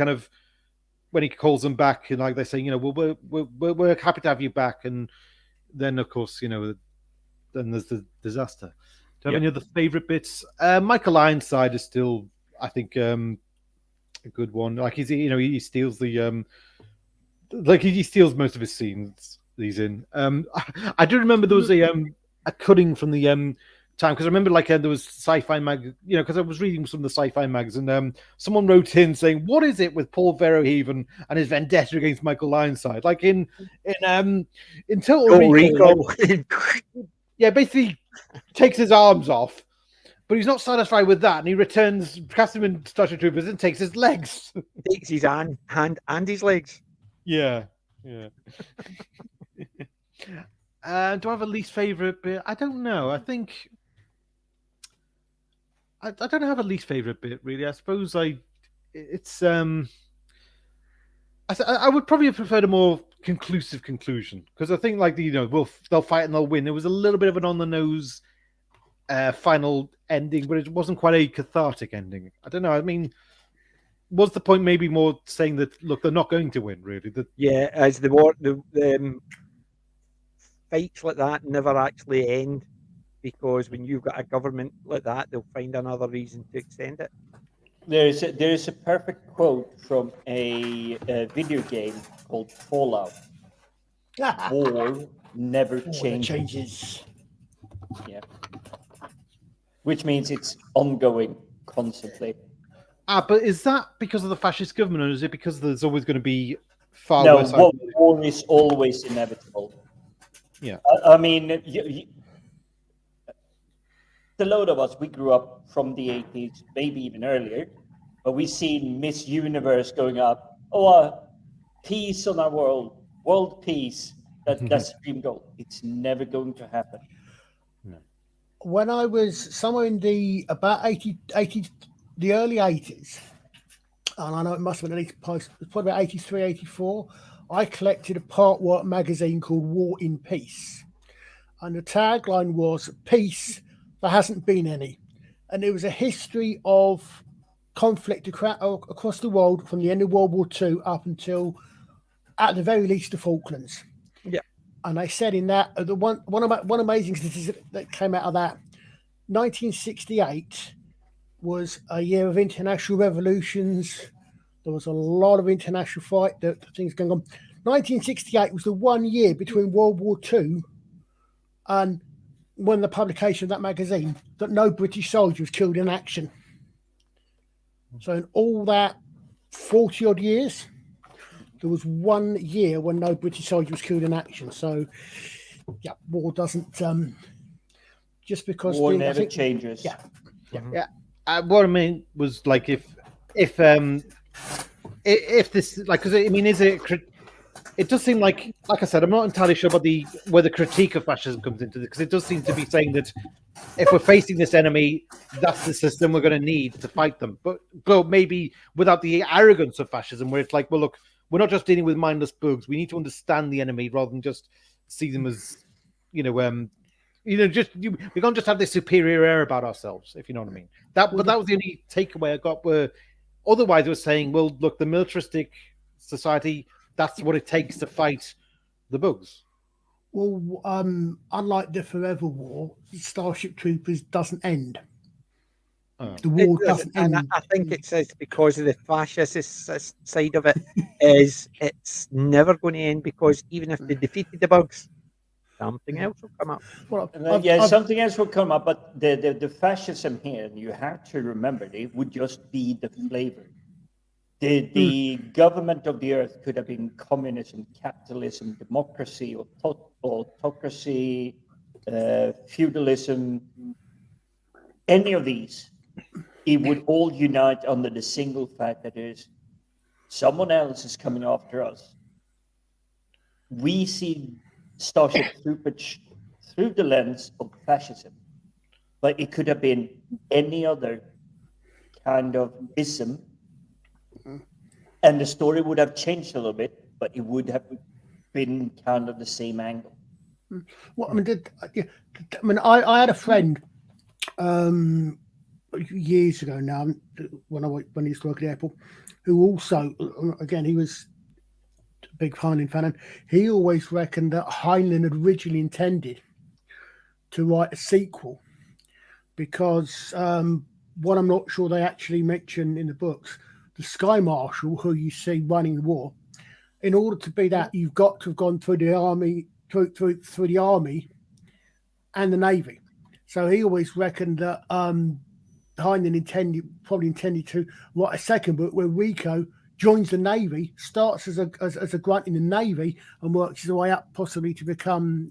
calls them back, and like they're saying, well, we're happy to have you back, and then of course, then there's the disaster. Do you have any other favorite bits? Michael Ironside is still, I think, a good one. Like he steals the he steals most of his scenes he's in. I do remember there was a cutting from the time, because I remember there was sci-fi mag, because I was reading some of the sci-fi mags, and someone wrote in saying, "What is it with Paul Verhoeven and his vendetta against Michael Ironside?" Like in Total Recall. Yeah, basically takes his arms off, but he's not satisfied with that, and he returns, casts him in Starship Troopers, and takes his legs. Takes his hand and his legs. Yeah. Do I have a least favorite bit? I don't know. I think I don't have a least favorite bit really. I suppose I would probably have preferred a more conclusive conclusion, because I think they'll fight and they'll win. There was a little bit of an on the nose final ending, but it wasn't quite a cathartic ending. I don't know. Was the point maybe more saying that look, they're not going to win really? As the war, the fights like that never actually end, because when you've got a government like that, they'll find another reason to extend it. There is a perfect quote from a video game called Fallout. War never changes. Yeah. Which means it's ongoing constantly. But is that because of the fascist government, or is it because there's always going to be far worse? No, war is always inevitable. Yeah. The load of us, we grew up from the 80s, maybe even earlier, but we seen Miss Universe going up. Peace on our world peace. That's the dream goal. It's never going to happen. No. when I was somewhere in the about 80, the early 80s, and I know it must have been at least probably about 83, 84, I collected a part work magazine called War in Peace. And the tagline was "Peace, there hasn't been any." And it was a history of conflict across the world from the end of World War II up until, at the very least, the Falklands. Yeah. And they said in that, one amazing statistic that came out of that, 1968 was a year of international revolutions. There was a lot of international things going on. 1968 was the 1 year between World War II and when the publication of that magazine that no British soldier was killed in action. So in all that 40 odd years, there was 1 year when no British soldier was killed in action. So yeah, war doesn't just because war never changes. Yeah. What I mean was like if this, like, because I mean, it does seem like I said, I'm not entirely sure about where the critique of fascism comes into this, because it does seem to be saying that if we're facing this enemy, that's the system we're going to need to fight them. But maybe without the arrogance of fascism, where it's like, well, look, we're not just dealing with mindless bugs. We need to understand the enemy rather than just see them as, we can't just have this superior air about ourselves, if you know what I mean. But that was the only takeaway I got. Where otherwise, it was saying, well, look, the militaristic society, that's what it takes to fight the bugs. Well, unlike the Forever War, Starship Troopers doesn't end. The war doesn't end. And I think it's because of the fascist side of it, is it's never going to end, because even if they defeated the bugs, something else will come up. Well, something else will come up, but the fascism here, you have to remember, it would just be the flavor. The government of the earth could have been communism, capitalism, democracy, autocracy, feudalism, any of these. It would all unite under the single fact that is someone else is coming after us. We see Starship Troopers through the lens of fascism, but it could have been any other kind of ism, and the story would have changed a little bit, but it would have been kind of the same angle. Well, I had a friend years ago now, when he used to work at the airport, who also, again, he was a big Heinlein fan, and he always reckoned that Heinlein had originally intended to write a sequel, because what I'm not sure they actually mention in the books, the Sky Marshal, who you see running the war, in order to be that, you've got to have gone through the army, through the army and the navy. So he always reckoned that Heinlein probably intended to write a second book where Rico joins the navy, starts as a grunt in the navy, and works his way up, possibly to become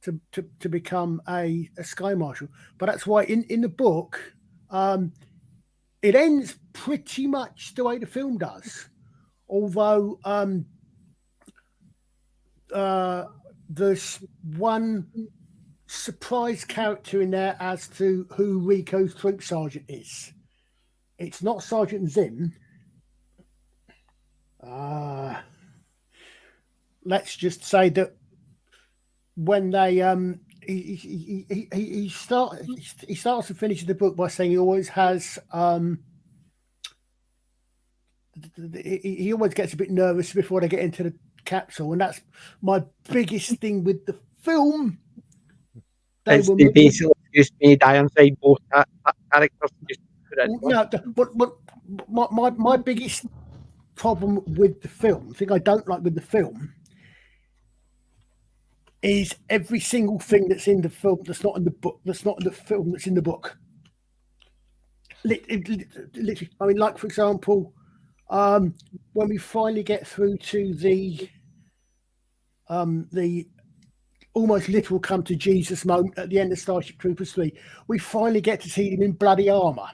to become a Sky Marshal. But that's why in the book, it ends pretty much the way the film does, although there's one surprise character in there as to who Rico's troop sergeant is. It's not Sergeant Zim. Let's just say that when they he starts and finishes the book by saying he always has he always gets a bit nervous before they get into the capsule, and that's my biggest thing with the film. They basically just made Ironside both characters. No, but my biggest problem with the film, the thing I don't like with the film, is every single thing that's in the film that's not in the book, that's not in the film that's in the book. Literally, I mean, like for example, when we finally get through to the almost literal come to Jesus moment at the end of Starship Troopers 3, we finally get to see them in bloody armor.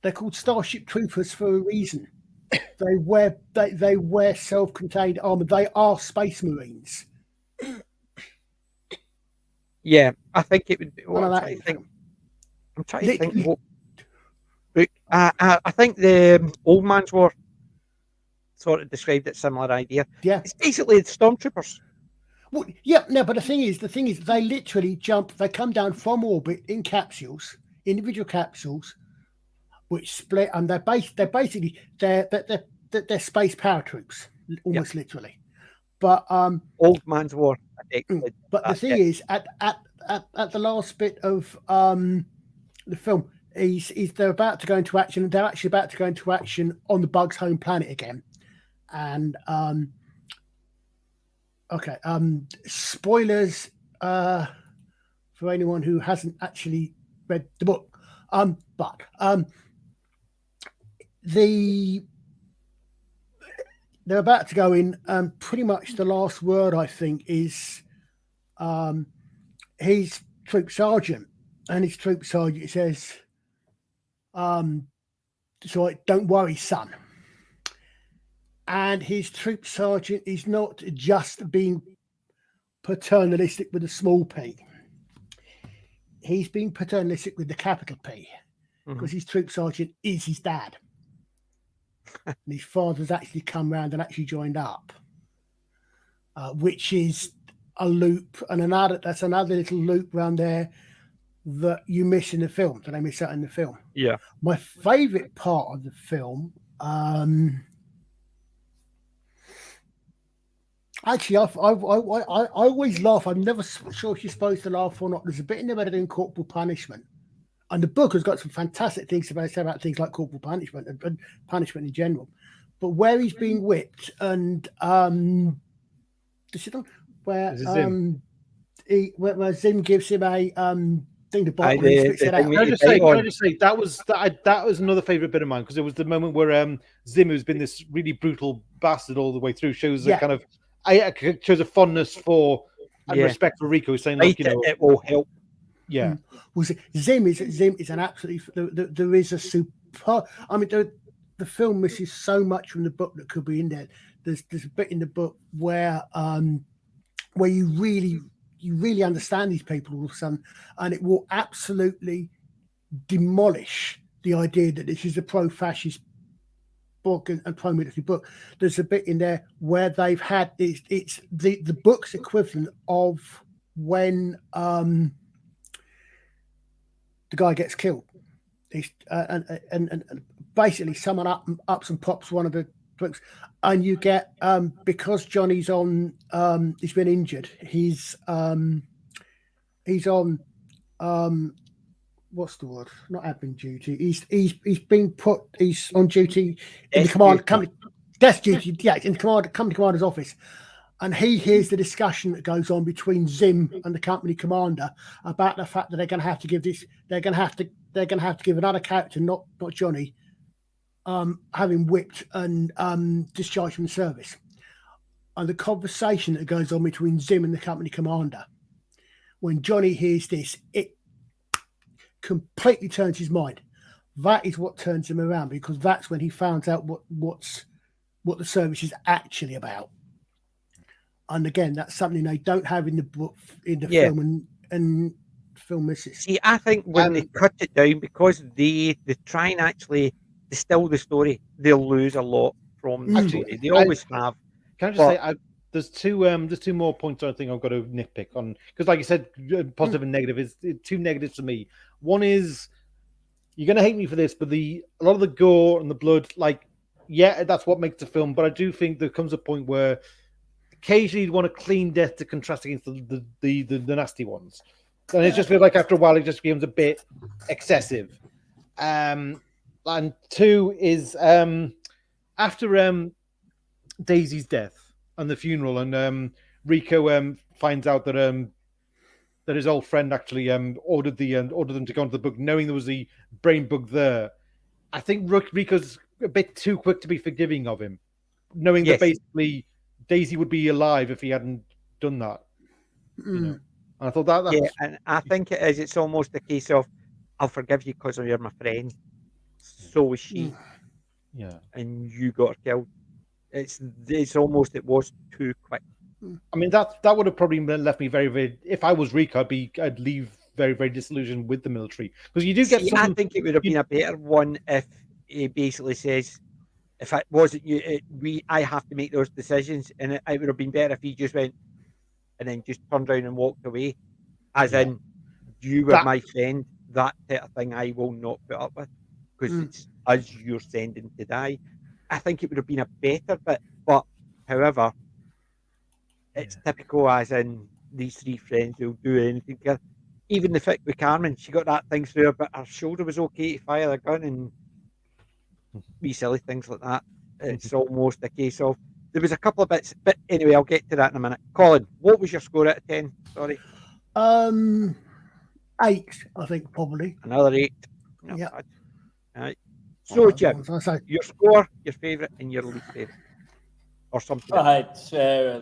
They're called Starship Troopers for a reason. They wear self-contained armor. They are Space Marines. Yeah, I think it would be. One of I'm that trying to think. film. I'm trying to think Li- what book. I think the Old Man's War sort of described it, similar idea. Yeah. It's basically the stormtroopers. Well, yeah, no, but the thing is, they literally jump. They come down from orbit in capsules, individual capsules, which split, and they're basically they're space paratroops, almost literally. But Old Man's War. I think. but the thing is, at the last bit of the film, they're about to go into action. They're actually about to go into action on the Bug's home planet again, and okay. Spoilers for anyone who hasn't actually read the book. But they're about to go in. Pretty much the last word, I think, is his troop sergeant, and his troop sergeant says, "So don't worry, son." And his troop sergeant is not just being paternalistic with a small p. He's being paternalistic with the capital P, because his troop sergeant is his dad. And his father's actually come round and actually joined up, which is a loop, and that's another little loop around there that you miss in the film, that I miss out in the film. Yeah. My favourite part of the film, actually, I always laugh. I'm never sure if you're supposed to laugh or not. There's a bit in there where they're doing corporal punishment. And the book has got some fantastic things to say about things like corporal punishment and punishment in general. But where he's being whipped and where Zim gives him a thing to bite and he spits it out. Can I just say that was another favourite bit of mine, because it was the moment where Zim, who's been this really brutal bastard all the way through, shows a kind of shows a fondness for and respect for Rico, saying like, it will help. Yeah. Well, Zim is an absolutely. There is a super. I mean, the film misses so much from the book that could be in there. There's a bit in the book where you really understand these people all of a sudden, and it will absolutely demolish the idea that this is a pro-fascist book and pro-military book. There's a bit in there where they've had it's the book's equivalent of when the guy gets killed. And basically someone ups and pops one of the books, and you get because Johnny's on he's been injured, he's on what's the word? Not admin duty. He's been put. He's on duty in the command company. Desk duty. Yeah, in the company commander's office, and he hears the discussion that goes on between Zim and the company commander about the fact that they're going to have to give this. They're going to have to give another character, not Johnny, having whipped and discharged from the service, and the conversation that goes on between Zim and the company commander. When Johnny hears this, it completely turns his mind. That is what turns him around, because that's when he finds out what the service is actually about. And again, that's something they don't have in the book, in the film, and film misses. See, I think when they cut it down, because they try and actually distill the story, they'll lose a lot from the story. They always have. Can I just say, there's two more points I think I've got to nitpick on, because like you said, positive and negative is two negatives for me. One is, you're going to hate me for this, but a lot of the gore and the blood, like, yeah, that's what makes the film. But I do think there comes a point where occasionally you want a clean death to contrast against the nasty ones. And it just feels like after a while it just becomes a bit excessive. And two is after Daisy's death and the funeral, and Rico finds out that that his old friend actually ordered them to go into the book, knowing there was the brain bug there. I think Rico's a bit too quick to be forgiving of him, knowing that basically Daisy would be alive if he hadn't done that. You know? And I thought that. Yeah, and I think it is. It's almost a case of, I'll forgive you because you're my friend. So was she. Yeah. And you got her killed. It's almost, it was too quick. I mean, that would have probably left me very, very. If I was Rico, I'd leave very, very disillusioned with the military, because you do get. See, I think it would have been a better one if he basically says, "If it wasn't you, I have to make those decisions," and it would have been better if he just went and then just turned around and walked away, as in, "You were my friend." That type of thing, I will not put up with, because it's us you're sending to die. I think it would have been a better bit, but however, it's typical, as in these three friends who'll do anything together. Even the fight with Carmen, she got that thing through her, but her shoulder was okay to fire the gun, and wee silly things like that. It's almost a case of there was a couple of bits, but anyway, I'll get to that in a minute. Colin, what was your score out of 10? Sorry, 8, I think, probably. another 8. Not Yeah. bad. All right. So, Jim, I say, your score, your favourite, and your least favourite, or something. All right,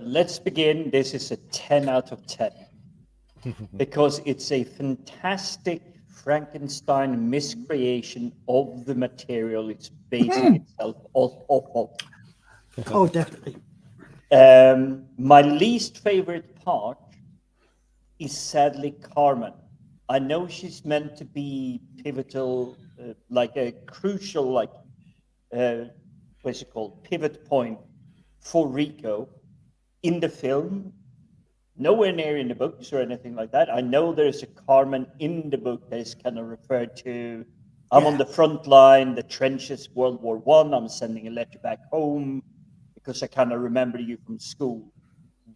let's begin. This is a 10 out of 10 because it's a fantastic Frankenstein miscreation of the material it's basing itself off of. oh, definitely. My least favorite part is sadly Carmen. I know she's meant to be pivotal, like a crucial, what's it called, pivot point for Rico in the film. Nowhere near in the books or anything like that. I know there's a Carmen in the book that is kind of referred to. I'm on the front line, the trenches, World War I. I'm sending a letter back home because I kind of remember you from school.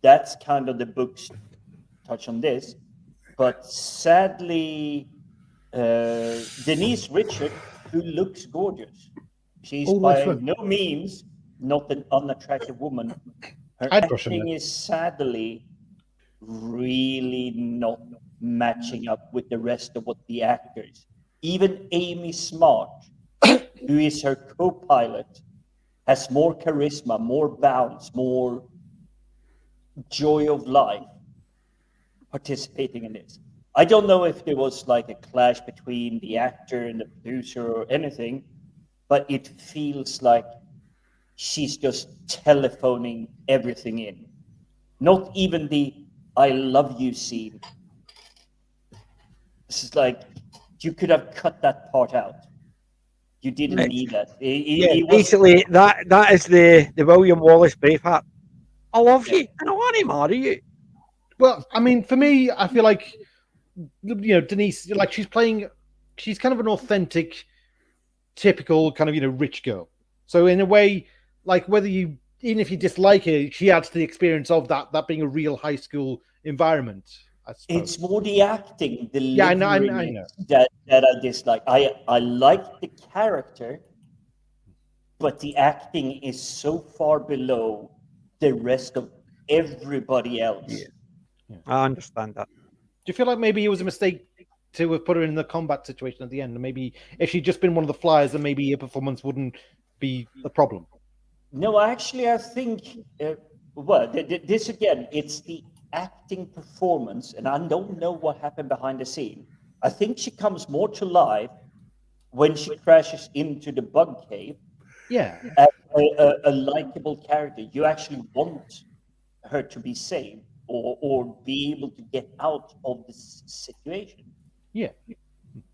That's kind of the book's touch on this. But sadly, Denise Richard, who looks gorgeous, she's by no means not an unattractive woman. Her acting is sadly really not matching up with the rest of what the actors. Even Amy Smart, who is her co-pilot, has more charisma, more bounce, more joy of life participating in this. I don't know if there was like a clash between the actor and the producer or anything, but it feels like she's just telephoning everything in. Not even the I love you scene. This is like, you could have cut that part out. You didn't need that. Basically, that is the William Wallace Braveheart. I love you, and I want to marry you. Well, I mean, for me, I feel like, Denise, like she's kind of an authentic, typical kind of, rich girl. So in a way, like even if you dislike her, she adds to the experience of that being a real high school environment. It's more the acting, I know. that I dislike. I like the character, but the acting is so far below the rest of everybody else. Yeah. I understand that. Do you feel like maybe it was a mistake to have put her in the combat situation at the end? And maybe if she'd just been one of the flyers, then maybe her performance wouldn't be a problem? No, actually, I think, this again, it's the acting performance, and I don't know what happened behind the scene. I think she comes more to life when she crashes into the bug cave. Yeah. As a likable character. You actually want her to be saved or be able to get out of this situation. Yeah.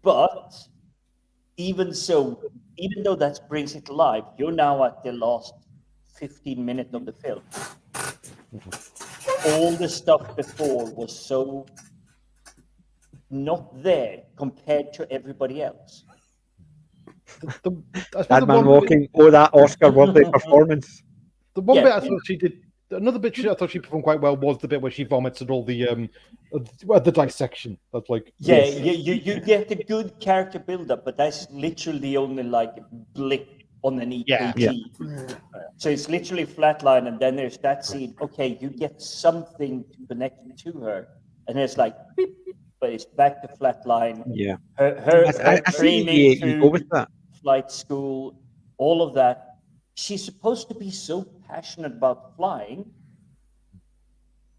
But even so, even though that brings it to life, you're now at the last 15 minutes of the film. All the stuff before was so not there compared to everybody else. That man walking, that Oscar-worthy performance. The one bit I thought she did, another bit I thought she performed quite well was the bit where she vomits at all the dissection. That's like you get a good character build-up, but that's literally only like a blip on an EKG. So it's literally flatline, and then there's that scene. Okay, you get something to connect to her, and it's like, beep, but it's back to flatline. Yeah, her training you go with that. Flight school, all of that. She's supposed to be so passionate about flying,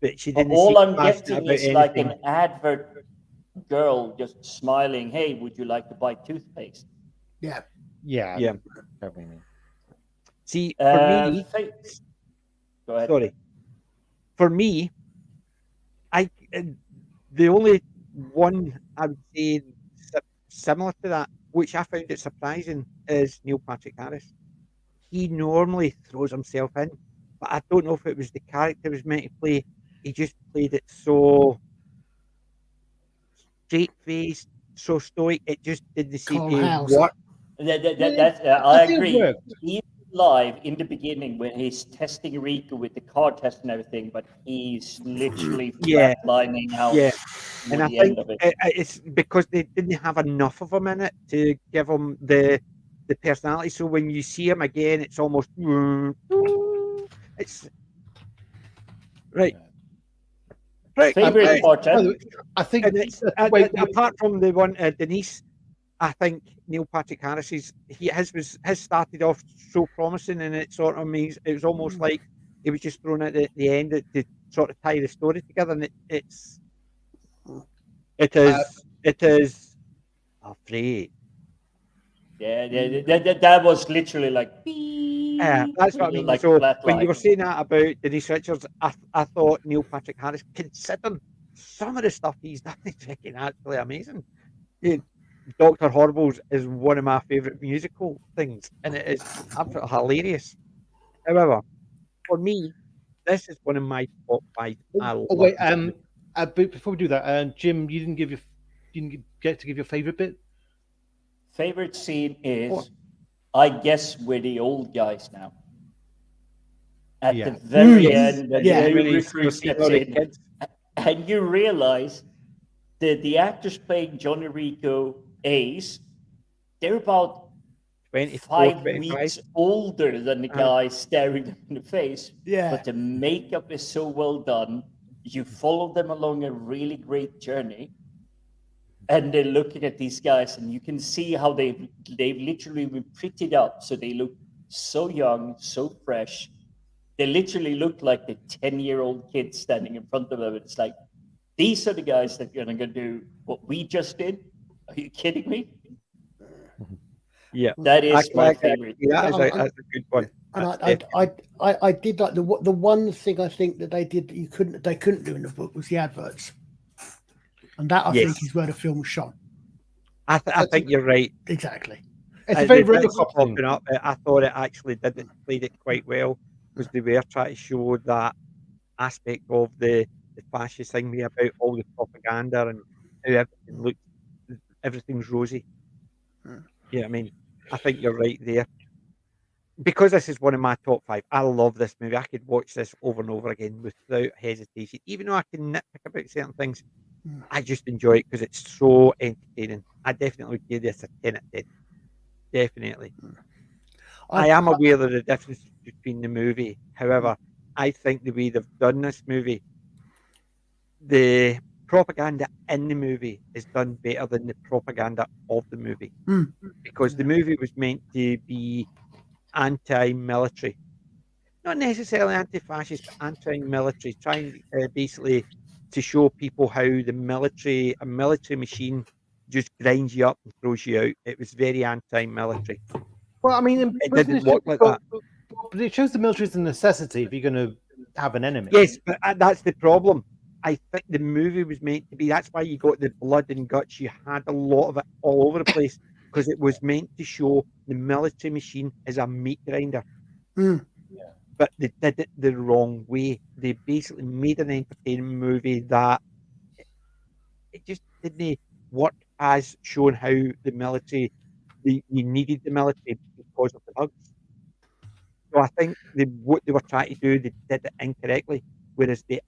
but she didn't. All I'm getting is like an advert girl just smiling. Hey, would you like to buy toothpaste? Yeah. See, for me, go ahead. Sorry. for me, the only one I would say similar to that, which I found it surprising, is Neil Patrick Harris. He normally throws himself in, but I don't know if it was the character he was meant to play. He just played it so straight-faced, so stoic. It just didn't seem Carl to House. work. I think it agree. worked. He's live in the beginning when he's testing Rico with the car test and everything, but he's literally Yeah. flatlining out Yeah. at And I the think end of it. it's because they didn't have enough of him in it to give him the personality. So when you see him again, it's almost it's right. Favorite part, By the Ted? way, I think And it's apart from the one Denise, I think Neil Patrick Harris his started off so promising, and it sort of means it was almost like it was just thrown at the end to sort of tie the story together, and it is afraid. That was literally like. That's what I mean. Like So flat when you were line. saying that about Denise Richards, I thought Neil Patrick Harris, considering some of the stuff he's done, is freaking actually amazing. Dr. Horribles is one of my favourite musical things, and it is absolutely hilarious. However, for me, this is one of my top 5. I love wait, this. but before we do that, Jim, you didn't get to give your favorite bit. Favorite scene is, I guess, we're the old guys now. At Yeah. the very Yes. end, when Yeah. the new When he's recruit seeing steps all the in, kids. and you realize that the actors playing Johnny Rico Ace, they're about 24, 5 25. weeks older than the guy staring them in the face. Yeah. But the makeup is so well done. You follow them along a really great journey. And they're looking at these guys, and you can see how they've literally been prettied up. So they look so young, so fresh. They literally look like the 10-year-old kids standing in front of them. It's like, these are the guys that are going to do what we just did. Are you kidding me? Yeah, That is my favorite. That's a good one. And I did like the one thing I think that they did that they couldn't do in the book was the adverts, and that I think is where the film was shot. I think you're right. Exactly. It's a very The Robocop thing. popping up. I thought it actually played it quite well, because they were trying to show that aspect of the fascist thing about all the propaganda and how everything's rosy. Yeah, I mean, I think you're right there. Because this is one of my top 5, I love this movie. I could watch this over and over again without hesitation. Even though I can nitpick about certain things, I just enjoy it because it's so entertaining. I definitely would give this a 10 out of 10. Definitely. I am aware of the difference between the movie. However, I think the way they've done this movie, the propaganda in the movie is done better than the propaganda of the movie. Because the movie was meant to be anti-military. Not necessarily anti-fascist, but anti-military, trying basically to show people how a military machine just grinds you up and throws you out. It was very anti-military. Well, I mean, It didn't work like that. But it shows the military is a necessity if you're going to have an enemy. Yes, but that's the problem. I think the movie was meant to be. That's why you got the blood and guts. You had a lot of it all over the place, because it was meant to show the military machine as a meat grinder. But they did it the wrong way. They basically made an entertainment movie that it just didn't work as showing how the military, you needed the military because of the hugs. So I think what they were trying to do, they did it incorrectly. Whereas the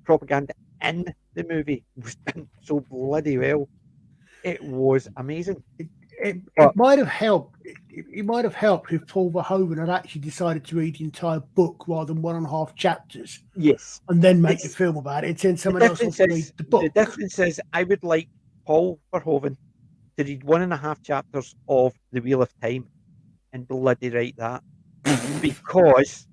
propaganda in the movie was done so bloody well. It was amazing. It might have helped. It might have helped if Paul Verhoeven had actually decided to read the entire book rather than 1.5 chapters. Yes. And then make the film about it. And then someone else will read the book. The difference is, I would like Paul Verhoeven to read 1.5 chapters of The Wheel of Time and bloody write that. Because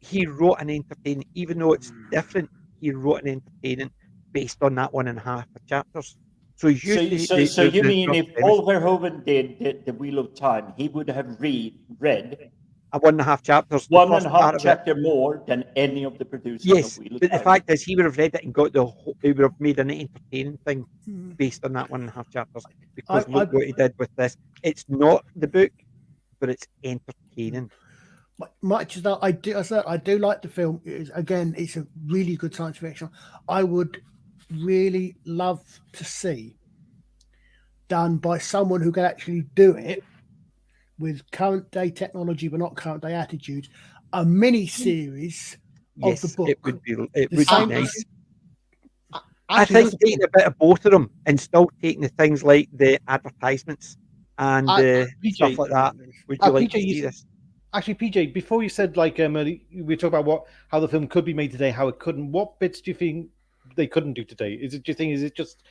he wrote an entertaining, even though it's different, he wrote an entertaining based on that 1.5 chapters. So you mean if Paul Verhoeven did the Wheel of Time, he would have read a 1.5 chapters. The One first and a half part of it. chapter more than any of the producers. Yes, of Wheel of but the Time. fact is, he would have read it and got the whole, he would have made an entertaining thing Mm. based on that 1.5 chapters. Because I- look what he did with this. It's not the book, but it's entertaining. Much as that I do like the film. It's a really good science fiction. I would really love to see done by someone who can actually do it with current day technology, but not current day attitudes. A mini series Yes, of the book. it would be same nice. I Actually, think that's taking a bit of both of them and still taking the things like the advertisements and PJ, stuff like that. Would you like PJ, to see this? Actually, PJ, before you said we talked about how the film could be made today, how it couldn't. What bits do you think they couldn't do today? Is it just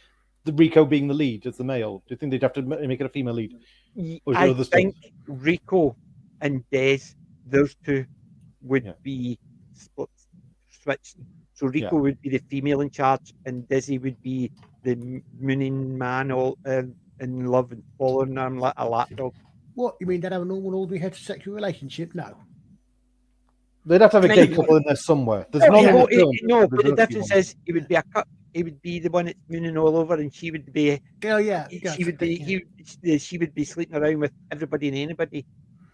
the Rico being the lead as the male? Do you think they'd have to make it a female lead? Or is there I other think stuff? Rico and Des, those two would be split, switched. So Rico would be the female in charge, and Dizzy would be the mooning man, all in love and following them like a lapdog. What you mean? They'd have a normal, ordinary heterosexual relationship? No. They'd have to have a gay Maybe. couple in there somewhere. There's No, none in no, the film. no, but the There's difference one. is he would be a cut. He would be the one that's mooning all over, and she would be. Oh yeah. She would be. She would be sleeping around with everybody and anybody.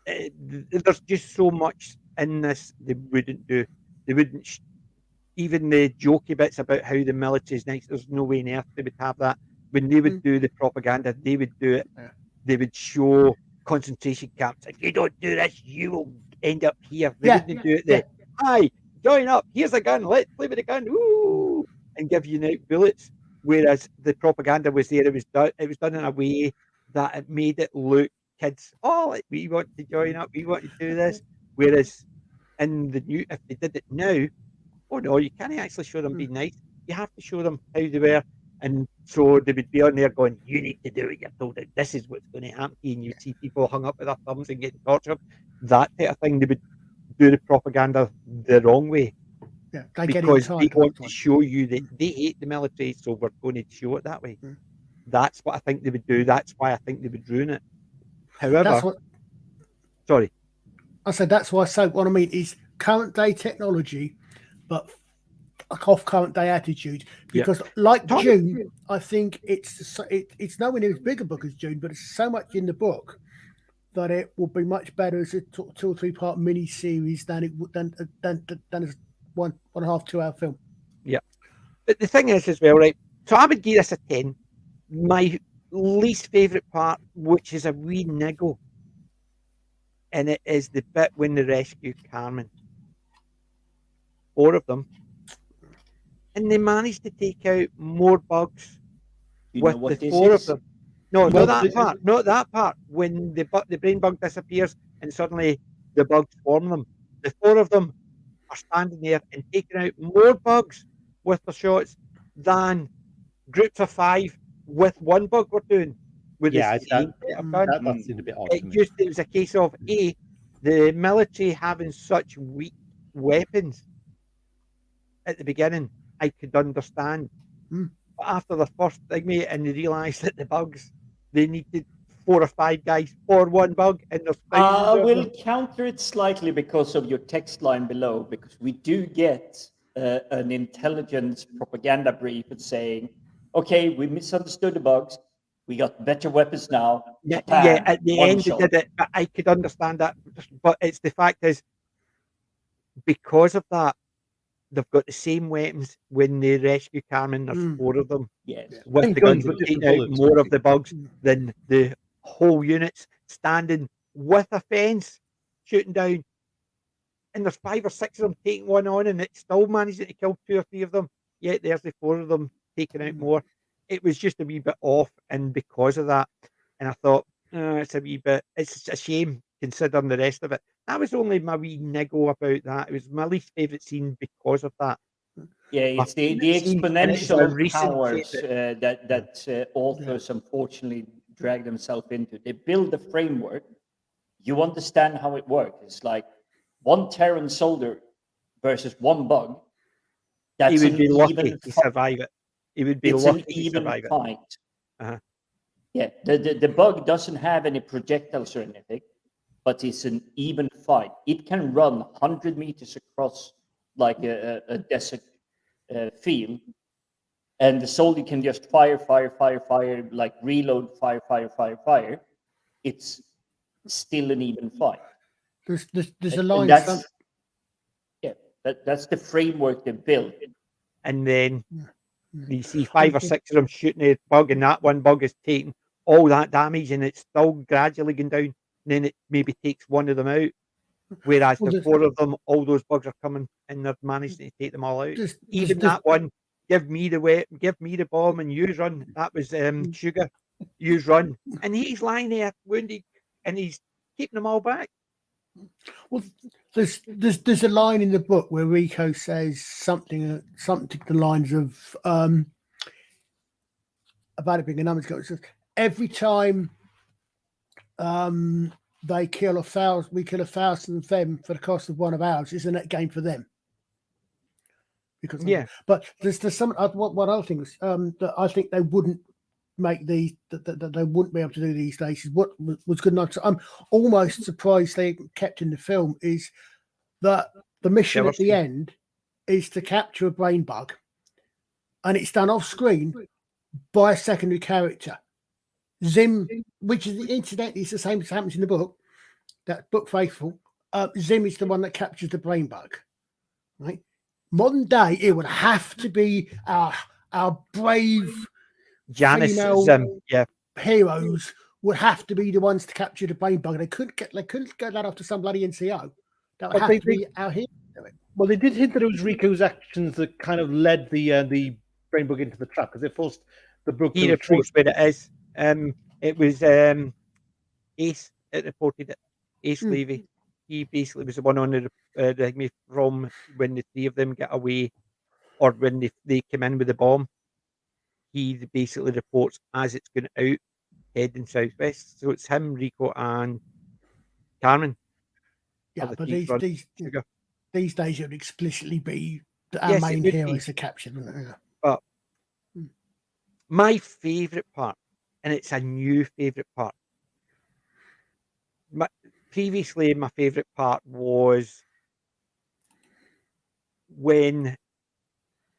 There's just so much in this they wouldn't do. They wouldn't. Even the jokey bits about how the military is nice. There's no way on earth they would have that. When they would do the propaganda, they would do it. Yeah. They would show concentration camps. If you don't do this, you will end up here. They wouldn't do it there. Hi, join up. Here's a gun. Let's play with the gun. Ooh, and give you night bullets. Whereas the propaganda was there. It was done in a way that it made it look kids. Oh, like, we want to join up. We want to do this. Whereas in the new, if they did it now, oh no, you can't actually show them being nice. You have to show them how they were. And so they would be on there going, you need to do it. You're told that this is what's going to happen to you. And you'd see people hung up with their thumbs and getting tortured. That type of thing. They would do the propaganda the wrong way. Yeah, they because they want to show you that they hate the military, so we're going to show it that way. That's what I think they would do. That's why I think they would ruin it. However, sorry. I said that's why I say what I mean is current day technology, but off current day attitude. Because like June, I think it's nowhere near as big a book as June, but it's so much in the book that it will be much better as a 2 or 3 part mini series than it would than as 1.5 2 hour film. Yeah, but the thing is as well, right? So I would give this a 10. My least favourite part, which is a wee niggle, and it is the bit when they rescue Carmen. 4 of them. And they managed to take out more bugs with the 4 of them. No, not that part. Not that part. When the brain bug disappears and suddenly the bugs swarm them. The 4 of them are standing there and taking out more bugs with the shots than groups of 5 with 1 bug were doing. With that seemed seemed a bit odd. It was a case of the military having such weak weapons at the beginning. I could understand. But after the first thing, mate, and they realised that the bugs, they needed 4 or 5 guys for 1 bug, and there's I will counter it slightly because of your text line below, because we do get an intelligence propaganda brief saying, okay, we misunderstood the bugs, we got better weapons now. Japan, at the end they did it, but I could understand that. But it's the fact is, because of that, they've got the same weapons when they rescue Carmen. There's 4 of them. Yes. With the guns that take out more of the bugs than the whole units standing with a fence shooting down. And there's 5 or 6 of them taking one on, and it's still managing to kill 2 or 3 of them. Yet there's the 4 of them taking out more. It was just a wee bit off, and because of that, and I thought, it's a shame considering the rest of it. That was only my wee niggle about that. It was my least favourite scene because of that. Yeah, it's the exponential powers that authors unfortunately drag themselves into. They build the framework. You understand how it works. It's like 1 Terran soldier versus 1 bug. He would be lucky to survive it. He would be lucky to survive it. Yeah, the bug doesn't have any projectiles or anything, but it's an even fight. It can run 100 meters across like a desert field, and the soldier can just fire, like reload, fire. It's still an even fight. There's a line. That's the framework they built. And then you see 5 or 6 of them shooting a bug, and that one bug is taking all that damage, and it's still gradually going down. And then it maybe takes one of them out. Whereas the 4 of them, all those bugs are coming, and they've managed to take them all out. Even that one, give me the bomb, and you run. That was Sugar. You run, and he's lying there wounded, and he's keeping them all back. Well, there's a line in the book where Rico says something to the lines of about it being a numbers game. It says, every time they kill 1,000, we kill 1,000 of them for the cost of one of ours. It's a net gain for them. Because but there's some one other thing that I think they wouldn't make these that they wouldn't be able to do these days. Is what was good enough. So I'm almost surprised they kept in the film is that the mission at the end is to capture a brain bug, and it's done off screen by a secondary character, Zim, which is incidentally it's the same as happens in the book. That book faithful. Zim is the one that captures the brain bug, right? Modern day, it would have to be our brave Janice, female heroes would have to be the ones to capture the brain bug. They couldn't get that off to some bloody NCO. That would have to be our hero. Well, they did hint that it was Rico's actions that kind of led the brain bug into the trap because it forced the book. He reports where it is. It was Ace. It reported it. Ace Levy. He basically was the one on the from when the 3 of them get away, or when they come in with the bomb. He basically reports as it's going out, heading southwest. So it's him, Rico, and Carmen. Yeah, but these days it would explicitly be our main heroes are captured. But my favourite part, and it's a new favourite part. Previously, my favourite part was when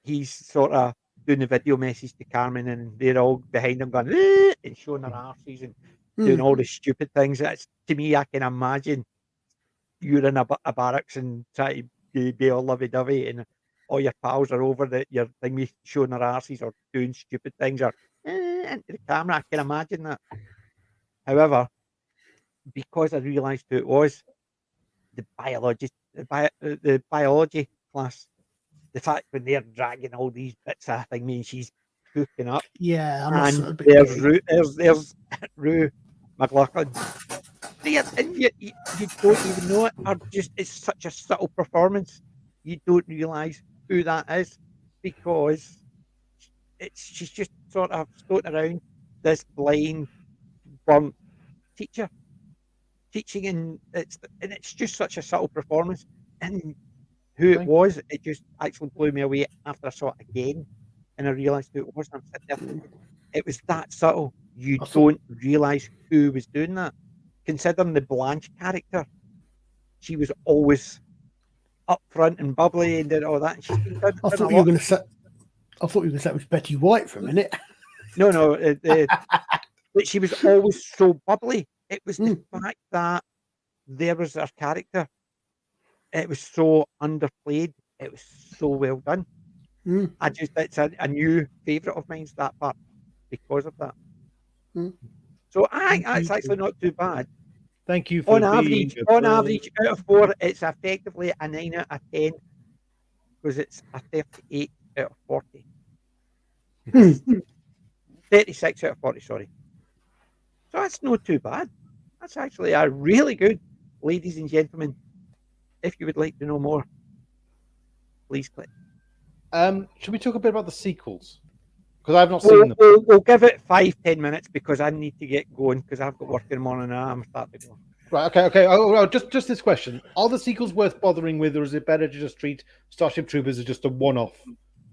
he's sort of doing the video message to Carmen, and they're all behind him going and showing their arses and doing all the stupid things. That's, to me, I can imagine you're in a barracks and try to be all lovey-dovey, and all your pals are over your thing showing their arses or doing stupid things or into the camera. I can imagine that. However, because I realised who it was, the biology class, the fact when they're dragging all these bits of thing means she's cooking up. Yeah, and there's Rue McClanahan. And you don't even know it, or just it's such a subtle performance. You don't realise who that is because she's just sort of floating around this blind, burnt teacher teaching, and it's just such a subtle performance. And who it was, it just actually blew me away after I saw it again, and I realised who it was. And I'm sitting there, it was that subtle. You don't realise who was doing that. Considering the Blanche character, she was always up front and bubbly and did all that. And she's been done I thought you were going to say it was Betty White for a minute. No, but she was always so bubbly. It was the fact that there was her character. It was so underplayed. It was so well done. It's a new favourite of mine, that part, because of that. So I think that's actually not too bad. Thank you for on average, out of 4, it's effectively a 9 out of 10 because it's a 38 out of 40. 36 out of 40, sorry. So that's not too bad. That's actually a really good, ladies and gentlemen. If you would like to know more, please click. Should we talk a bit about the sequels? Because I've not seen them. We'll give it 5-10 minutes because I need to get going because I've got work in the morning and I'm starting to go. Right, okay. Oh, just this question. Are the sequels worth bothering with, or is it better to just treat Starship Troopers as just a one-off?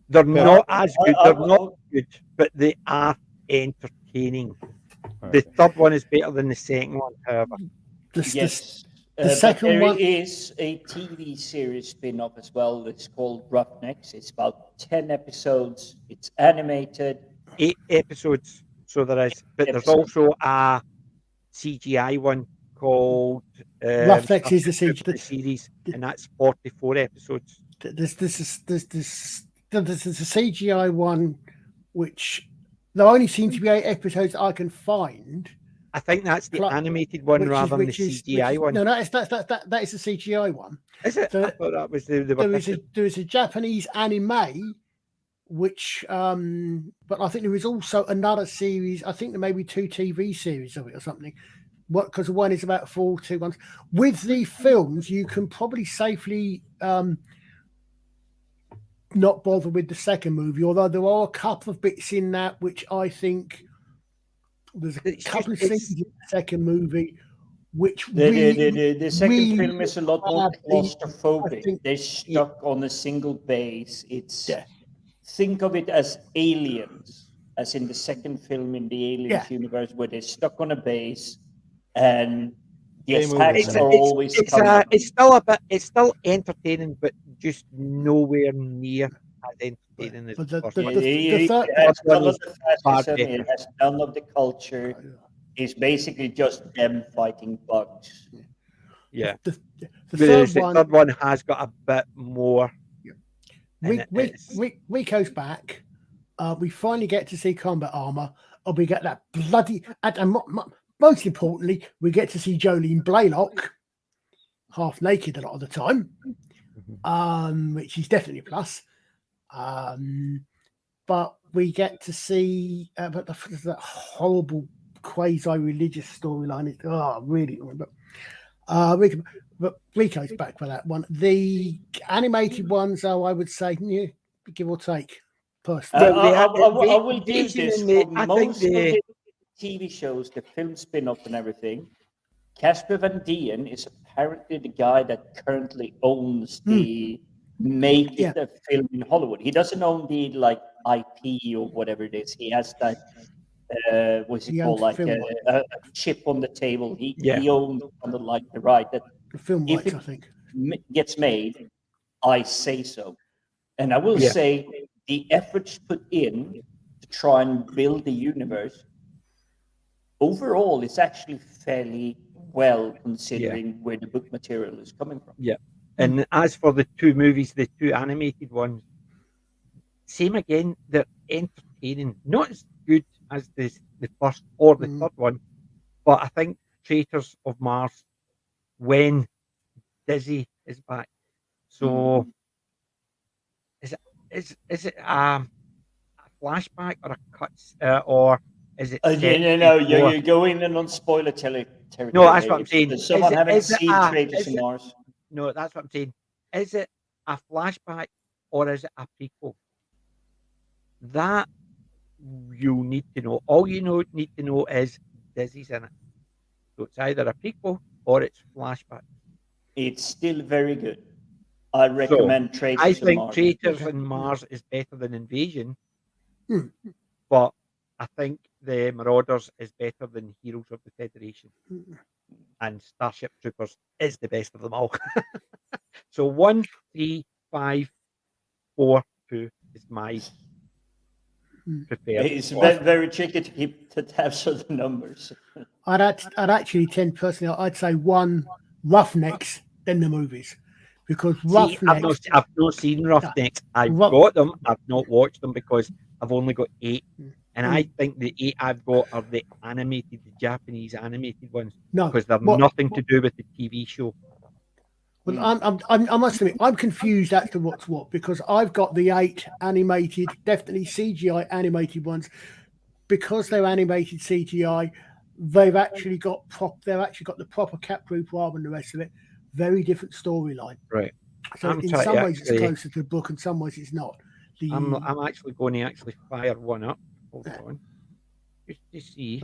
They're not as good. They're not good, but they are entertaining. The third one is better than the second one, however. Yes. The second there one is a TV series spin-off as well. It's called Roughnecks. It's about 10 episodes. It's animated. 8 episodes. So there is, but there's also a CGI one called Roughnecks is the Starship series, and that's 44 episodes. There's a CGI one, which there only seem to be 8 episodes I can find. I think that's the animated one rather than the CGI one. No, that is the CGI one. Is it? So I thought that was the there is a Japanese anime, which but I think there is also another series. I think there may be 2 TV series of it or something. Because one is about 4 2 ones. With the films, you can probably safely not bother with the second movie, although there are a couple of bits in that which I think there's a couple of scenes in the second movie which the second really film is a lot more claustrophobic. They're Yeah. stuck on a single base. It's think of it as Aliens, as in the second film in the Aliens universe, where they're stuck on a base and the attacks are always coming. It's still entertaining, but just nowhere near as entertaining as the first one. It has none of the fascism, it has none of the culture. It's basically just them fighting bugs. Yeah. The The third third one has got a bit more. Rico's back. We finally get to see combat armor, and we get that bloody. And most importantly, we get to see Jolene Blaylock half naked a lot of the time, which is definitely a plus. But we get to see but that horrible quasi-religious storyline. Really. But Rico's back for that one. The animated ones, though, I would say, give or take. Personally, I will give this for most of the TV shows, the film spin-off and everything. Casper Van Dien is apparently the guy that currently owns the making the film in Hollywood. He doesn't own the IP or whatever it is. He has that what's it called, like a chip on the table. He owns the right that the film rights, I think, gets made. I say so, and I will say the efforts put in to try and build the universe overall is actually fairly well, considering where the book material is coming from. Yeah. And as for the 2 movies, the 2 animated ones, same again, they're entertaining. Not as good as the first or the third one, but I think Traitors of Mars, when Dizzy is back. So is it a flashback or a cut, or is it? You're going in on spoiler territory. No, that's what I'm saying. Does someone haven't seen Traitors of Mars? No, that's what I'm saying. Is it a flashback or is it a prequel? That you need to know. All you need to know is Dizzy's in it. So it's either a prequel or it's flashback. It's still very good. I recommend Traitors of Mars. I think Traitors of Mars is better than Invasion, but I think the Marauders is better than Heroes of the Federation. And Starship Troopers is the best of them all. So 1, 3, 5, 4, 2 is my preferred. It's very tricky to have certain numbers. I'd actually tend personally, I'd say 1 Roughnecks, then the movies. Because Roughnecks... I've not seen Roughnecks. I've got them. I've not watched them because I've only got 8. And I think the 8 I've got are the Japanese animated ones. No, because they're nothing to do with the TV show. Well, I must admit, I'm confused as to what's what, because I've got the 8 animated, definitely CGI animated ones. Because they're animated CGI, they've actually got the proper cap group rather than the rest of it. Very different storyline. Right. So in some ways it's closer to the book, and some ways it's not. I'm actually going to fire one up. Hold on. Just to see.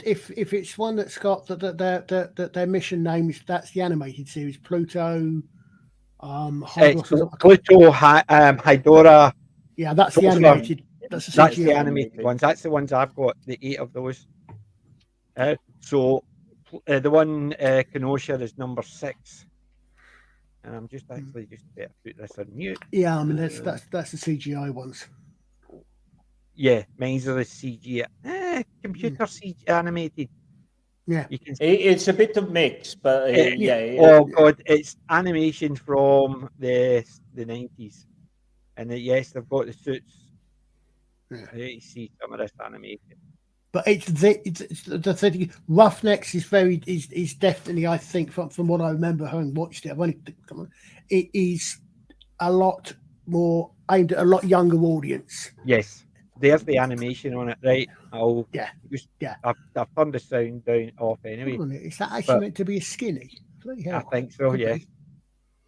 If it's one that's got their mission names, that's the animated series. Pluto, Pluto, Hydora. Yeah, that's the animated. That's the animated ones. That's the ones I've got. The 8 of those. So The one Kenosha is number 6. And I'm just actually just better put this on mute. Yeah, I mean that's the CGI ones. Yeah, mine's are the CG, computer CG animated. Yeah, You can. It's a bit of mix, but Oh god, it's animation from the 90s, and yes, they've got the suits. Yeah. You see some of this animation. but it's the thing. Roughnecks is definitely, I think, from what I remember having watched it. It is a lot more aimed at a lot younger audience. Yes, there's the animation on it, right? I've turned the sound down off anyway. Is that actually meant to be a skinny? Bloody I hell. think so. Could Yes.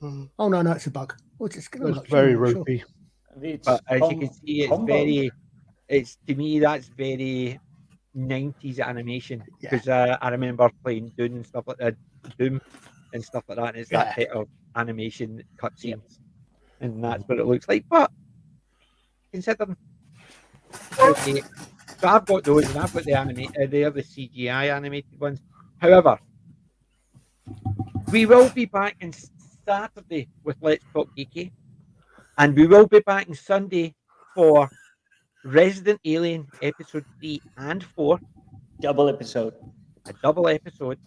be. Oh no, it's a bug. Oh, it's very ropey. But as you can see, it's very. It's to me that's very 90s animation because I remember playing Dune and stuff like that, Doom and stuff like that. And it's that type of animation cutscenes, and that's what it looks like. But considering, okay, so I've got those, and I've got the they are the CGI animated ones. However, we will be back on Saturday with Let's Talk Geeky, and we will be back on Sunday for Resident Alien episode 3 and 4. Double episode. A double episode.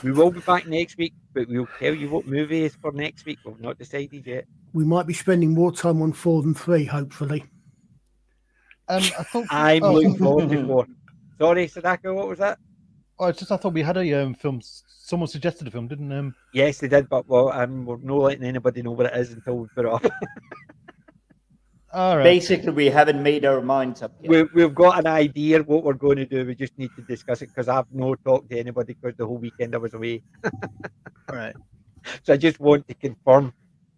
We will be back next week, but we'll tell you what movie is for next week. We've not decided yet. We might be spending more time on 4 than 3, hopefully. I thought I'm looking forward to 4. Sorry, Sadako, what was that? I thought we had a film. Someone suggested a film, didn't Yes, they did, but we're not letting anybody know what it is until we put it up. All right. Basically, we haven't made our minds up yet. We've got an idea what we're going to do. We just need to discuss it because I've not talked to anybody because the whole weekend I was away. All right. So I just want to confirm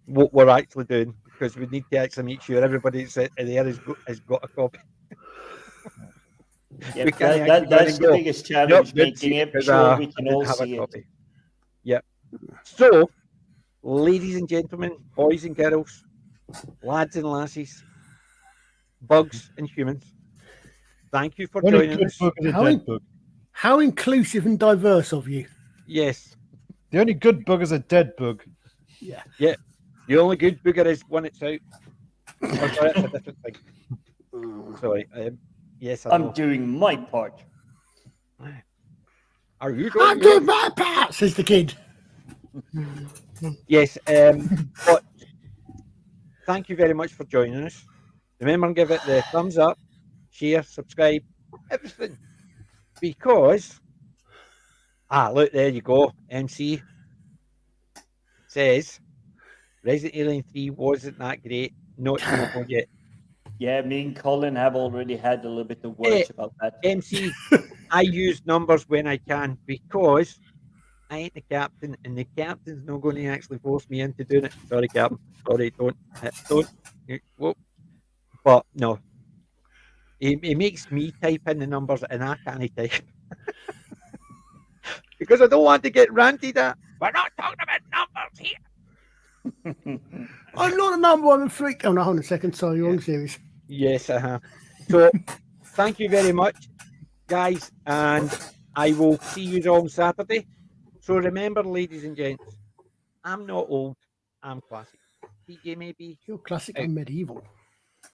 what we're actually doing because we need to actually make sure everybody that's there has got a copy. Yeah, that's the biggest challenge, making sure we can all see it. Yep. So, ladies and gentlemen, boys and girls, lads and lassies, bugs and humans, thank you for joining us. How inclusive and diverse of you. Yes. The only good bug is a dead bug. Yeah. Yeah. The only good booger is when it's out. Oh, sorry, that's a different thing. Sorry. Yes, I'm doing my part. Are you doing I'm doing my part, says the kid. Yes, but thank you very much for joining us. Remember and give it the thumbs up, share, subscribe, everything. Because, look, there you go. MC says Resident Alien 3 wasn't that great. Not so yet. Yeah, me and Colin have already had a little bit of words about that. MC, I use numbers when I can because I ain't the captain, and the captain's not going to actually force me into doing it. Sorry, Captain. Sorry, don't. Whoa. But no, he makes me type in the numbers, and I can't type because I don't want to get ranted at. We're not talking about numbers here. I'm not a number one and freak. Oh no, hold on a second. Sorry, wrong series. Yes, I have. So, thank you very much, guys, and I will see you all on Saturday. So remember, ladies and gents, I'm not old. I'm classic. DJ maybe. You're classic and medieval.